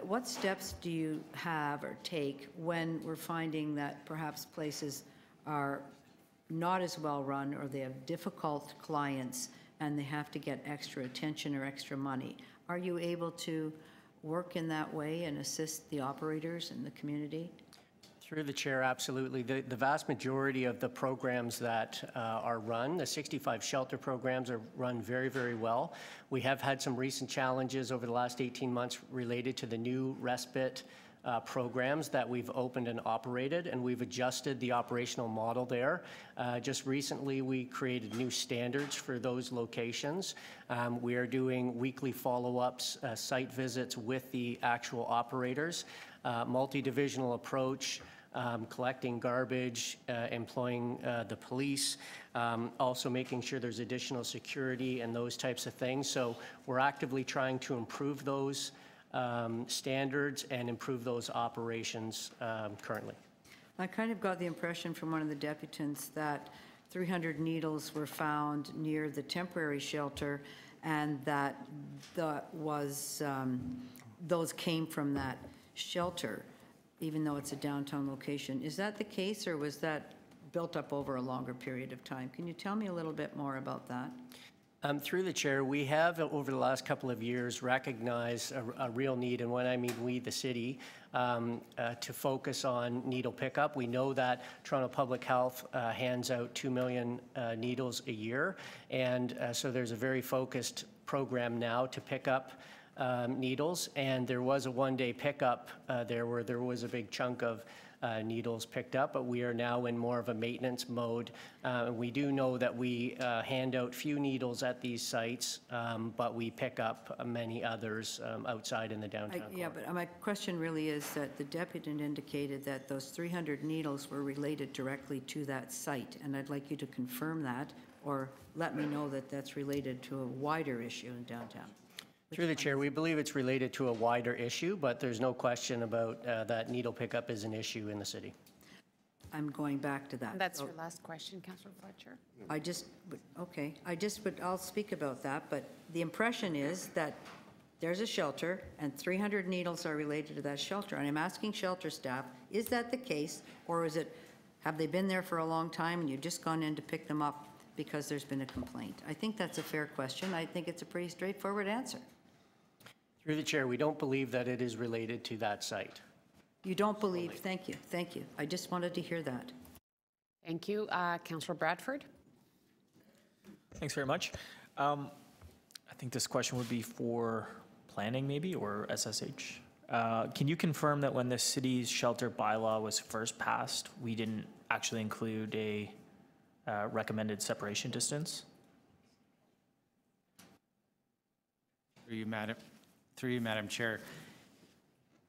What steps do you have or take when we're finding that perhaps places are not as well run or they have difficult clients and they have to get extra attention or extra money? Are you able to work in that way and assist the operators and the community? Through the chair, absolutely. The vast majority of the programs that are run, the 65 shelter programs, are run very, very well. We have had some recent challenges over the last 18 months related to the new respite programs that we've opened and operated, and we've adjusted the operational model there. Just recently, we created new standards for those locations. We are doing weekly follow-ups, site visits with the actual operators, multi-divisional approach, collecting garbage, employing the police, also making sure there's additional security and those types of things. So we're actively trying to improve those standards and improve those operations currently. I kind of got the impression from one of the deputants that 300 needles were found near the temporary shelter and that those came from that shelter, even though it's a downtown location. Is that the case, or was that built up over a longer period of time? Can you tell me a little bit more about that? Through the chair, we have, over the last couple of years, recognized a real need, and when I mean we, the city, to focus on needle pickup. We know that Toronto Public Health hands out 2 million needles a year, and so there's a very focused program now to pick up needles, and there was a one-day pickup there where there was a big chunk of needles picked up, but we are now in more of a maintenance mode. We do know that we hand out few needles at these sites, but we pick up many others outside in the downtown core. Yeah, but my question really is that the deputant indicated that those 300 needles were related directly to that site, and I'd like you to confirm that or let me know that that's related to a wider issue in downtown. Through the chair, we believe it's related to a wider issue, but there's no question about that needle pickup is an issue in the city. I'm going back to that. That's your last question, Councillor Fletcher. I'll speak about that, but the impression is that there's a shelter and 300 needles are related to that shelter. And I'm asking shelter staff, is that the case, or is it, have they been there for a long time and you've just gone in to pick them up because there's been a complaint? I think that's a fair question. I think it's a pretty straightforward answer. Through the chair, we don't believe that it is related to that site. You don't believe, thank you, thank you. I just wanted to hear that. Thank you. Councillor Bradford? Thanks very much. I think this question would be for planning maybe, or SSH. Can you confirm that when the city's shelter bylaw was first passed, we didn't actually include a recommended separation distance? Through you, Madam Chair.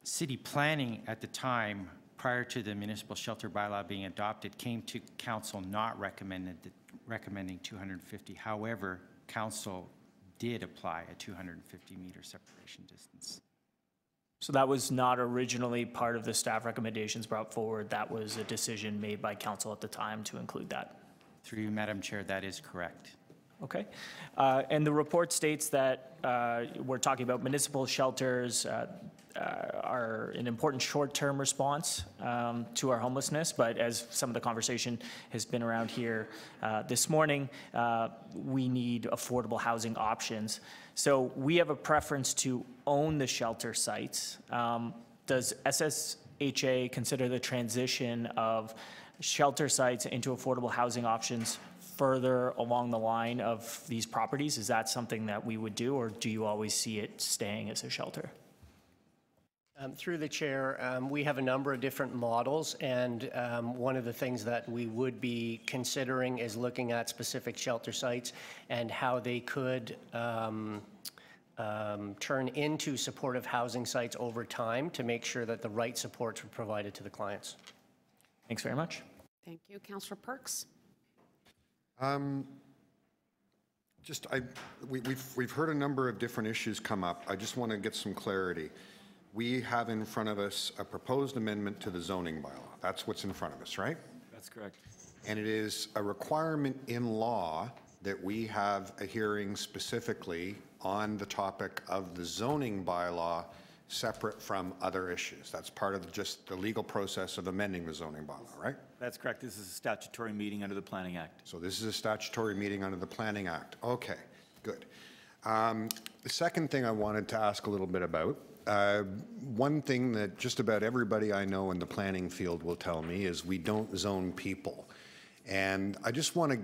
City planning at the time, prior to the municipal shelter bylaw being adopted, came to council not recommending 250. However, council did apply a 250-meter separation distance. So that was not originally part of the staff recommendations brought forward. That was a decision made by council at the time to include that. Through you, Madam Chair, that is correct. Okay. And the report states that we're talking about municipal shelters are an important short-term response to our homelessness, but as some of the conversation has been around here this morning, we need affordable housing options. So we have a preference to own the shelter sites. Does SSHA consider the transition of shelter sites into affordable housing options further along the line of these properties? Is that something that we would do, or do you always see it staying as a shelter? Through the chair, we have a number of different models, and one of the things that we would be considering is looking at specific shelter sites and how they could turn into supportive housing sites over time to make sure that the right supports were provided to the clients. Thanks very much. Thank you. Councillor Perks? We've heard a number of different issues come up. I just want to get some clarity. We have in front of us a proposed amendment to the zoning bylaw. That's what's in front of us, right? That's correct. And it is a requirement in law that we have a hearing specifically on the topic of the zoning bylaw separate from other issues. That's part of just the legal process of amending the zoning bylaw, right? That's correct. This is a statutory meeting under the Planning Act. So this is a statutory meeting under the Planning Act. Okay, good. The second thing I wanted to ask a little bit about, one thing that just about everybody I know in the planning field will tell me is we don't zone people. And I just want to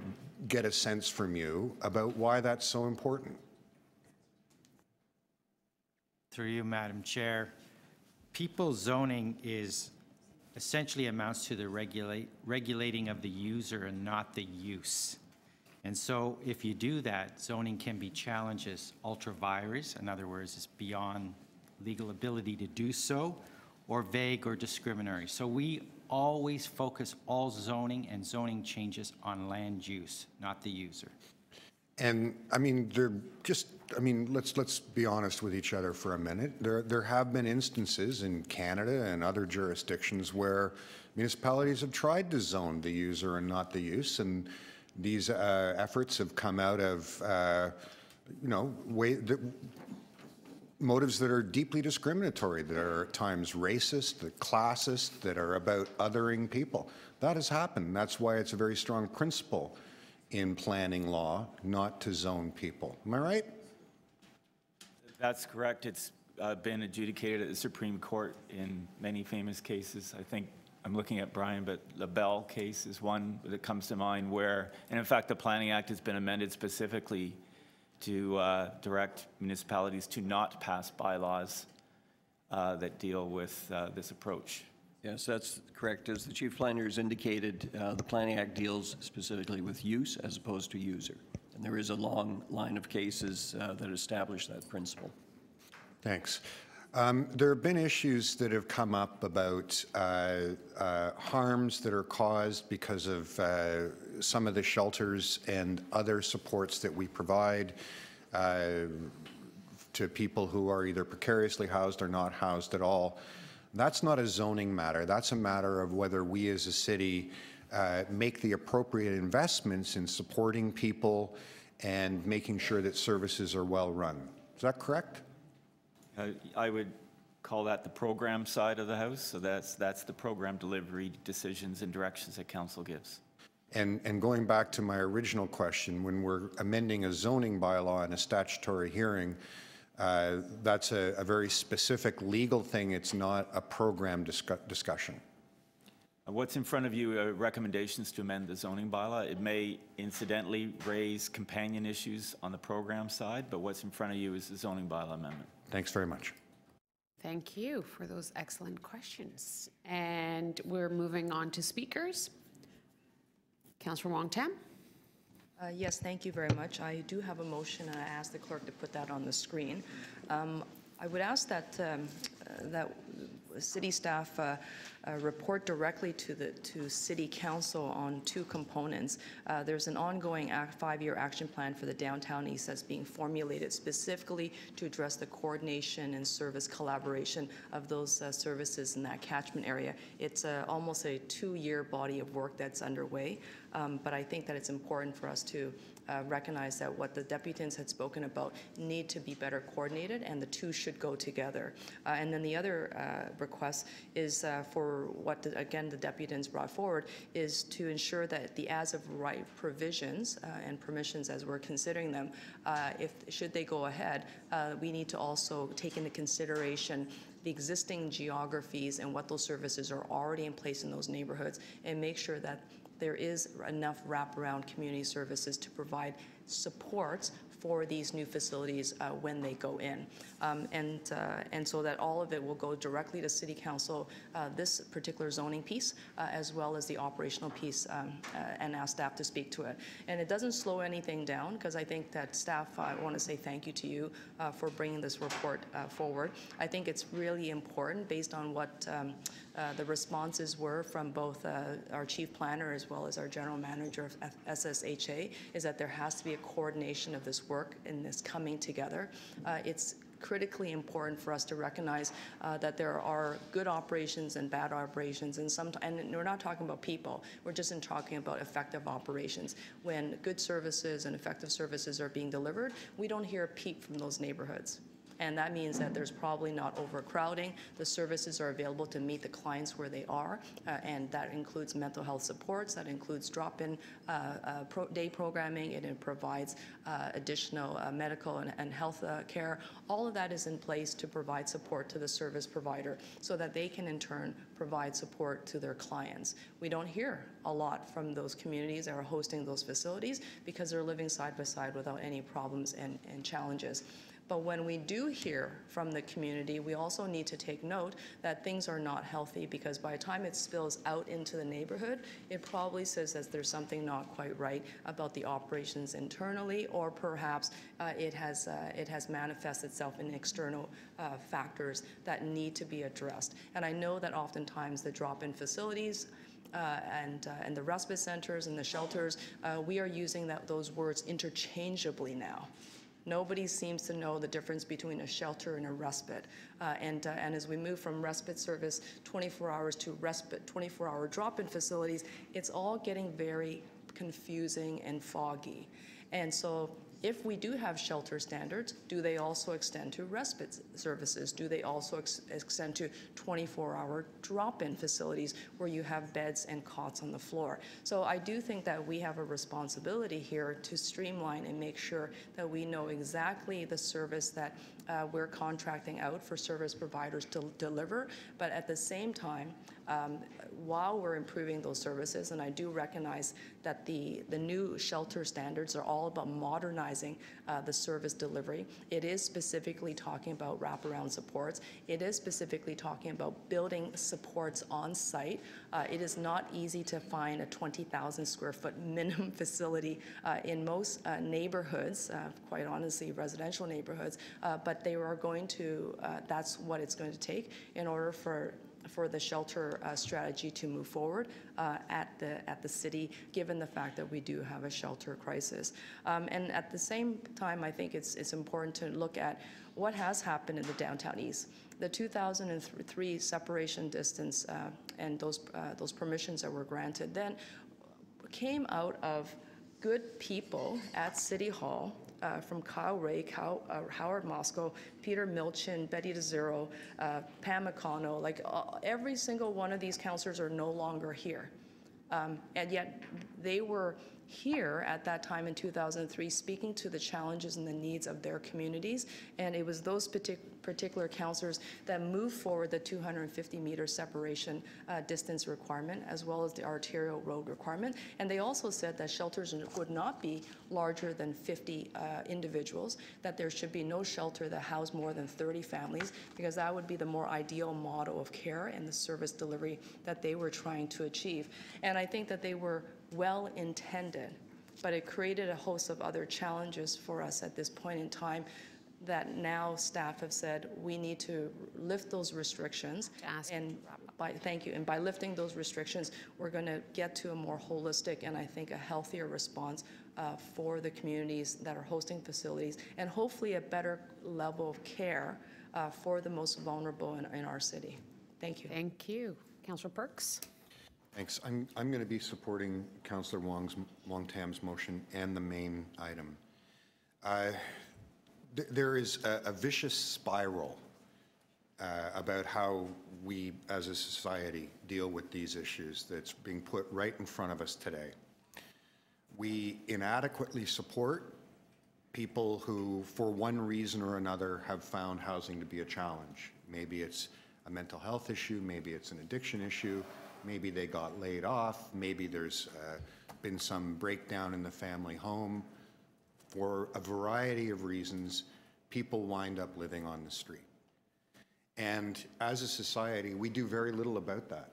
get a sense from you about why that's so important. Through you, Madam Chair, people zoning is essentially amounts to the regulating of the user and not the use. And so if you do that, zoning can be challenged as ultra vires. In other words, it's beyond legal ability to do so, or vague or discriminatory. So we always focus all zoning and zoning changes on land use, not the user. And I mean, let's be honest with each other for a minute. There have been instances in Canada and other jurisdictions where municipalities have tried to zone the user and not the use, and these efforts have come out of, motives that are deeply discriminatory, that are at times racist, that classist, that are about othering people. That has happened. That's why it's a very strong principle in planning law not to zone people. Am I right? That's correct. It's been adjudicated at the Supreme Court in many famous cases. I think I'm looking at Brian, but the Bell case is one that comes to mind where, and in fact, the Planning Act has been amended specifically to direct municipalities to not pass bylaws that deal with this approach. Yes, that's correct. As the Chief Planner has indicated, the Planning Act deals specifically with use as opposed to user. And there is a long line of cases that establish that principle. Thanks. There have been issues that have come up about harms that are caused because of some of the shelters and other supports that we provide to people who are either precariously housed or not housed at all. That's not a zoning matter. That's a matter of whether we as a city make the appropriate investments in supporting people and making sure that services are well run. Is that correct? I would call that the program side of the house. So that's the program delivery decisions and directions that council gives. And going back to my original question, when we're amending a zoning bylaw in a statutory hearing, that's a very specific legal thing. It's not a program discussion. What's in front of you are recommendations to amend the zoning bylaw. It may incidentally raise companion issues on the program side, but what's in front of you is the zoning bylaw amendment. Thanks very much. Thank you for those excellent questions. And we're moving on to speakers. Councillor Wong Tam. Yes, thank you very much. I do have a motion, and I ask the clerk to put that on the screen. I would ask that that city staff report directly to City Council on two components. There's an ongoing 5-year action plan for the downtown east that's being formulated specifically to address the coordination and service collaboration of those services in that catchment area. It's almost a 2-year body of work that's underway, but I think that it's important for us to recognize that what the deputants had spoken about need to be better coordinated, and the two should go together. And then the other request is for what, again, the deputants brought forward, is to ensure that the as-of-right provisions and permissions, as we're considering them, should they go ahead, we need to also take into consideration the existing geographies and what those services are already in place in those neighborhoods, and make sure that there is enough wraparound community services to provide supports for these new facilities when they go in. And so that all of it will go directly to City Council, this particular zoning piece, as well as the operational piece, and ask staff to speak to it. And it doesn't slow anything down, because I think that staff, I want to say thank you to you for bringing this report forward. I think it's really important, based on what the responses were from both our chief planner as well as our general manager of SSHA, is that there has to be a coordination of this work and this coming together. It's critically important for us to recognize that there are good operations and bad operations, and we're not talking about people, we're just talking about effective operations. When good services and effective services are being delivered, we don't hear a peep from those neighborhoods. And that means that there's probably not overcrowding. The services are available to meet the clients where they are, and that includes mental health supports, that includes drop-in day programming, and it provides additional medical and health care. All of that is in place to provide support to the service provider so that they can in turn provide support to their clients. We don't hear a lot from those communities that are hosting those facilities because they're living side by side without any problems and challenges. But when we do hear from the community, we also need to take note that things are not healthy, because by the time it spills out into the neighborhood, it probably says that there's something not quite right about the operations internally, or perhaps it has manifested itself in external factors that need to be addressed. And I know that oftentimes the drop-in facilities and the respite centers and the shelters, we are using those words interchangeably now. Nobody seems to know the difference between a shelter and a respite. And as we move from respite service 24 hours to respite 24-hour drop-in facilities, it's all getting very confusing and foggy. And so if we do have shelter standards, do they also extend to respite services? Do they also extend to 24-hour drop-in facilities where you have beds and cots on the floor? So I do think that we have a responsibility here to streamline and make sure that we know exactly the service that we're contracting out for service providers to deliver, but at the same time, while we're improving those services, and I do recognize that the new shelter standards are all about modernizing the service delivery. It is specifically talking about wraparound supports. It is specifically talking about building supports on site. It is not easy to find a 20,000 square foot minimum facility in most neighborhoods, quite honestly, residential neighborhoods, but they are going to, that's what it's going to take in order for the shelter strategy to move forward at the city, given the fact that we do have a shelter crisis. And at the same time, I think it's important to look at what has happened in the downtown east. The 2003 separation distance and those permissions that were granted then came out of good people at City Hall, from Kyle Ray, Howard Moscow, Peter Milchin, Betty DeZero, Pam McConnell, like every single one of these councillors are no longer here. And yet they were here at that time in 2003 speaking to the challenges and the needs of their communities. And it was those particular councillors that moved forward the 250-meter separation distance requirement, as well as the arterial road requirement. And they also said that shelters would not be larger than 50 individuals, that there should be no shelter that housed more than 30 families, because that would be the more ideal model of care and the service delivery that they were trying to achieve. And I think that they were well-intended, but it created a host of other challenges for us at this point in time that now staff have said we need to lift those restrictions. Thank you. And by lifting those restrictions, we're going to get to a more holistic and I think a healthier response for the communities that are hosting facilities, and hopefully a better level of care for the most vulnerable in our city. Thank you. Thank you. Councillor Perks. Thanks. I'm going to be supporting Councillor Wong-Tam's motion and the main item. There is a vicious spiral about how we as a society deal with these issues that's being put right in front of us today. We inadequately support people who, for one reason or another, have found housing to be a challenge. Maybe it's a mental health issue, maybe it's an addiction issue, maybe they got laid off, maybe there's been some breakdown in the family home. For a variety of reasons, people wind up living on the street. And as a society, we do very little about that.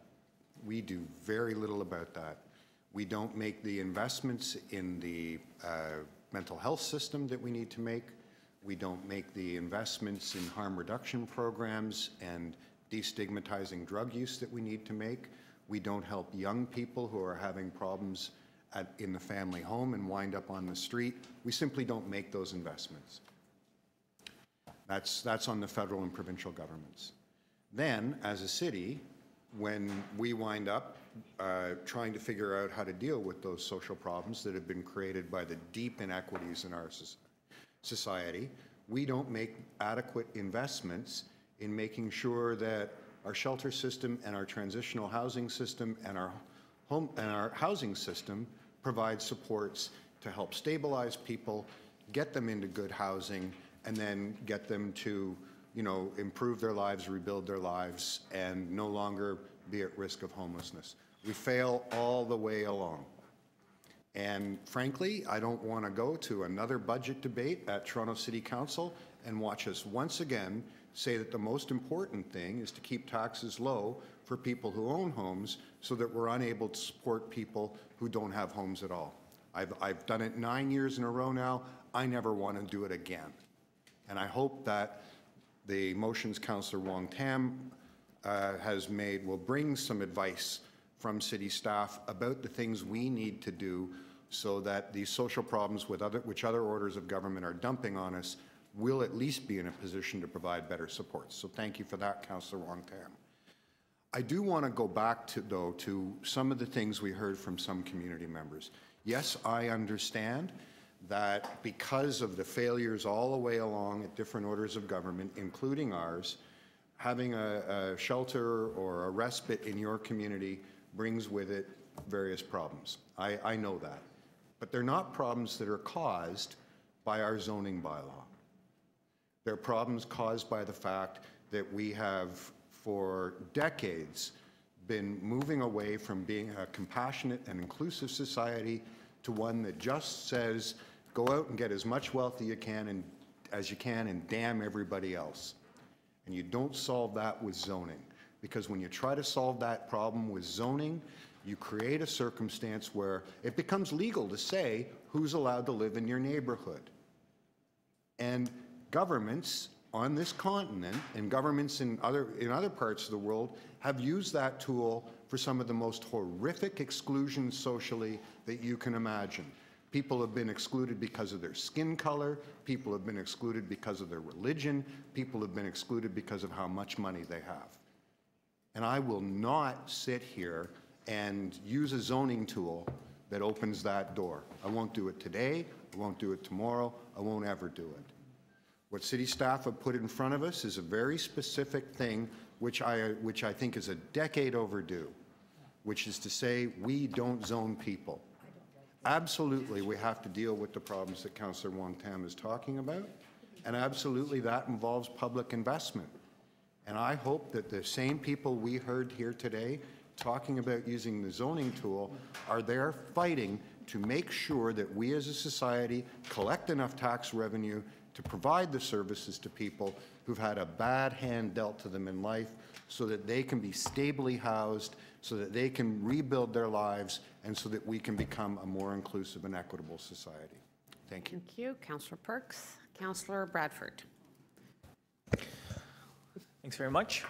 We do very little about that. We don't make the investments in the mental health system that we need to make. We don't make the investments in harm reduction programs and destigmatizing drug use that we need to make. We don't help young people who are having problems in the family home and wind up on the street. We simply don't make those investments. That's on the federal and provincial governments. Then, as a city, when we wind up trying to figure out how to deal with those social problems that have been created by the deep inequities in our society, we don't make adequate investments in making sure that our shelter system and our transitional housing system and our housing system provide supports to help stabilize people, get them into good housing, and then get them to, improve their lives, rebuild their lives, and no longer be at risk of homelessness. We fail all the way along. And frankly, I don't want to go to another budget debate at Toronto City Council and watch us once again say that the most important thing is to keep taxes low for people who own homes so that we're unable to support people who don't have homes at all. I've done it 9 years in a row now. I never want to do it again. And I hope that the motions Councillor Wong-Tam has made will bring some advice from city staff about the things we need to do so that these social problems which other orders of government are dumping on us will at least be in a position to provide better supports. So thank you for that, Councillor Wong-Tam. I do want to go back to some of the things we heard from some community members. Yes, I understand that because of the failures all the way along at different orders of government, including ours, having a shelter or a respite in your community brings with it various problems. I know that. But they're not problems that are caused by our zoning bylaw. They're problems caused by the fact that we have, for decades, been moving away from being a compassionate and inclusive society to one that just says, go out and get as much wealth as you can and damn everybody else. And you don't solve that with zoning. Because when you try to solve that problem with zoning, you create a circumstance where it becomes legal to say who's allowed to live in your neighborhood. And governments on this continent and governments in other parts of the world have used that tool for some of the most horrific exclusions socially that you can imagine. People have been excluded because of their skin color. People have been excluded because of their religion. People have been excluded because of how much money they have. And I will not sit here and use a zoning tool that opens that door. I won't do it today. I won't do it tomorrow. I won't ever do it. What city staff have put in front of us is a very specific thing which I think is a decade overdue. which is to say we don't zone people. Absolutely, we have to deal with the problems that Councillor Wong-Tam is talking about, and absolutely that involves public investment. And I hope that the same people we heard here today talking about using the zoning tool are there fighting to make sure that we as a society collect enough tax revenue to provide the services to people who've had a bad hand dealt to them in life so that they can be stably housed, so that they can rebuild their lives, and so that we can become a more inclusive and equitable society. Thank you. Thank you. Councillor Perks. Councillor Bradford. Thanks very much.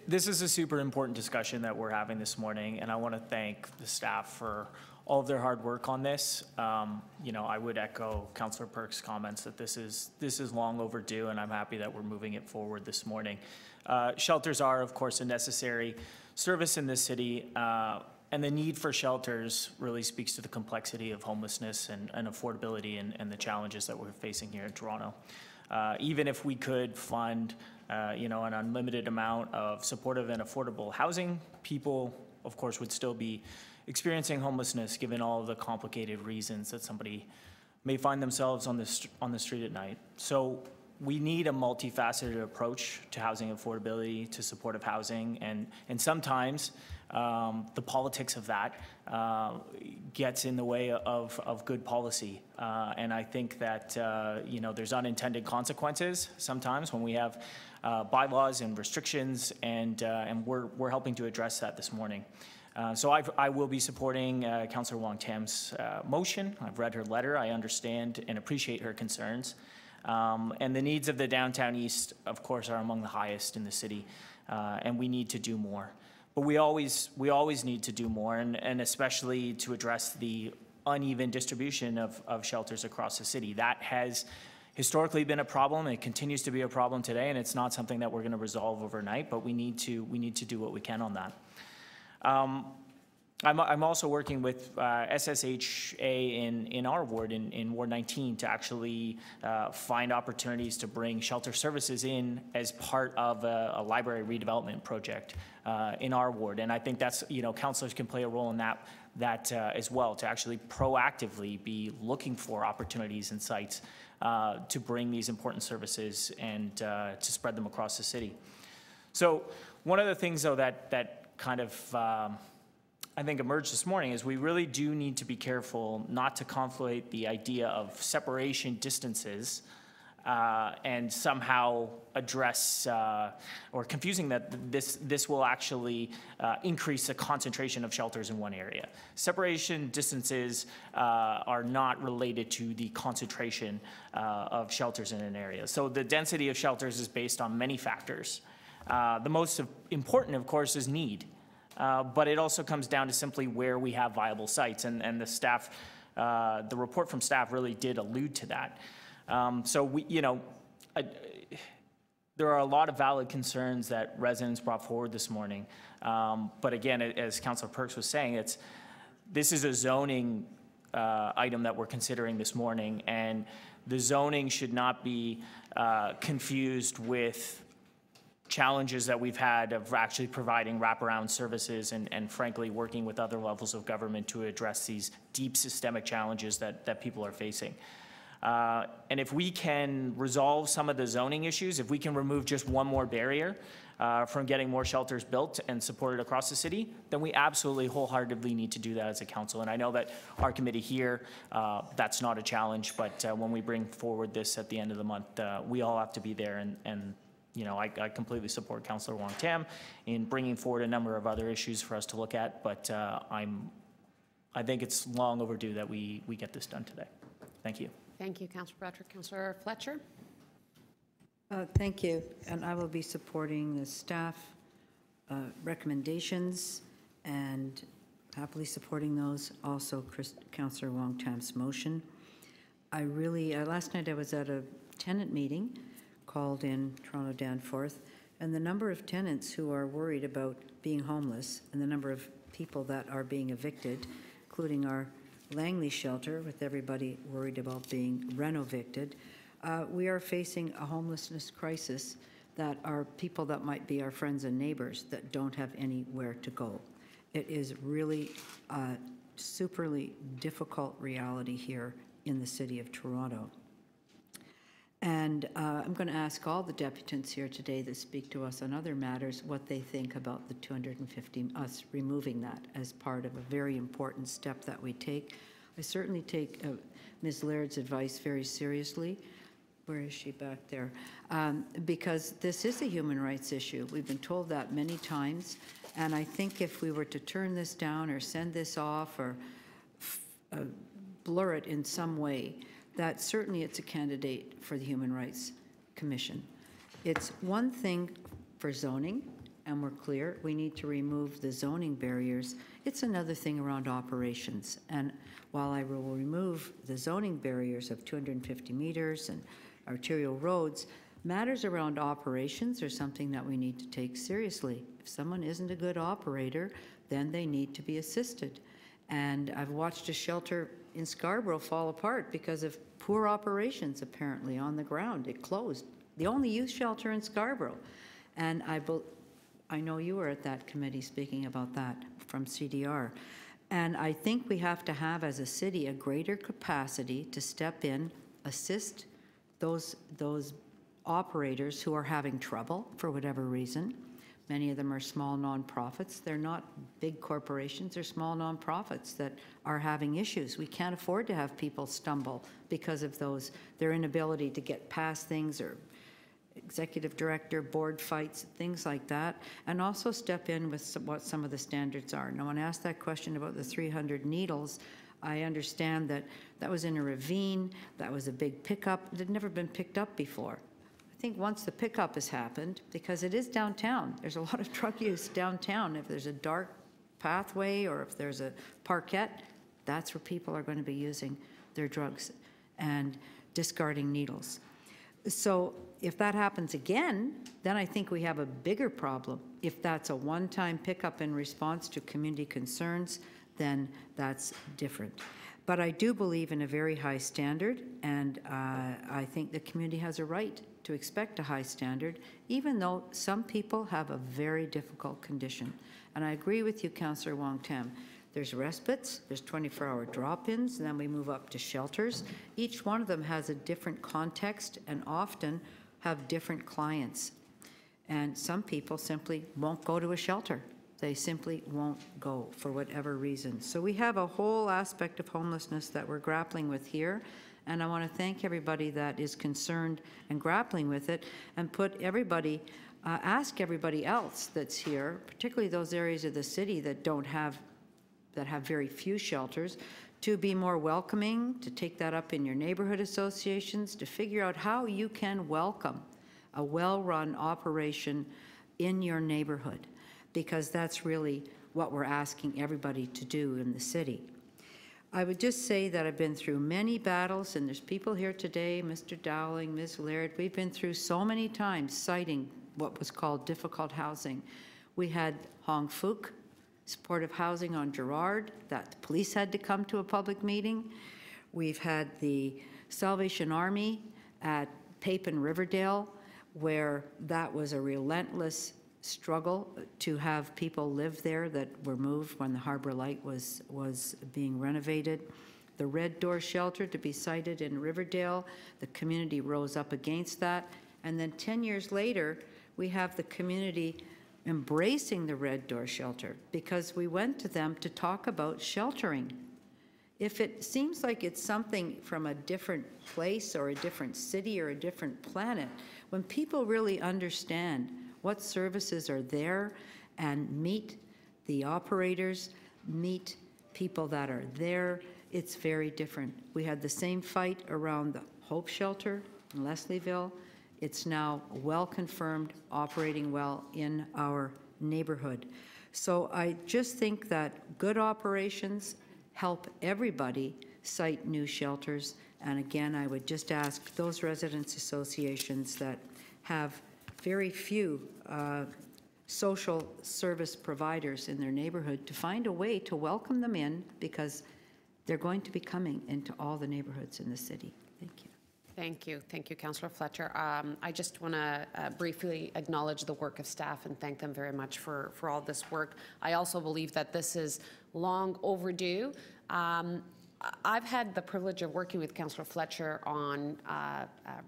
This is a super important discussion that we're having this morning, and I want to thank the staff for all of their hard work on this. You know, I would echo Councillor Perks' comments that this is long overdue, and I'm happy that we're moving it forward this morning. Shelters are, of course, a necessary service in this city, and the need for shelters really speaks to the complexity of homelessness and affordability and the challenges that we're facing here in Toronto. Even if we could fund you know, an unlimited amount of supportive and affordable housing, people, of course, would still be experiencing homelessness given all of the complicated reasons that somebody may find themselves on the street at night. So we need a multifaceted approach to housing affordability, to supportive housing, and sometimes the politics of that gets in the way of good policy. And I think that you know, there's unintended consequences sometimes when we have bylaws and restrictions, and we're helping to address that this morning. So I will be supporting Councillor Wong-Tam's motion. I've read her letter. I understand and appreciate her concerns. And the needs of the downtown east, of course, are among the highest in the city, and we need to do more. But we always need to do more, and especially to address the uneven distribution of shelters across the city. That has historically been a problem. It continues to be a problem today, and it's not something that we're going to resolve overnight. But we need to do what we can on that. I'm also working with SSHA in our ward, in Ward 19, to actually find opportunities to bring shelter services in as part of a library redevelopment project in our ward. And I think that's, you know, councillors can play a role in that as well, to actually proactively be looking for opportunities and sites to bring these important services and to spread them across the city. So one of the things, though, that kind of I think emerged this morning is we really do need to be careful not to conflate the idea of separation distances and somehow address or confusing that this will actually increase the concentration of shelters in one area. Separation distances are not related to the concentration of shelters in an area. So the density of shelters is based on many factors. The most important, of course, is need. But it also comes down to simply where we have viable sites, and the staff, the report from staff really did allude to that. So we, you know, there are a lot of valid concerns that residents brought forward this morning. But again, as Councillor Perks was saying, this is a zoning item that we're considering this morning, and the zoning should not be confused with challenges that we've had of actually providing wraparound services and frankly working with other levels of government to address these deep systemic challenges that people are facing. And if we can resolve some of the zoning issues, if we can remove just one more barrier from getting more shelters built and supported across the city, then we absolutely wholeheartedly need to do that as a council. And I know that our committee here, that's not a challenge, but when we bring forward this at the end of the month, we all have to be there, and you know, I completely support Councillor Wong-Tam in bringing forward a number of other issues for us to look at, but I think it's long overdue that we get this done today. Thank you. Thank you, Councillor Patrick. Councillor Fletcher. Thank you, and I will be supporting the staff recommendations and happily supporting those. Also, Councillor Wong-Tam's motion. I really, last night I was at a tenant meeting called in Toronto Danforth, and the number of tenants who are worried about being homeless and the number of people that are being evicted, including our Langley shelter, with everybody worried about being reno-evicted. We are facing a homelessness crisis that are people that might be our friends and neighbors that don't have anywhere to go. It is really a superly difficult reality here in the city of Toronto. And I'm going to ask all the deputants here today that speak to us on other matters what they think about the 250, us removing that as part of a very important step that we take. I certainly take Ms. Laird's advice very seriously. Where is she back there? Because this is a human rights issue. We've been told that many times. And I think if we were to turn this down or send this off or blur it in some way, that certainly it's a candidate for the Human Rights Commission. It's one thing for zoning, and we're clear, we need to remove the zoning barriers. It's another thing around operations. And while I will remove the zoning barriers of 250 meters and arterial roads, matters around operations are something that we need to take seriously. If someone isn't a good operator, then they need to be assisted. And I've watched a shelter in Scarborough fall apart because of poor operations, apparently, on the ground. It closed. The only youth shelter in Scarborough. And I know you were at that committee speaking about that from CDR. And I think we have to have, as a city, a greater capacity to step in, assist those operators who are having trouble for whatever reason. Many of them are small nonprofits. They're not big corporations. They're small nonprofits that are having issues. We can't afford to have people stumble because of their inability to get past things, or executive director, board fights, things like that, and also step in with what some of the standards are. Now, when I asked that question about the 300 needles, I understand that that was in a ravine, that was a big pickup. It had never been picked up before. I think once the pickup has happened, because it is downtown, there's a lot of drug use downtown. If there's a dark pathway or if there's a parkette, that's where people are going to be using their drugs and discarding needles. So if that happens again, then I think we have a bigger problem. If that's a one-time pickup in response to community concerns, then that's different. But I do believe in a very high standard, and I think the community has a right to expect a high standard, even though some people have a very difficult condition. And I agree with you, Councillor Wong-Tam. There's respites, there's 24-hour drop-ins, and then we move up to shelters. Each one of them has a different context and often have different clients. And some people simply won't go to a shelter. They simply won't go for whatever reason. So we have a whole aspect of homelessness that we're grappling with here. And I want to thank everybody that is concerned and grappling with it, and put everybody, ask everybody else that's here, particularly those areas of the city that have very few shelters, to be more welcoming, to take that up in your neighborhood associations, to figure out how you can welcome a well-run operation in your neighborhood, because that's really what we're asking everybody to do in the city. I would just say that I've been through many battles, and there's people here today, Mr. Dowling, Ms. Laird, we've been through so many times citing what was called difficult housing. We had Hong Fook, supportive housing on Gerrard, that the police had to come to a public meeting. We've had the Salvation Army at Pape and Riverdale, where that was a relentless struggle to have people live there that were moved when the Harbor Light was being renovated. The Red Door shelter to be sited in Riverdale, the community rose up against that. And then 10 years later, we have the community embracing the Red Door shelter because we went to them to talk about sheltering. If it seems like it's something from a different place or a different city or a different planet, when people really understand what services are there and meet the operators, meet people that are there, it's very different. We had the same fight around the Hope Shelter in Leslieville. It's now well confirmed, operating well in our neighborhood. So I just think that good operations help everybody site new shelters. And again, I would just ask those residents associations that have very few social service providers in their neighborhood to find a way to welcome them in, because they're going to be coming into all the neighborhoods in the city. Thank you. Thank you, Councillor Fletcher. I just want to briefly acknowledge the work of staff and thank them very much for all this work. I also believe that this is long overdue. I've had the privilege of working with Councillor Fletcher on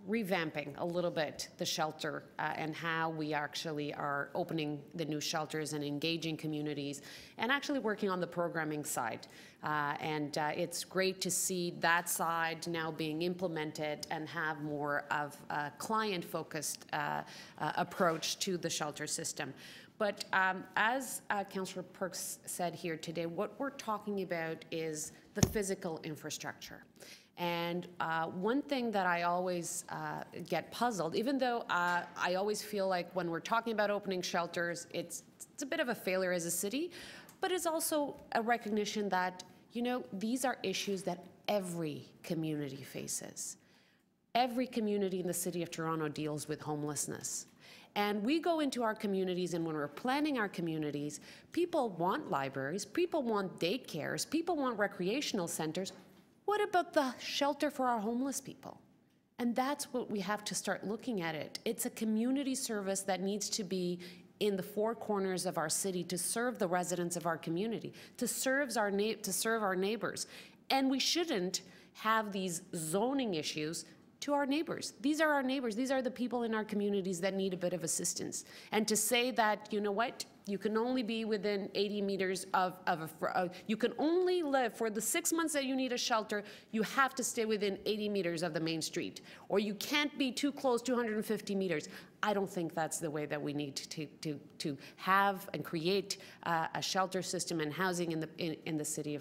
revamping a little bit the shelter and how we actually are opening the new shelters and engaging communities and actually working on the programming side. It's great to see that side now being implemented and have more of a client-focused approach to the shelter system. But as Councillor Perks said here today, what we're talking about is the physical infrastructure. And one thing that I always get puzzled, even though I always feel like when we're talking about opening shelters, it's a bit of a failure as a city, but it's also a recognition that, you know, these are issues that every community faces. Every community in the City of Toronto deals with homelessness. And we go into our communities, and when we're planning our communities, people want libraries, people want daycares, people want recreational centers. What about the shelter for our homeless people? And that's what we have to start looking at it. It's a community service that needs to be in the four corners of our city to serve the residents of our community, to serve our neighbors. And we shouldn't have these zoning issues to our neighbors. These are our neighbors. These are the people in our communities that need a bit of assistance. And to say that, you know what, you can only be within 80 meters you can only live for the 6 months that you need a shelter, you have to stay within 80 meters of the main street. Or you can't be too close, 250 meters. I don't think that's the way that we need to have and create a shelter system and housing in the city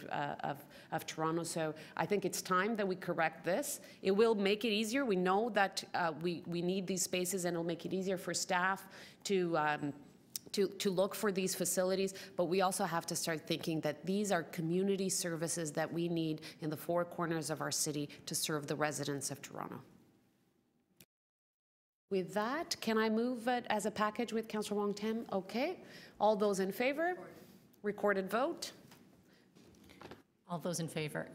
of Toronto. So I think it's time that we correct this. It will make it easier. We know that we need these spaces, and it'll make it easier for staff to look for these facilities, but we also have to start thinking that these are community services that we need in the four corners of our city to serve the residents of Toronto. With that, can I move it as a package with Councillor Wong Tam? Okay. All those in favor? Recorded vote. All those in favor.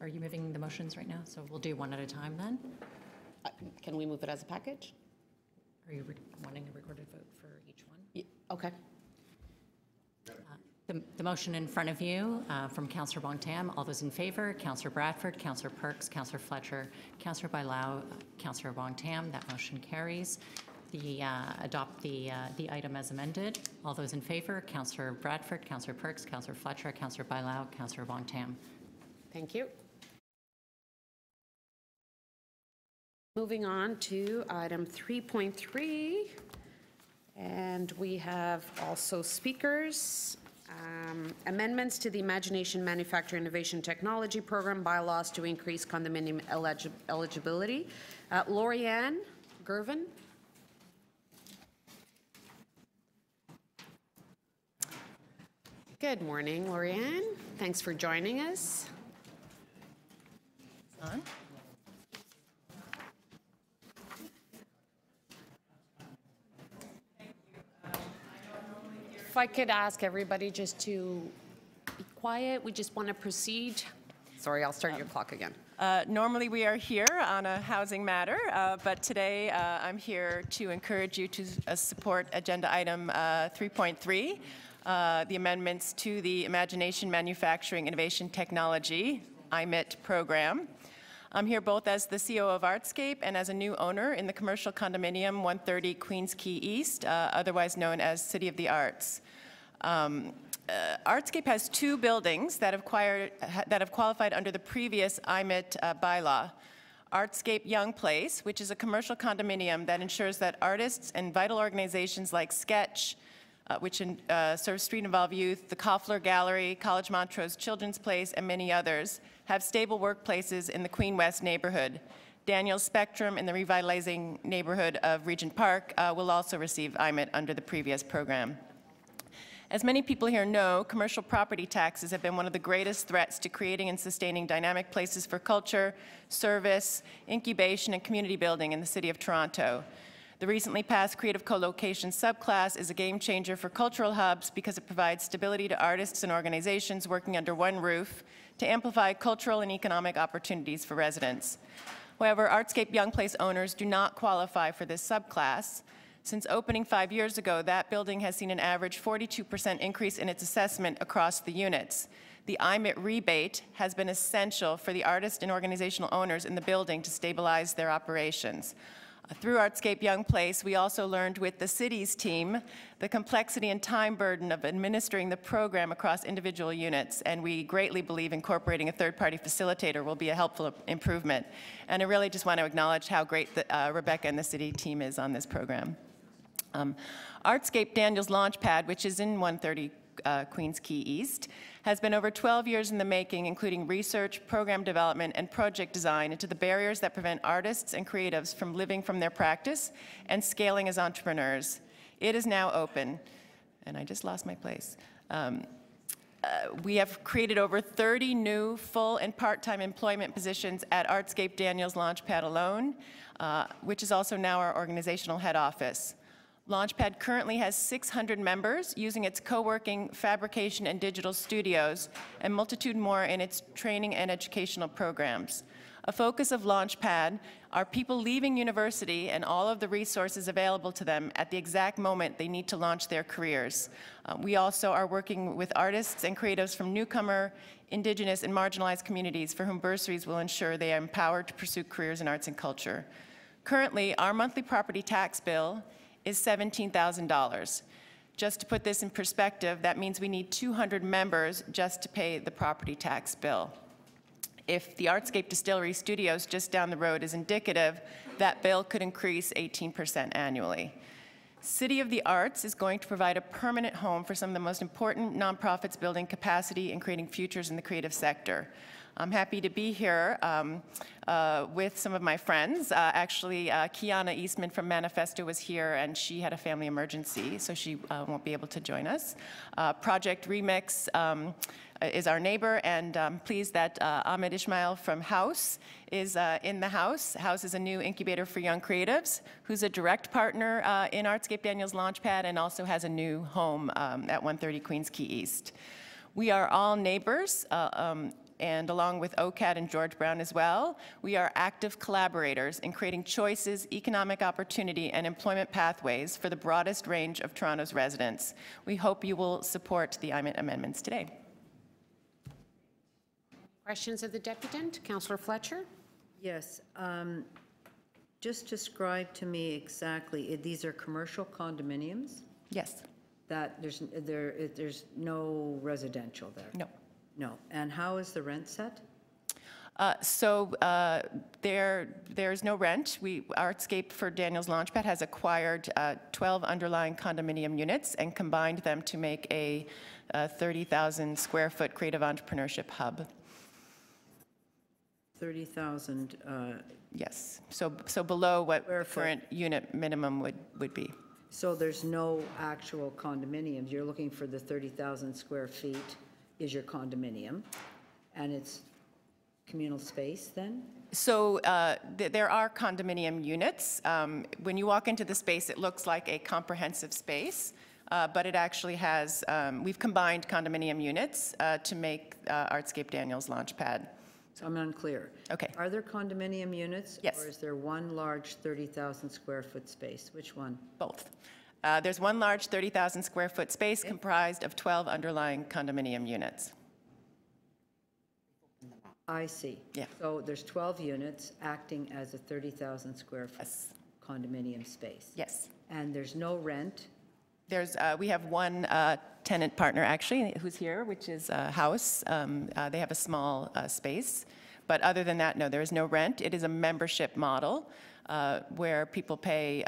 Are you moving the motions right now? So we'll do one at a time then? Can we move it as a package? Are you wanting a recorded vote for each one? Yeah, okay. The motion in front of you from Councillor Wong Tam. All those in favor, Councillor Bradford, Councillor Perks, Councillor Fletcher, Councillor Bailao, Councillor Wong Tam. That motion carries. Adopt the item as amended. All those in favor, Councillor Bradford, Councillor Perks, Councillor Fletcher, Councillor Bailao, Councillor Wong Tam. Thank you. Moving on to item 3.3, and we have also speakers. Amendments to the Imagination Manufacture Innovation Technology Program bylaws to increase condominium eligibility. Lorianne Gervin. Good morning, Lorianne. Thanks for joining us. On. If I could ask everybody just to be quiet, we just want to proceed. Sorry, I'll start your clock again. Normally we are here on a housing matter, but today I'm here to encourage you to support agenda item 3.3, the amendments to the Imagination Manufacturing Innovation Technology, IMIT program. I'm here both as the CEO of Artscape and as a new owner in the commercial condominium 130 Queens Quay East, otherwise known as City of the Arts. Artscape has two buildings that have qualified under the previous IMIT bylaw. Artscape Young Place, which is a commercial condominium that ensures that artists and vital organizations like Sketch, which serves street-involved youth, the Koffler Gallery, College Montrose Children's Place, and many others, have stable workplaces in the Queen West neighborhood. Daniel Spectrum in the revitalizing neighborhood of Regent Park will also receive IMIT under the previous program. As many people here know, commercial property taxes have been one of the greatest threats to creating and sustaining dynamic places for culture, service, incubation, and community building in the City of Toronto. The recently passed Creative Co-location subclass is a game changer for cultural hubs because it provides stability to artists and organizations working under one roof to amplify cultural and economic opportunities for residents. However, Artscape Young Place owners do not qualify for this subclass. Since opening 5 years ago, that building has seen an average 42% increase in its assessment across the units. The IMIT rebate has been essential for the artist and organizational owners in the building to stabilize their operations. Through Artscape Young Place, we also learned with the city's team the complexity and time burden of administering the program across individual units, and we greatly believe incorporating a third-party facilitator will be a helpful improvement. And I really just want to acknowledge how great Rebecca and the city team is on this program. Artscape Daniels Launchpad, which is in 130 Queens Quay East, has been over 12 years in the making, including research, program development, and project design into the barriers that prevent artists and creatives from living from their practice and scaling as entrepreneurs. It is now open, and I just lost my place. We have created over 30 new full and part-time employment positions at Artscape Daniels Launchpad alone, which is also now our organizational head office. Launchpad currently has 600 members using its co-working, fabrication, and digital studios, and multitude more in its training and educational programs. A focus of Launchpad are people leaving university and all of the resources available to them at the exact moment they need to launch their careers. We also are working with artists and creatives from newcomer, Indigenous, and marginalized communities for whom bursaries will ensure they are empowered to pursue careers in arts and culture. Currently, our monthly property tax bill is $17,000. Just to put this in perspective, that means we need 200 members just to pay the property tax bill. If the Artscape Distillery Studios just down the road is indicative, that bill could increase 18% annually. City of the Arts is going to provide a permanent home for some of the most important nonprofits building capacity and creating futures in the creative sector. I'm happy to be here with some of my friends. Actually, Kiana Eastman from Manifesto was here, and she had a family emergency, so she won't be able to join us. Project Remix is our neighbor, and I'm pleased that Ahmed Ismail from House is in the house. House is a new incubator for young creatives, who's a direct partner in Artscape Daniels Launchpad and also has a new home at 130 Queens Quay East. We are all neighbors, and along with OCAD and George Brown as well, we are active collaborators in creating choices, economic opportunity, and employment pathways for the broadest range of Toronto's residents. We hope you will support the IMIT amendments today. Questions of the deputant? Councillor Fletcher? Yes. Just describe to me exactly, these are commercial condominiums? Yes. That there's no residential there? No. No. And how is the rent set? There's no rent. Artscape for Daniels Launchpad has acquired 12 underlying condominium units and combined them to make a 30,000 square foot creative entrepreneurship hub. 30,000. Yes. So below what the current unit minimum would be. So there's no actual condominiums. You're looking for the 30,000 square feet is your condominium, and it's communal space then? So there are condominium units. When you walk into the space, it looks like a comprehensive space, but it actually has, we've combined condominium units to make Artscape Daniels Launchpad. So I'm unclear. Okay. Are there condominium units? Yes. Or is there one large 30,000 square foot space? Which one? Both. There's one large 30,000 square foot space comprised of 12 underlying condominium units. I see. Yeah. So there's 12 units acting as a 30,000 square foot condominium space. Yes. And there's no rent? We have one tenant partner actually who's here, which is House. They have a small space. But other than that, no, there is no rent. It is a membership model where people pay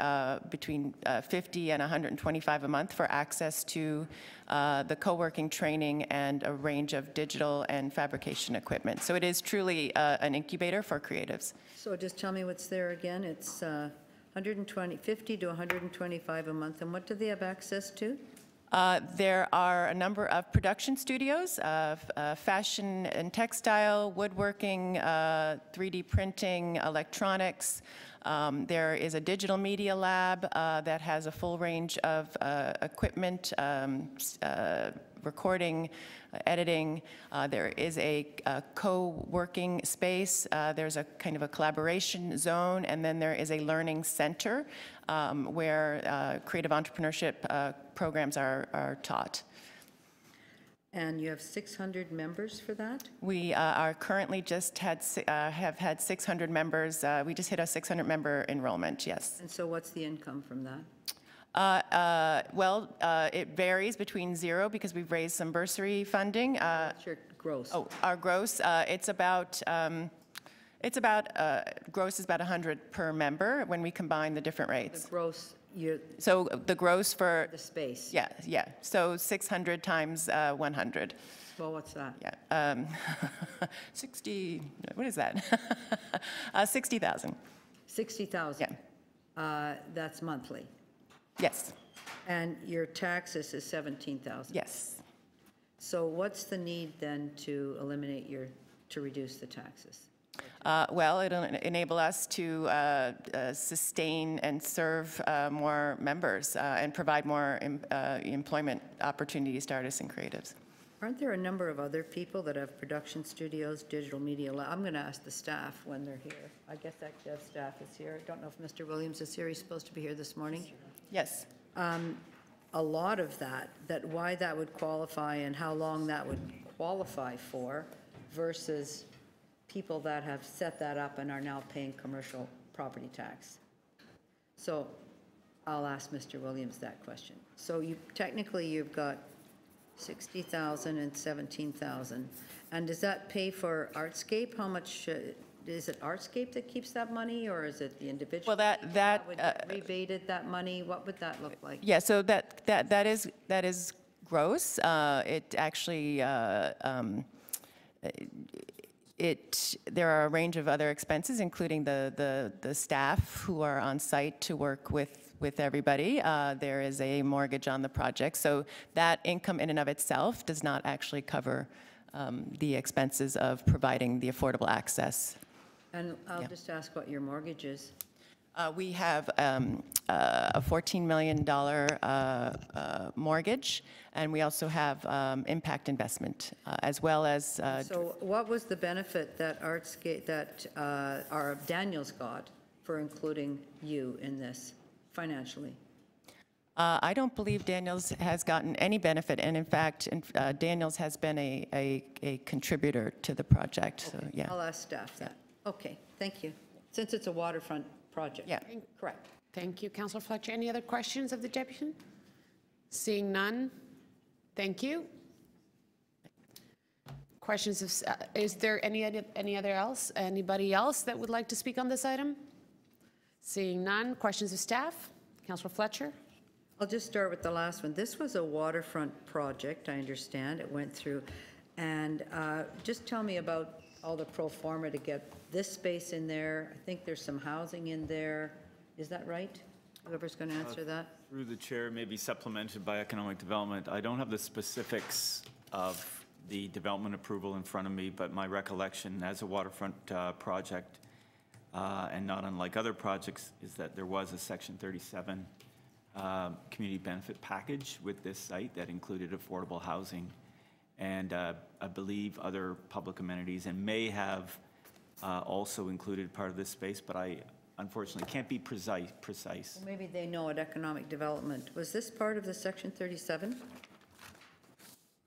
between $50 and $125 a month for access to the co-working training and a range of digital and fabrication equipment. So it is truly an incubator for creatives. So just tell me what's there again. It's $50 to $125 a month. And what do they have access to? There are a number of production studios, fashion and textile, woodworking, 3D printing, electronics, There is a digital media lab that has a full range of equipment, recording, editing. There is a co-working space. There's a kind of a collaboration zone, and then there is a learning center where creative entrepreneurship programs are taught. And you have 600 members for that? We are currently have had 600 members. We just hit a 600 member enrollment, yes. And so what's the income from that? It varies between zero because we've raised some bursary funding. What's your gross? Oh, our gross, gross is about 100 per member when we combine the different rates. The gross, So the gross for. the space? Yeah. So 600 times 100. Well, what's that? Yeah. 60, what is that? 60,000. 60,000? Yeah. That's monthly? Yes. And your taxes is 17,000? Yes. So what's the need then to to reduce the taxes? Well, it'll enable us to sustain and serve more members and provide more employment opportunities to artists and creatives. Aren't there a number of other people that have production studios, digital media? I'm going to ask the staff when they're here. I guess actually our staff is here. I don't know if Mr. Williams is here. He's supposed to be here this morning. Yes. A lot of that why that would qualify and how long that would qualify for versus people that have set that up and are now paying commercial property tax. So I'll ask Mr. Williams that question. So technically you've got 60,000 and 17,000. And does that pay for Artscape? How much, is it Artscape that keeps that money or is it the individual? Well, that would rebated that money? What would that look like? Yeah, so that is gross. It actually, there are a range of other expenses, including the staff who are on site to work with everybody. There is a mortgage on the project, so that income in and of itself does not actually cover the expenses of providing the affordable access. And I'll just ask what your mortgage is. We have a $14 million mortgage, and we also have impact investment, as well as. So what was the benefit that Artscape, our Daniels got for including you in this financially? I don't believe Daniels has gotten any benefit, and in fact, Daniels has been a contributor to the project. Okay. So yeah. I'll ask staff that. Okay, thank you. Since it's a waterfront project. Yeah. Correct. Thank you, Councillor Fletcher. Any other questions of the deputy? Seeing none, thank you. Questions of, is there anybody else that would like to speak on this item? Seeing none, questions of staff? Councillor Fletcher? I'll just start with the last one. This was a waterfront project, I understand. It went through. And just tell me about all the pro forma to get this space in there. I think there's some housing in there. Is that right? Whoever's going to answer that? Through the chair, maybe supplemented by economic development. I don't have the specifics of the development approval in front of me, but my recollection as a waterfront project, and not unlike other projects, is that there was a Section 37 community benefit package with this site that included affordable housing and I believe other public amenities, and may have also included part of this space, but I unfortunately can't be precise. Well, maybe they know at economic development. Was this part of the Section 37?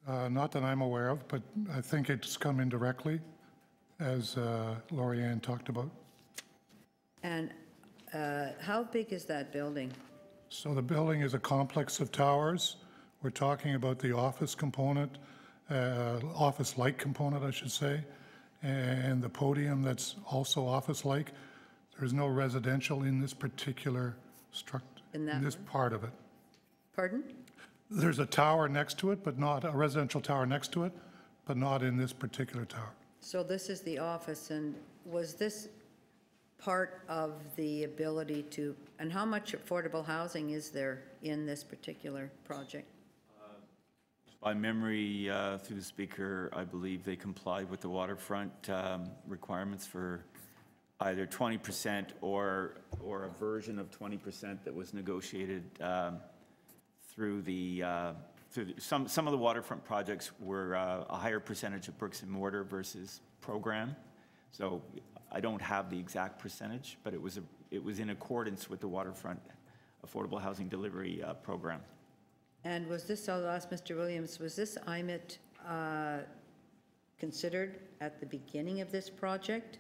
Not that I'm aware of, but I think it's come in directly, as Lori-Ann talked about. And how big is that building? So the building is a complex of towers. We're talking about the office component, office-like component, I should say, and the podium that's also office-like. There's no residential in this particular structure, in this part of it. Pardon? There's a tower next to it, but not a residential tower next to it, but not in this particular tower. So this is the office, and was this part of the ability to, and how much affordable housing is there in this particular project? By memory, through the speaker, I believe they complied with the waterfront requirements for either 20% or a version of 20% that was negotiated through some of the waterfront projects were a higher percentage of bricks and mortar versus program. So I don't have the exact percentage, but it was in accordance with the waterfront affordable housing delivery program. And was this, I'll ask Mr. Williams, was this IMIT considered at the beginning of this project,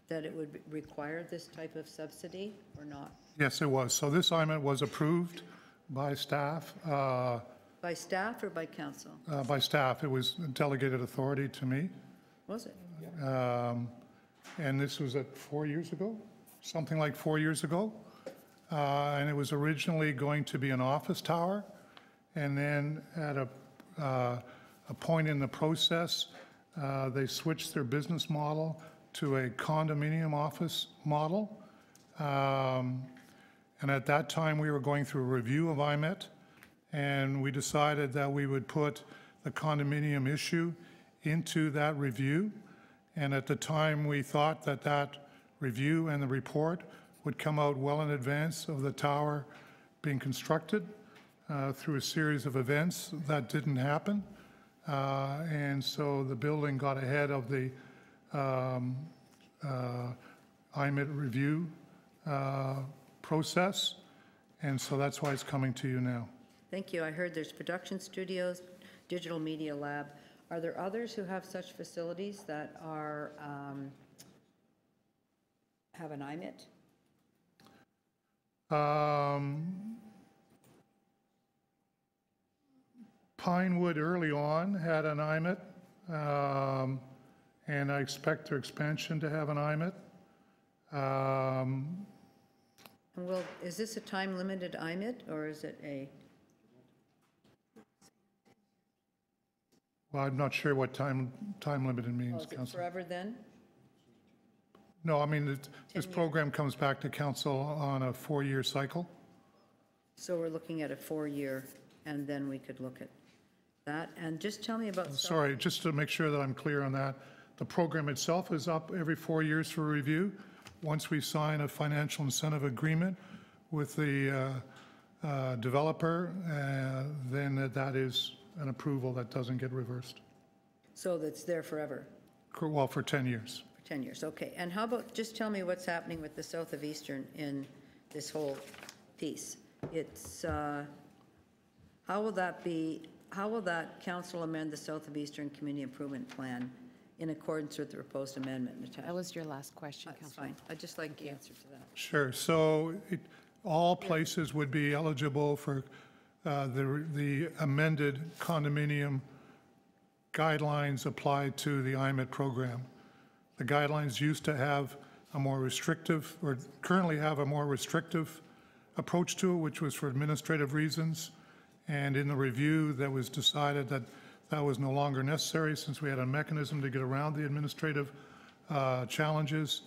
that it would require this type of subsidy or not? Yes, it was. So this IMIT was approved by staff. By staff or by council? By staff. It was delegated authority to me. Was it? And this was 4 years ago, something like 4 years ago. And it was originally going to be an office tower. And then at a point in the process, they switched their business model to a condominium office model. And at that time, we were going through a review of IMET, and we decided that we would put the condominium issue into that review. And at the time, we thought that that review and the report would come out well in advance of the tower being constructed through a series of events. That didn't happen. And so the building got ahead of the IMIT review process. And so that's why it's coming to you now. Thank you. I heard there's production studios, digital media lab. Are there others who have such facilities that are have an IMIT? Pinewood early on had an IMIT, and I expect their expansion to have an IMIT. And will, is this a time-limited IMIT, or is it a? Well, I'm not sure what time limited means, Is it Council. forever then? No, I mean, this program comes back to Council on a 4-year cycle. So we're looking at a 4-year, and then we could look at that. And just tell me about. Sorry, just to make sure that I'm clear on that, the program itself is up every 4 years for review. Once we sign a financial incentive agreement with the developer, then that is an approval that doesn't get reversed. So that's there forever? Well, for 10 years. For 10 years, okay. And how about, just tell me what's happening with the south of Eastern in this whole piece. It's, how will that council amend the south of Eastern Community Improvement Plan in accordance with the proposed amendment, Natasha? That was your last question, That's Councillor. fine. I'd just like the answer to that. Sure. So all places would be eligible for the amended condominium guidelines applied to the IMIT program. The guidelines used to have a more restrictive, or currently have a more restrictive approach to it, which was for administrative reasons. And in the review, that was decided that that was no longer necessary since we had a mechanism to get around the administrative challenges.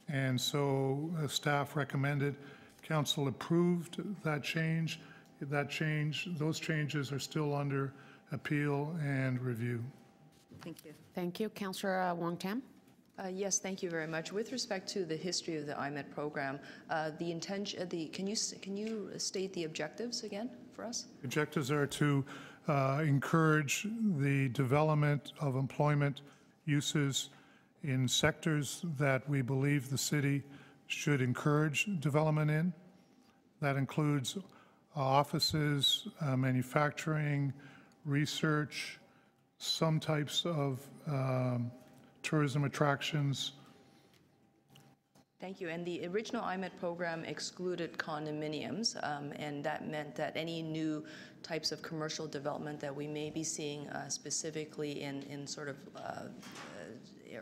And so staff recommended, council approved that change. Those changes are still under appeal and review. Thank you. Thank you. Councillor Wong-Tam. Yes, thank you very much. With respect to the history of the IMET program, the intention, can you state the objectives again for us? Objectives are to encourage the development of employment uses in sectors that we believe the city should encourage development in. That includes offices, manufacturing, research, some types of tourism attractions. Thank you. And the original IMET program excluded condominiums, and that meant that any new types of commercial development that we may be seeing specifically in sort of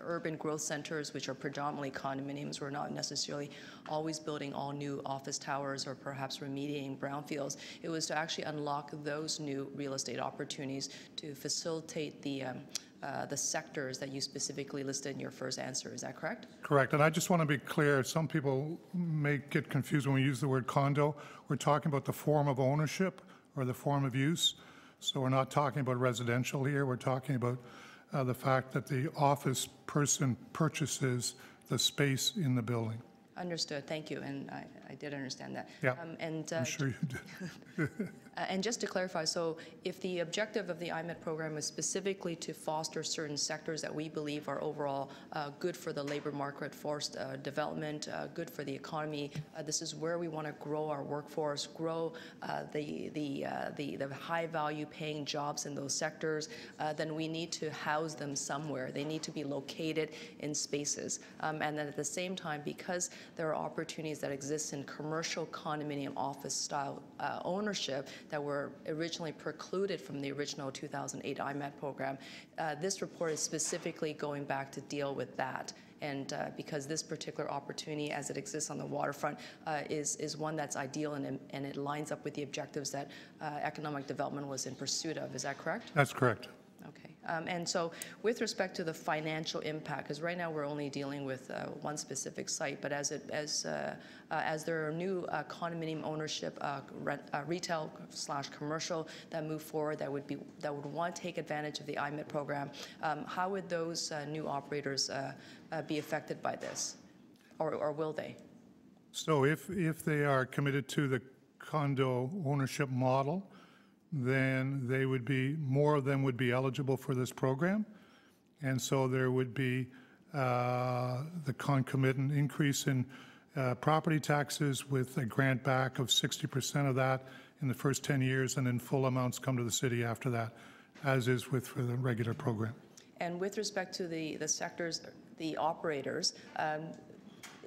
urban growth centers, which are predominantly condominiums. We're not necessarily always building all new office towers or perhaps remediating brownfields. It was to actually unlock those new real estate opportunities to facilitate the sectors that you specifically listed in your first answer. Is that correct? Correct. And I just want to be clear, some people may get confused when we use the word condo. We're talking about the form of ownership or the form of use. So we're not talking about residential here. We're talking about the fact that the office person purchases the space in the building. Understood, thank you, and I did understand that. Yeah, I'm sure you did. And just to clarify, so if the objective of the IMET program is specifically to foster certain sectors that we believe are overall good for the labor market, forced development, good for the economy, this is where we want to grow our workforce, grow the high-value paying jobs in those sectors, then we need to house them somewhere. They need to be located in spaces. And then at the same time, because there are opportunities that exist in commercial condominium office-style ownership that were originally precluded from the original 2008 IMET program. This report is specifically going back to deal with that. And because this particular opportunity, as it exists on the waterfront, is one that's ideal and it lines up with the objectives that economic development was in pursuit of. Is that correct? That's correct. Okay. And so with respect to the financial impact, because right now we're only dealing with one specific site, but as there are new condominium ownership, retail/commercial that move forward that would want to take advantage of the IMET program, how would those new operators be affected by this, or will they? So if they are committed to the condo ownership model, then they would be, more of them would be eligible for this program. And so there would be the concomitant increase in property taxes with a grant back of 60% of that in the first 10 years, and then full amounts come to the city after that, as is for the regular program. And with respect to the sectors, the operators,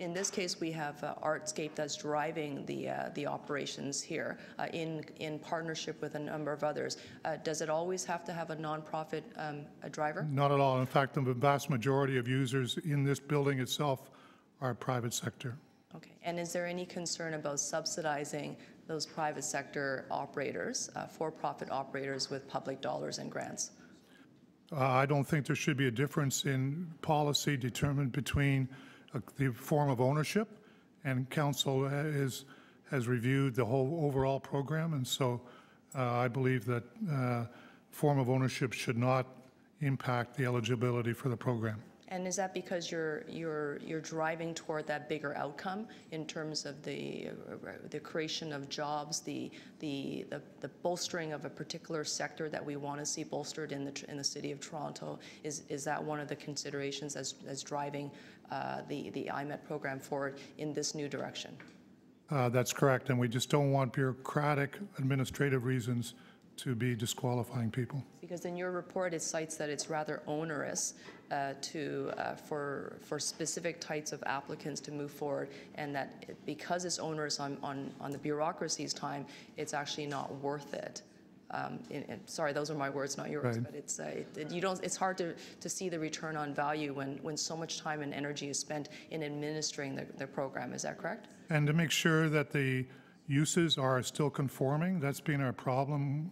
in this case, we have Artscape that's driving the operations here in partnership with a number of others. Does it always have to have a nonprofit driver? Not at all. In fact, the vast majority of users in this building itself are private sector. Okay. And is there any concern about subsidizing those private sector operators, for-profit operators, with public dollars and grants? I don't think there should be a difference in policy determined between the form of ownership, and council has reviewed the whole overall program, and so I believe that form of ownership should not impact the eligibility for the program. And is that because you're driving toward that bigger outcome in terms of the creation of jobs, the bolstering of a particular sector that we want to see bolstered in the city of Toronto? Is that one of the considerations as driving the IMET program forward in this new direction? That's correct, and we just don't want bureaucratic administrative reasons to be disqualifying people. Because in your report, it cites that it's rather onerous for specific types of applicants to move forward, and that because it's onerous on the bureaucracy's time, it's actually not worth it. Sorry, those are my words, not yours. Right. But it's it's hard to see the return on value when so much time and energy is spent in administering the program. Is that correct? And to make sure that the uses are still conforming, that's been our problem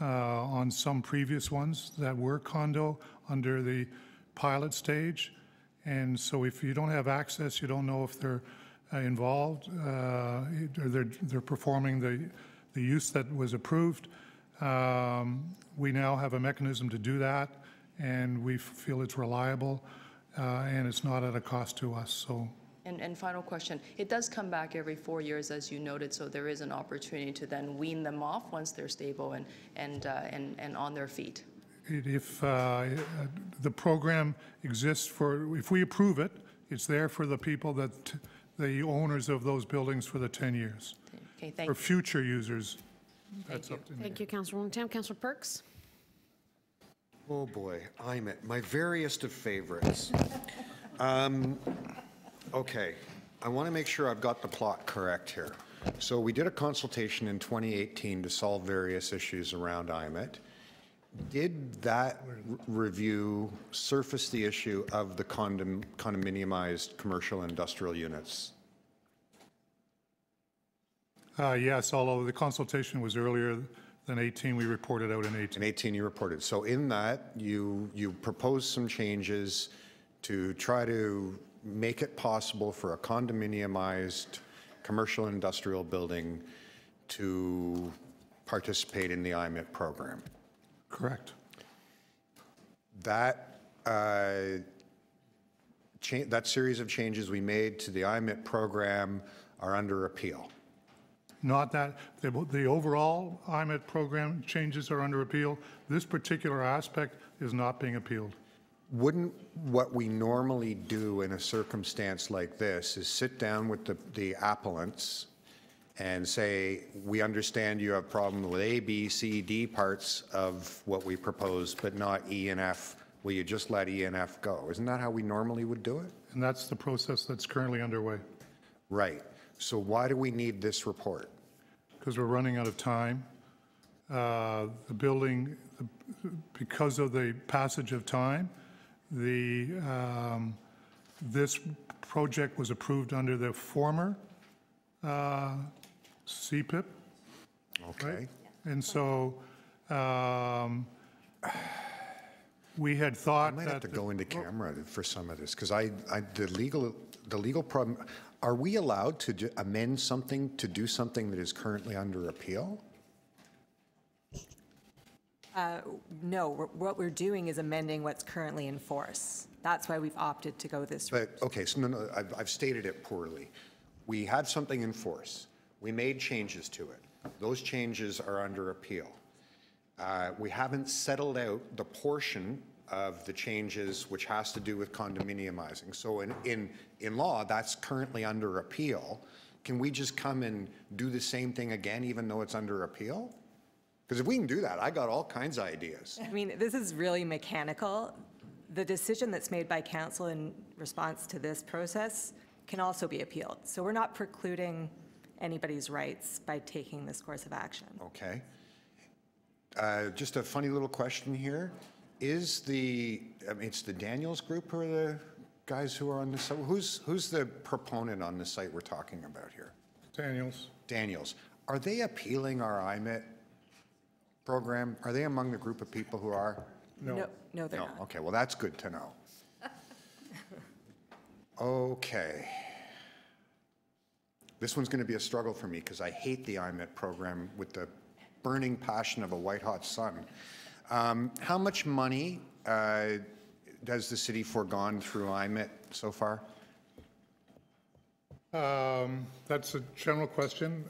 on some previous ones that were condo under the pilot stage. And so if you don't have access, you don't know if they're involved, or they're performing the use that was approved. We now have a mechanism to do that, and we feel it's reliable, and it's not at a cost to us. So. And final question, it does come back every 4 years, as you noted, so there is an opportunity to then wean them off once they're stable and on their feet. If the program exists if we approve it, it's there for the people the owners of those buildings for the 10 years. Okay, thank you. For future users, that's up to me. Thank you, Councillor Wong-Tam. Councillor Perks? Oh boy, my veriest of favorites. Okay, I want to make sure I've got the plot correct here. So we did a consultation in 2018 to solve various issues around IMET. Did that review surface the issue of the condominiumized commercial industrial units? Yes, although the consultation was earlier than 18, we reported out in 18. In 18 you reported. So in that, you proposed some changes to try to make it possible for a condominiumized commercial industrial building to participate in the IMET program. Correct. That that series of changes we made to the IMIT program are under appeal. Not that, the overall IMIT program changes are under appeal. This particular aspect is not being appealed. Wouldn't what we normally do in a circumstance like this is sit down with the appellants and say, we understand you have a problem with A, B, C, D parts of what we propose, but not E and F. Will you just let E and F go? Isn't that how we normally would do it? And that's the process that's currently underway. Right. So why do we need this report? Because we're running out of time. The building, because of the passage of time, this project was approved under the former CPIP. Okay. Right? And so we had thought I might that have to go into camera for some of this, because the legal problem, are we allowed to amend something to do something that is currently under appeal? No, what we're doing is amending what's currently in force. That's why we've opted to go this route. But, okay, so no, I've stated it poorly. We have something in force. We made changes to it. Those changes are under appeal. We haven't settled out the portion of the changes which has to do with condominiumizing. So in law, that's currently under appeal. Can we just come and do the same thing again, even though it's under appeal? Because if we can do that, I got all kinds of ideas. I mean, this is really mechanical. The decision that's made by council in response to this process can also be appealed. So we're not precluding anybody's rights by taking this course of action. Okay. Just a funny little question here. Is it's the Daniels group who are the guys who are on the site? Who's the proponent on the site we're talking about here? Daniels. Daniels. Are they appealing our IMIT program? Are they among the group of people who are? No, they're not. Okay, well, that's good to know. Okay. This one's going to be a struggle for me because I hate the IMIT program with the burning passion of a white-hot sun. How much money does the city foregone through IMIT so far? That's a general question.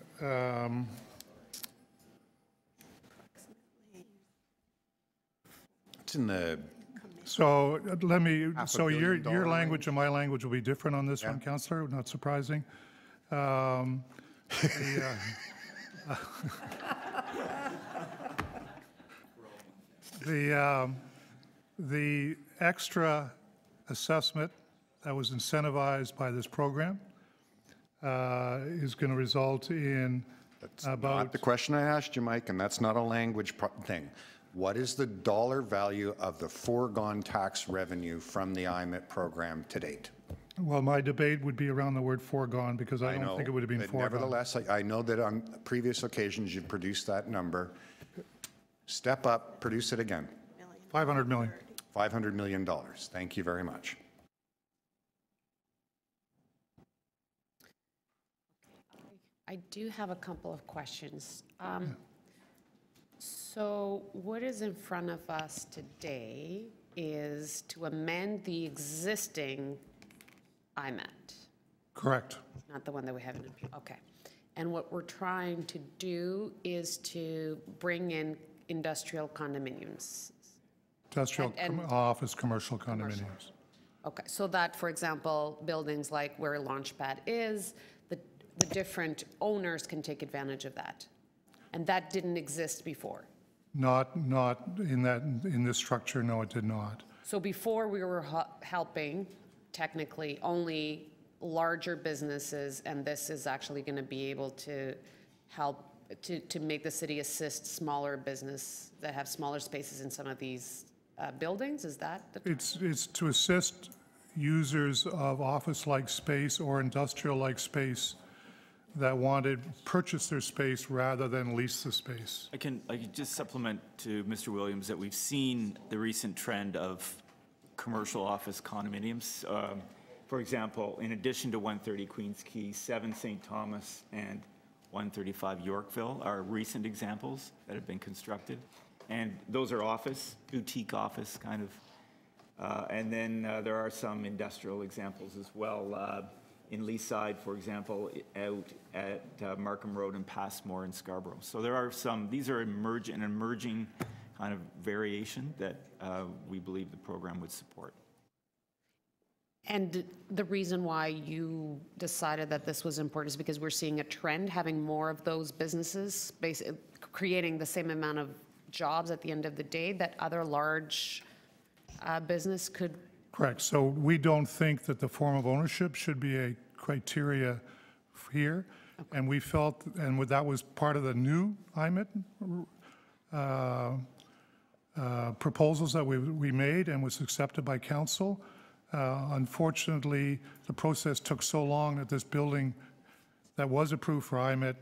It's in the... So let me, so your $500 language and my language will be different on this one, Councillor, not surprising. The extra assessment that was incentivized by this program is going to result in about... Not the question I asked you, Mike, and that's not a language thing. What is the dollar value of the foregone tax revenue from the IMIT program to date? Well, my debate would be around the word foregone because I don't think it would have been but foregone. Nevertheless, I know that on previous occasions you've produced that number. Step up, produce it again. 500 million. $500 million. Thank you very much. I do have a couple of questions. So what is in front of us today is to amend the existing IMET. Correct. Not the one that we have in appeal. Okay. And what we're trying to do is to bring in industrial condominiums. Industrial, office, commercial condominiums. Okay, so that, for example, buildings like where Launchpad is, the different owners can take advantage of that. And that didn't exist before. Not in this structure, no, it did not. So before we were helping technically only larger businesses, and this is actually going to be able to help to make the city assist smaller business that have smaller spaces in some of these buildings. Is that the It's to assist users of office-like space or industrial-like space that want to purchase their space rather than lease the space. I can just supplement to Mr. Williams that we've seen the recent trend of commercial office condominiums. For example, in addition to 130 Queens Quay, 7 St. Thomas and 135 Yorkville are recent examples that have been constructed. And those are office, boutique office kind of And then there are some industrial examples as well. In Leaside, for example, out at Markham Road and Passmore in Scarborough. So there are some, these are an emerging kind of variation that we believe the program would support. And the reason why you decided that this was important is because we're seeing a trend, having more of those businesses, creating the same amount of jobs at the end of the day that other large business could. Correct. So we don't think that the form of ownership should be a criteria here. Okay. And we felt, and that was part of the new IMIT proposals that we made and was accepted by council. Unfortunately, the process took so long that this building that was approved for IMIT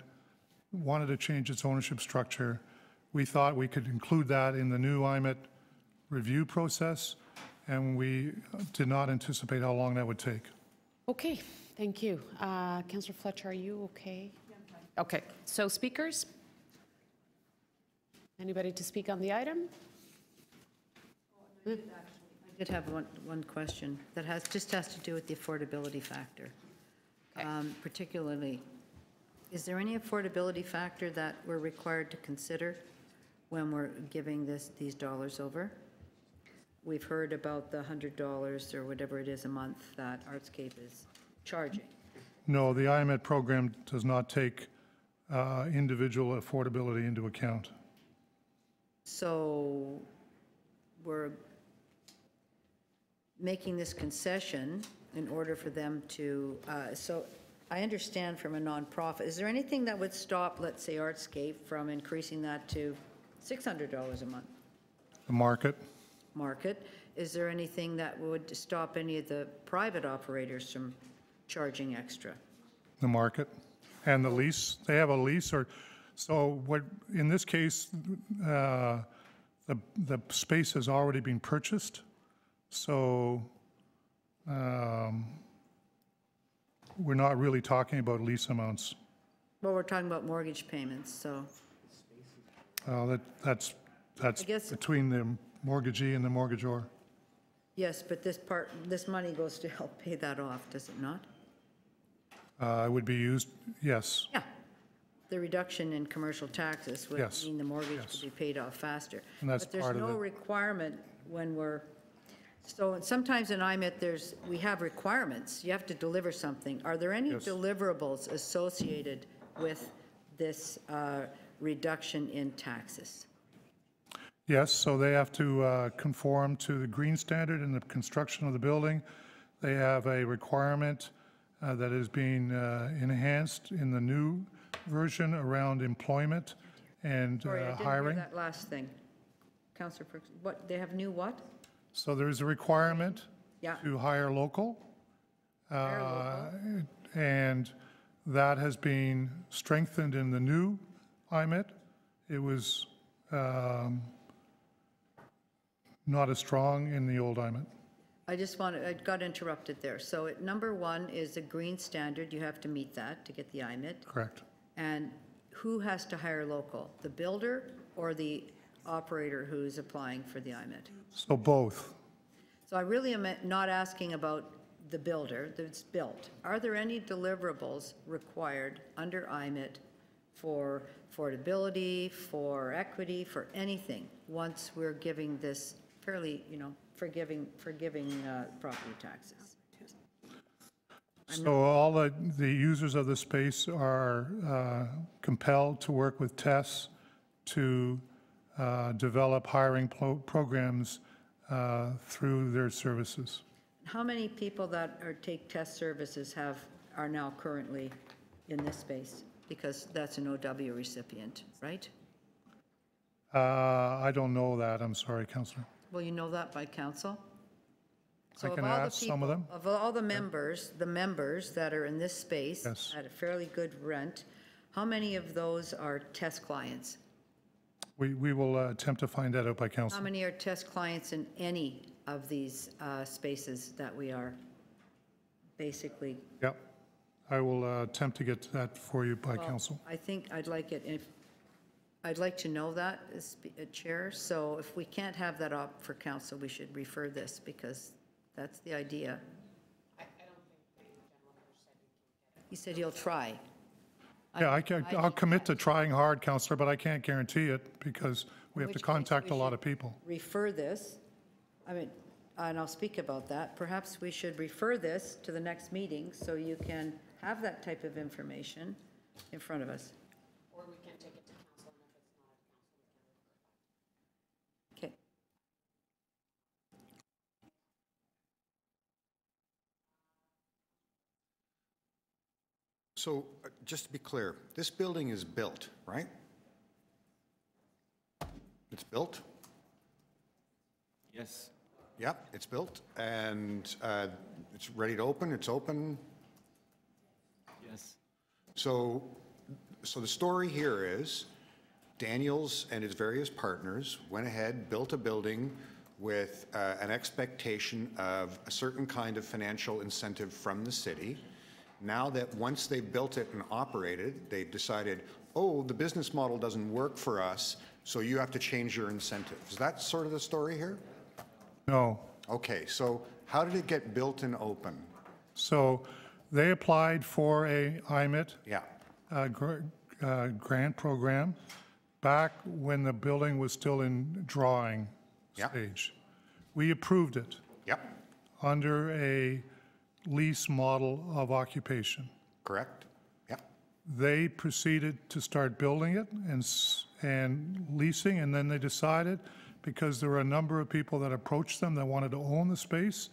wanted to change its ownership structure. We thought we could include that in the new IMIT review process, and we did not anticipate how long that would take. Okay, thank you. Councillor Fletcher, are you okay? Yeah, okay, so speakers? Anybody to speak on the item? I did have one question that has to do with the affordability factor. Okay. Particularly, is there any affordability factor that we're required to consider when we're giving these dollars over? We've heard about the $100 or whatever it is a month that Artscape is charging. No, the IMET program does not take individual affordability into account. So we're making this concession in order for them to, so I understand from a nonprofit, is there anything that would stop, let's say, Artscape from increasing that to $600 a month? The market. Market. Is there anything that would stop any of the private operators from charging extra? The market. And the lease, they have a lease, or, so what, in this case, the space has already been purchased. So we're not really talking about lease amounts. Well, we're talking about mortgage payments, so. That's between the mortgagee and the mortgagor. Yes, but this money goes to help pay that off, does it not? It would be used, yes. Yeah. The reduction in commercial taxes would Yes. mean the mortgage Yes. could be paid off faster. And that's but part of there's no it. requirement when we're, so sometimes in IMIT we have requirements. You have to deliver something. Are there any Yes. deliverables associated with this reduction in taxes? Yes, so they have to conform to the green standard in the construction of the building. They have a requirement that is being enhanced in the new version around employment and Sorry, I didn't hiring. hear that last thing. Councillor Perks, what, they have new what? So there is a requirement Yeah. to hire local. Hire local. And that has been strengthened in the new IMIT. It was not as strong in the old IMIT. I got interrupted there. So number one is the green standard. You have to meet that to get the IMIT. Correct. And who has to hire local? The builder or the operator who's applying for the IMIT? So both. So I really am not asking about the builder that's built. Are there any deliverables required under IMIT for affordability, for equity, for anything, once we're giving this fairly, forgiving property taxes? So all the users of the space are compelled to work with TESS to develop hiring programs through their services. How many people that take test services are now currently in this space? Because that's an OW recipient, right? I don't know that, I'm sorry, Councillor. Well, you know that by council? I can ask some of them. Of all the members that are in this space Yes. at a fairly good rent, how many of those are test clients? We will attempt to find that out by council. How many are test clients in any of these spaces that we are basically? Yep. I will attempt to get that for you by Well, council. I think I'd like it I'd like to know that, Chair, so if we can't have that up for council, we should refer this, because that's the idea. He said he'll try. Yeah, I'll commit to trying hard, Councillor, but I can't guarantee it because we have to contact a lot of people. Refer this, I mean, and I'll speak about that. Perhaps we should refer this to the next meeting so you can have that type of information in front of us. Or we can take it to council, and if it's not at council, we can refer. Okay. So just to be clear, this building is built, right? It's built? Yes. Yep, it's built, and it's ready to open. It's open. Yes. So the story here is Daniels and his various partners went ahead, built a building with an expectation of a certain kind of financial incentive from the city. Now that once they've built it and operated, they've decided, oh, the business model doesn't work for us, so you have to change your incentive. Is that sort of the story here? No. Okay, so how did it get built and open? So they applied for a IMIT Yeah. grant program back when the building was still in drawing stage. We approved it. Yep. Under a lease model of occupation. Correct. Yep. They proceeded to start building it and leasing, and then they decided, because there were a number of people that approached them that wanted to own the space,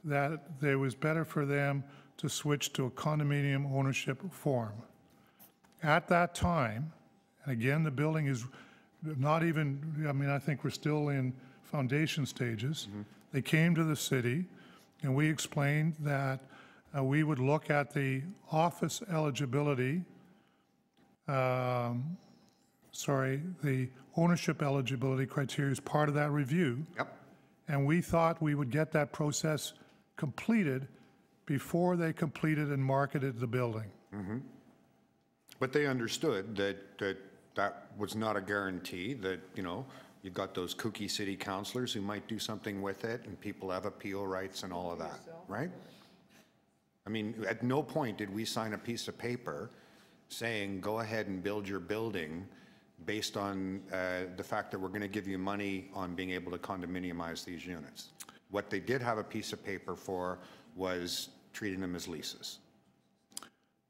that it was better for them to switch to a condominium ownership form. At that time, and again, the building is not even, I mean, I think we're still in foundation stages. They came to the city, and we explained that we would look at the office eligibility, the ownership eligibility criteria as part of that review. Yep. And we thought we would get that process completed before they completed and marketed the building. But they understood that was not a guarantee, that, you know, you've got those kooky city councillors who might do something with it, and people have appeal rights and all of that, right? I mean, at no point did we sign a piece of paper saying, go ahead and build your building based on the fact that we're going to give you money on being able to condominiumize these units. What they did have a piece of paper for was treating them as leases.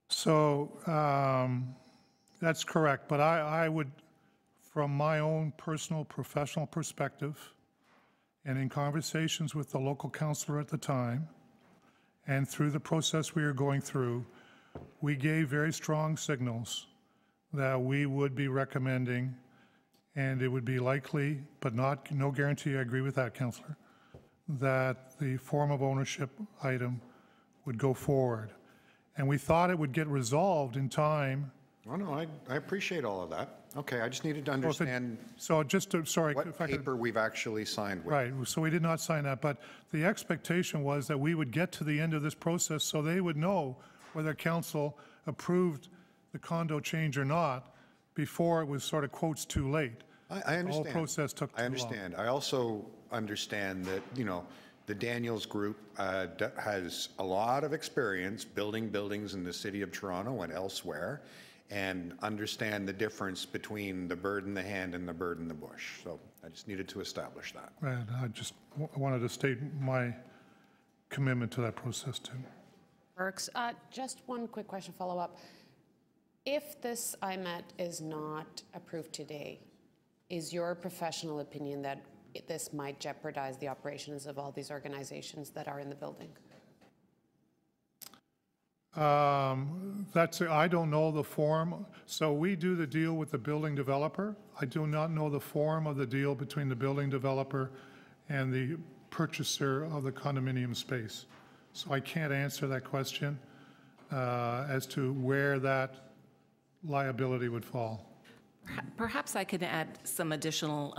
So that's correct, but I would, from my own personal professional perspective, and in conversations with the local councillor at the time, and through the process we were going through, we gave very strong signals that we would be recommending, and it would be likely, but no guarantee, I agree with that, councillor, that the form of ownership item would go forward. And we thought it would get resolved in time. Oh, no, I appreciate all of that. Okay, I just needed to understand what paper we've actually signed with. Right, so we did not sign that, but the expectation was that we would get to the end of this process so they would know whether council approved the condo change or not before it was sort of quotes too late. I understand. The whole process took too long. I understand. I also understand that, you know, the Daniels Group has a lot of experience building buildings in the city of Toronto and elsewhere, and understand the difference between the bird in the hand and the bird in the bush. So I just needed to establish that. And I just wanted to state my commitment to that process too. Works. Just one quick question, follow-up. If this IMET is not approved today, is your professional opinion that this might jeopardize the operations of all these organizations that are in the building? I don't know the form. So we do the deal with the building developer. I do not know the form of the deal between the building developer and the purchaser of the condominium space. So I can't answer that question as to where that liability would fall. Perhaps I could add some additional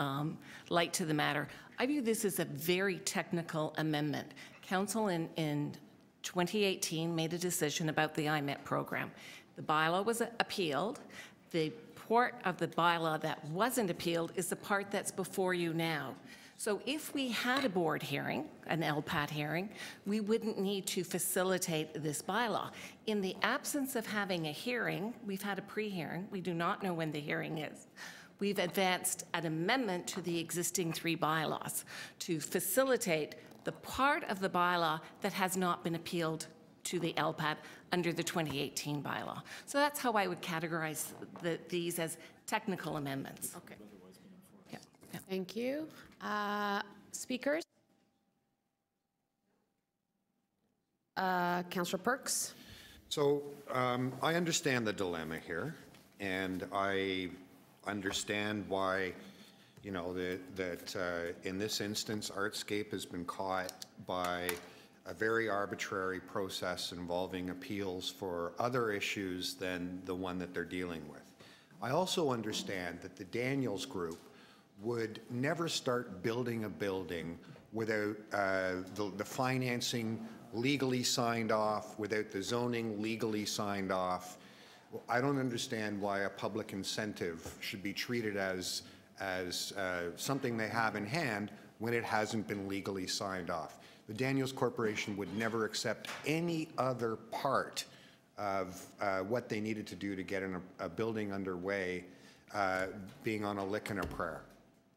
light to the matter. I view this as a very technical amendment. Council in 2018 made a decision about the IMET program. The bylaw was appealed. The report of the bylaw that wasn't appealed is the part that's before you now. So if we had a board hearing, an LPAT hearing, we wouldn't need to facilitate this bylaw. In the absence of having a hearing, we've had a pre-hearing, we do not know when the hearing is. We've advanced an amendment to the existing 3 bylaws to facilitate the part of the bylaw that has not been appealed to the LPAT under the 2018 bylaw. So that's how I would categorize these as technical amendments. Okay. Yeah. Thank you. Speakers? Councillor Perks? So I understand the dilemma here, and I understand why, you know, that in this instance, Artscape has been caught by a very arbitrary process involving appeals for other issues than the one that they're dealing with. I also understand that the Daniels Group would never start building a building without the financing legally signed off, without the zoning legally signed off. I don't understand why a public incentive should be treated as something they have in hand when it hasn't been legally signed off. The Daniels Corporation would never accept any other part of what they needed to do to get a building underway being on a lick and a prayer.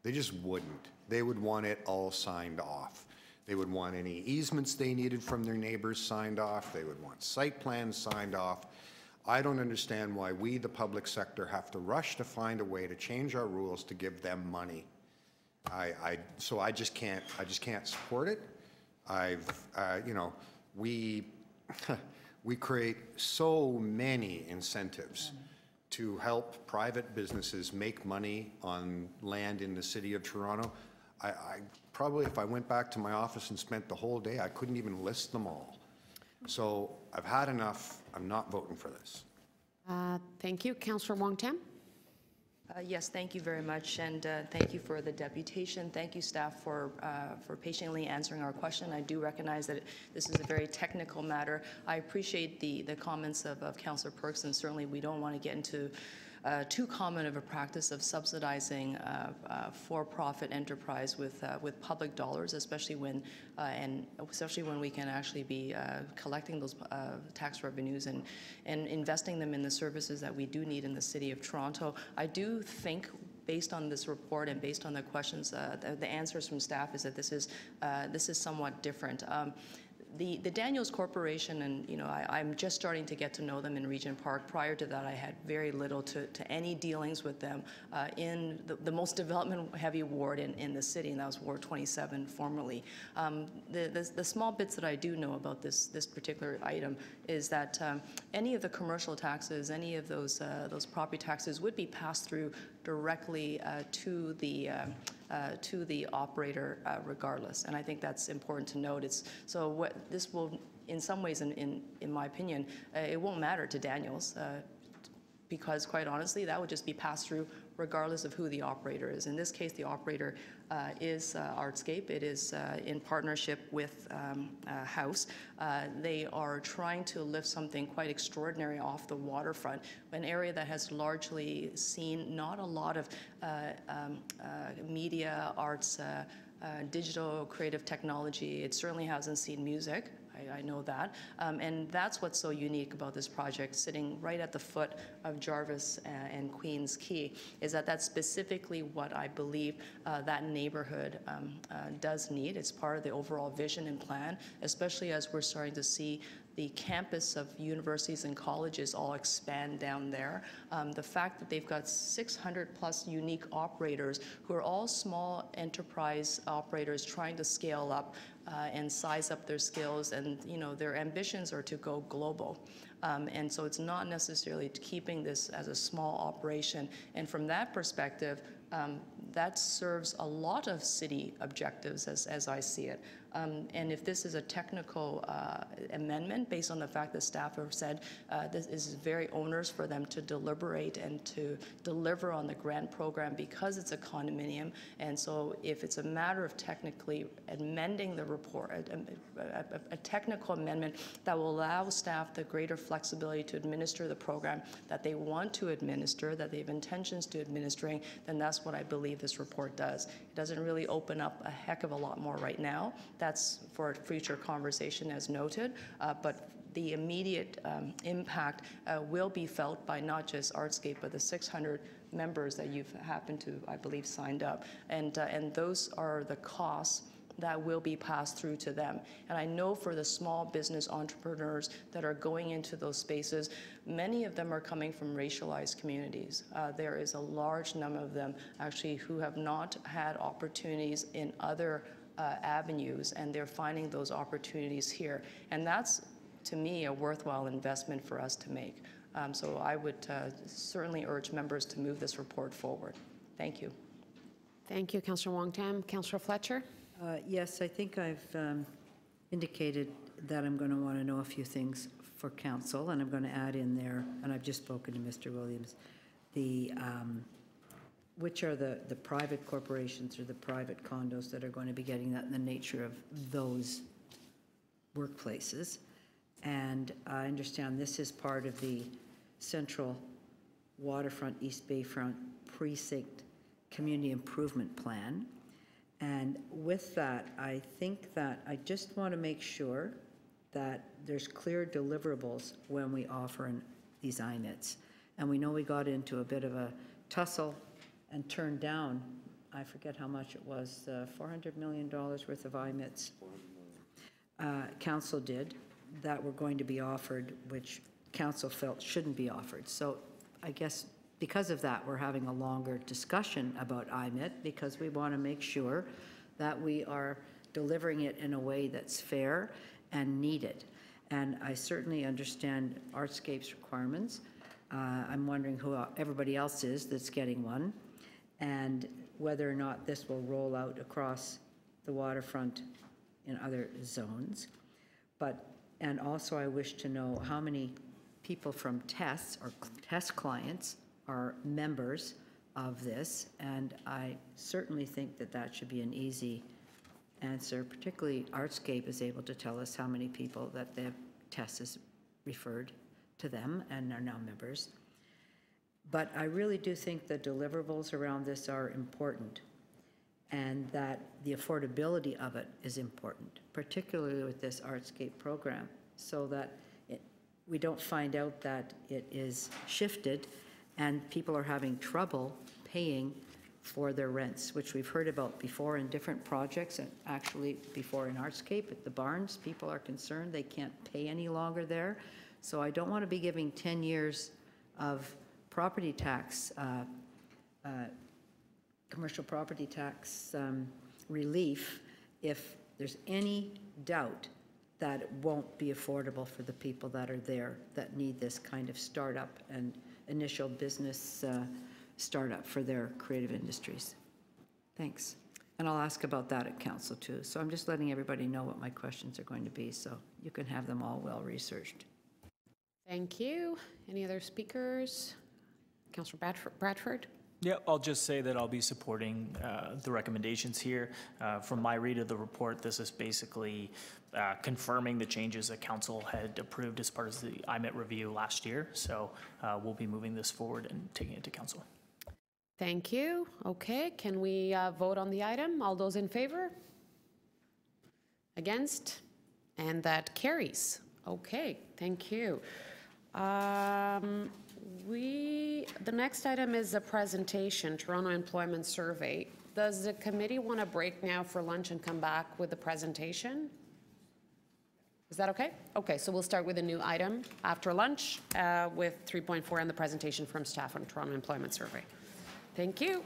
They just wouldn't. They would want it all signed off. They would want any easements they needed from their neighbors signed off. They would want site plans signed off. I don't understand why we, the public sector, have to rush to find a way to change our rules to give them money. So I just can't support it. You know, we create so many incentives to help private businesses make money on land in the city of Toronto. I probably, if I went back to my office and spent the whole day, I couldn't even list them all. So I've had enough. I'm not voting for this. Thank you. Councillor Wong-Tam? Yes, thank you very much, and thank you for the deputation. Thank you, staff, for patiently answering our question. I do recognize that this is a very technical matter. I appreciate the comments of Councillor Perks, and certainly we don't want to get into too common of a practice of subsidizing for-profit enterprise with public dollars, especially when we can actually be collecting those tax revenues and investing them in the services that we do need in the city of Toronto. I do think, based on this report and based on the questions, the answers from staff is that this is somewhat different. The Daniels Corporation, and you know, I'm just starting to get to know them in Regent Park. Prior to that, I had very little to any dealings with them in the most development-heavy ward in the city, and that was Ward 27 formerly. The small bits that I do know about this particular item is that any of the commercial taxes, any of those property taxes would be passed through directly to the operator regardless, and I think that's important to note. What this will, in some ways, in my opinion, it won't matter to Daniels because, quite honestly, that would just be passed through regardless of who the operator is. In this case, the operator is Artscape. It is in partnership with House. They are trying to lift something quite extraordinary off the waterfront, an area that has largely seen not a lot of media, arts, digital creative technology. It certainly hasn't seen music. I know that. And that's what's so unique about this project, sitting right at the foot of Jarvis and Queens Quay, is that that's specifically what I believe that neighborhood does need. It's part of the overall vision and plan, especially as we're starting to see the campus of universities and colleges all expand down there. The fact that they've got 600 plus unique operators who are all small enterprise operators trying to scale up and size up their skills, and you know, their ambitions are to go global. And so it's not necessarily keeping this as a small operation. And from that perspective, that serves a lot of city objectives as I see it. And if this is a technical amendment based on the fact that staff have said this is very onerous for them to deliberate and to deliver on the grant program because it's a condominium. And so if it's a matter of technically amending the report, a technical amendment that will allow staff the greater flexibility to administer the program that they want to administer, that they have intentions to administering, then that's what I believe this report does. It doesn't really open up a heck of a lot more right now. That's for future conversation as noted, but the immediate impact will be felt by not just Artscape, but the 600 members that you've happened to, I believe, signed up. And those are the costs that will be passed through to them. And I know for the small business entrepreneurs that are going into those spaces, many of them are coming from racialized communities. There is a large number of them actually who have not had opportunities in other avenues, and they're finding those opportunities here. And that's, to me, a worthwhile investment for us to make. So I would certainly urge members to move this report forward. Thank you. Thank you, Councillor Wong-Tam. Councillor Fletcher? Yes, I think I've indicated that I'm going to want to know a few things for council, and I'm going to add in there, and I've just spoken to Mr. Williams, the which are the private corporations or the private condos that are going to be getting that, and the nature of those workplaces. And I understand this is part of the Central Waterfront East Bayfront Precinct Community Improvement Plan. And with that, I think that I just want to make sure that there's clear deliverables when we offer these IMITs. And we know we got into a bit of a tussle and turned down, I forget how much it was, $400 million worth of IMITs. Council did, that were going to be offered, which council felt shouldn't be offered. So I guess because of that, we're having a longer discussion about IMIT, because we want to make sure that we are delivering it in a way that's fair and needed. And I certainly understand Artscape's requirements. I'm wondering who everybody else is that's getting one, and whether or not this will roll out across the waterfront in other zones. And also I wish to know how many people from tests or test clients are members of this, and I certainly think that that should be an easy answer. Particularly Artscape is able to tell us how many people that their test has referred to them and are now members. But I really do think the deliverables around this are important, and that the affordability of it is important, particularly with this Artscape program, so that we don't find out that it is shifted and people are having trouble paying for their rents, which we've heard about before in different projects, and actually before in Artscape at the Barns. People are concerned they can't pay any longer there. So I don't want to be giving 10 years of property tax, commercial property tax relief if there's any doubt that it won't be affordable for the people that are there that need this kind of startup and initial business startup for their creative industries. Thanks. And I'll ask about that at council too. So I'm just letting everybody know what my questions are going to be, so you can have them all well researched. Thank you. Any other speakers? Councillor Bradford? Yeah, I'll just say that I'll be supporting the recommendations here. From my read of the report, this is basically confirming the changes that council had approved as part of the IMIT review last year. So we'll be moving this forward and taking it to council. Thank you. Okay, can we vote on the item? All those in favor? Against? And that carries. Okay, thank you. The next item is a presentation, Toronto Employment Survey. Does the committee want to break now for lunch and come back with the presentation? Is that okay? Okay, so we'll start with a new item after lunch with 3.4 and the presentation from staff on Toronto Employment Survey. Thank you.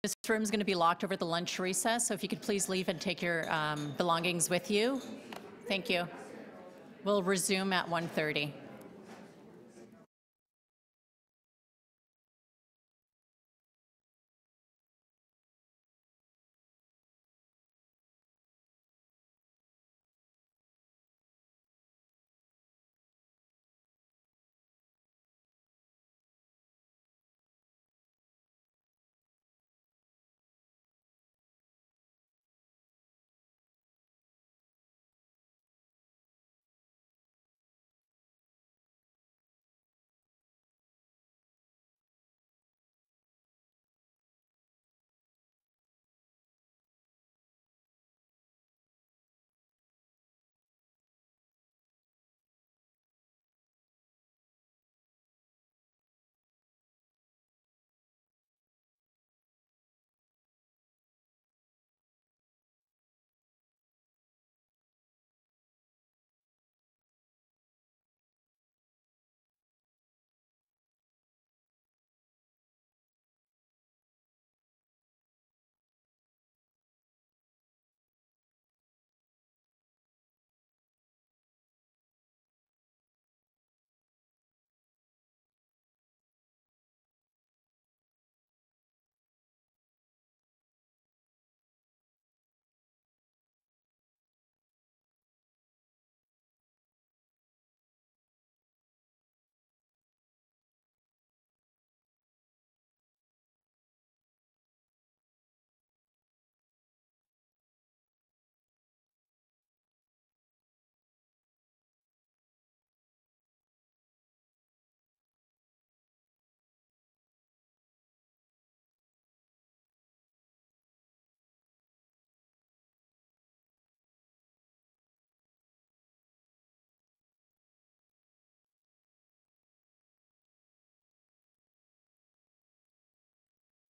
This room is going to be locked over the lunch recess, so if you could please leave and take your belongings with you. Thank you. We'll resume at 1:30.